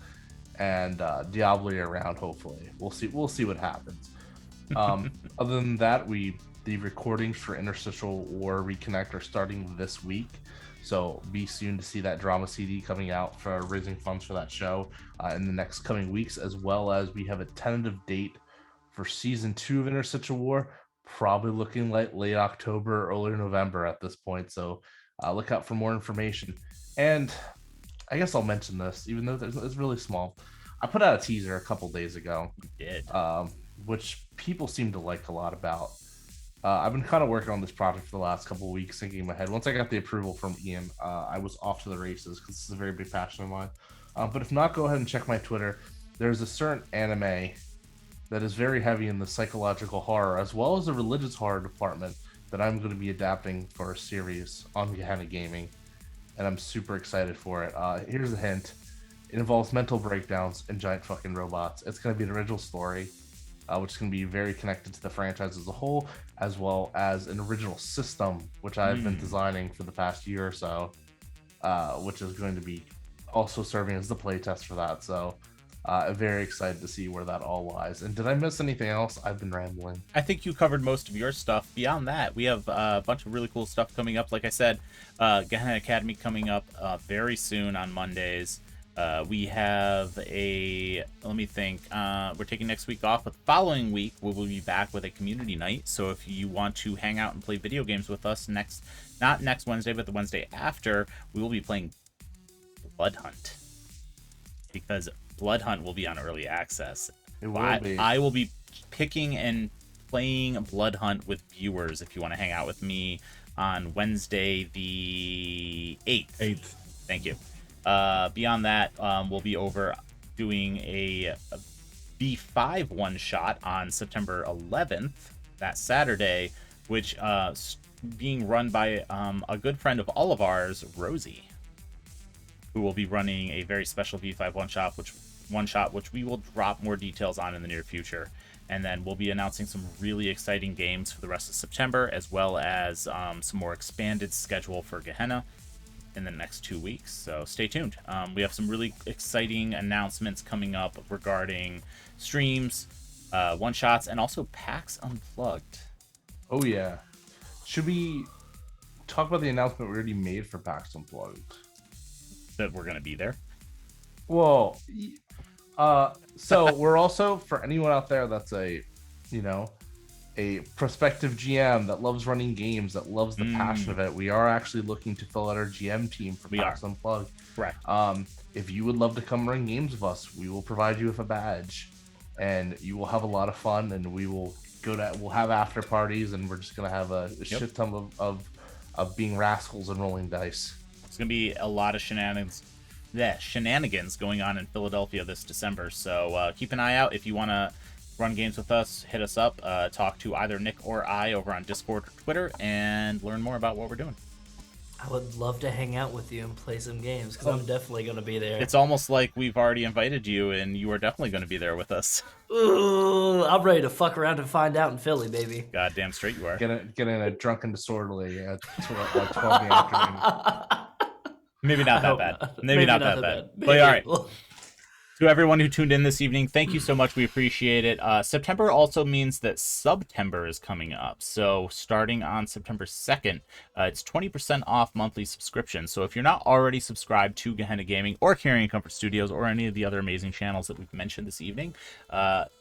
And Diablo around, hopefully. We'll see what happens. Other than that, the recordings for Interstitial War Reconnect are starting this week. So be soon to see that drama CD coming out for raising funds for that show in the next coming weeks, as well as we have a tentative date for Season 2 of Interstitial War, probably looking like late October, early November at this point. So look out for more information. And I guess I'll mention this, even though it's really small. I put out a teaser a couple days ago, which people seem to like a lot about. I've been kind of working on this project for the last couple of weeks, thinking in my head. Once I got the approval from Ian, I was off to the races because this is a very big passion of mine. But if not, go ahead and check my Twitter. There's a certain anime that is very heavy in the psychological horror, as well as the religious horror department, that I'm going to be adapting for a series on Gehenna Gaming. And I'm super excited for it. Here's a hint. It involves mental breakdowns and giant fucking robots. It's going to be an original story, which is going to be very connected to the franchise as a whole, as well as an original system, which I've been designing for the past year or so, which is going to be also serving as the playtest for that. So I'm very excited to see where that all lies. And did I miss anything else? I've been rambling. I think you covered most of your stuff. Beyond that, we have a bunch of really cool stuff coming up. Like I said, Gehenna Academy coming up very soon on Mondays. We have let me think, we're taking next week off, but the following week we will be back with a community night. So if you want to hang out and play video games with us not next Wednesday, but the Wednesday after, we will be playing Blood Hunt. Because Blood Hunt will be on early access. It will be. I will be picking and playing Blood Hunt with viewers if you want to hang out with me on Wednesday the 8th. Thank you. Beyond that, we'll be over doing a B5 one-shot on September 11th, that Saturday, which being run by a good friend of all of ours, Rosie, who will be running a very special B5 one-shot, which we will drop more details on in the near future. And then we'll be announcing some really exciting games for the rest of September, as well as some more expanded schedule for Gehenna in the next 2 weeks. So stay tuned. We have some really exciting announcements coming up regarding streams, one-shots, and also PAX Unplugged. Oh, yeah. Should we talk about the announcement we already made for PAX Unplugged? That we're going to be there? Well, so we're also, for anyone out there that's a prospective GM that loves running games, that loves the passion of it, we are actually looking to fill out our GM team for PAX Unplugged. Correct. If you would love to come run games with us, we will provide you with a badge, and you will have a lot of fun, and we'll have after parties, and we're just going to have a shit ton of being rascals and rolling dice. It's going to be a lot of shenanigans going on in Philadelphia this December. So keep an eye out. If you want to run games with us, hit us up. Talk to either Nick or I over on Discord or Twitter and learn more about what we're doing. I would love to hang out with you and play some games because I'm definitely going to be there. It's almost like we've already invited you, and you are definitely going to be there with us. Ooh, I'm ready to fuck around and find out in Philly, baby. Goddamn straight you are. Get in a drunken disorderly at 12 in the afternoon. Maybe not that bad. Not. Maybe not that bad. Maybe. But all right. To everyone who tuned in this evening, thank you so much. We appreciate it. September also means that September is coming up. So starting on September 2nd, it's 20% off monthly subscription. So if you're not already subscribed to Gehenna Gaming or Carrying Comfort Studios or any of the other amazing channels that we've mentioned this evening,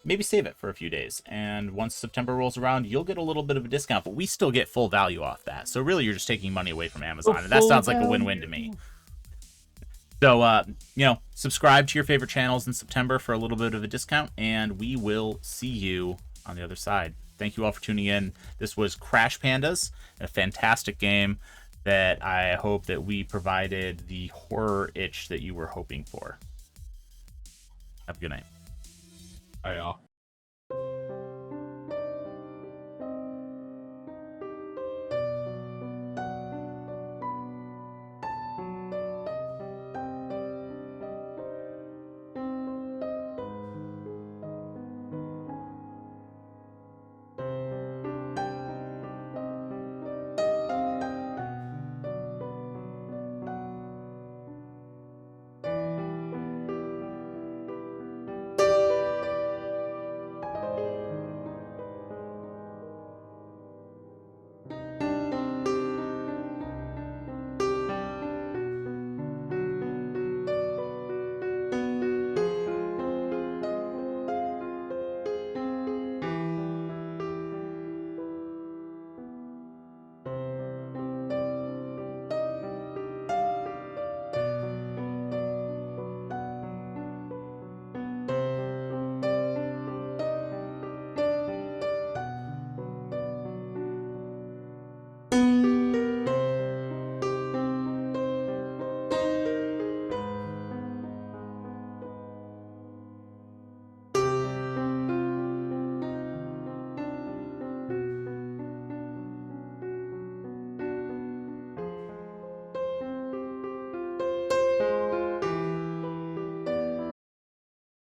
maybe save it for a few days. And once September rolls around, you'll get a little bit of a discount, but we still get full value off that. So really, you're just taking money away from Amazon. And that sounds like a win-win to me. So, subscribe to your favorite channels in September for a little bit of a discount, and we will see you on the other side. Thank you all for tuning in. This was Crash Pandas, a fantastic game that I hope that we provided the horror itch that you were hoping for. Have a good night. Bye, y'all.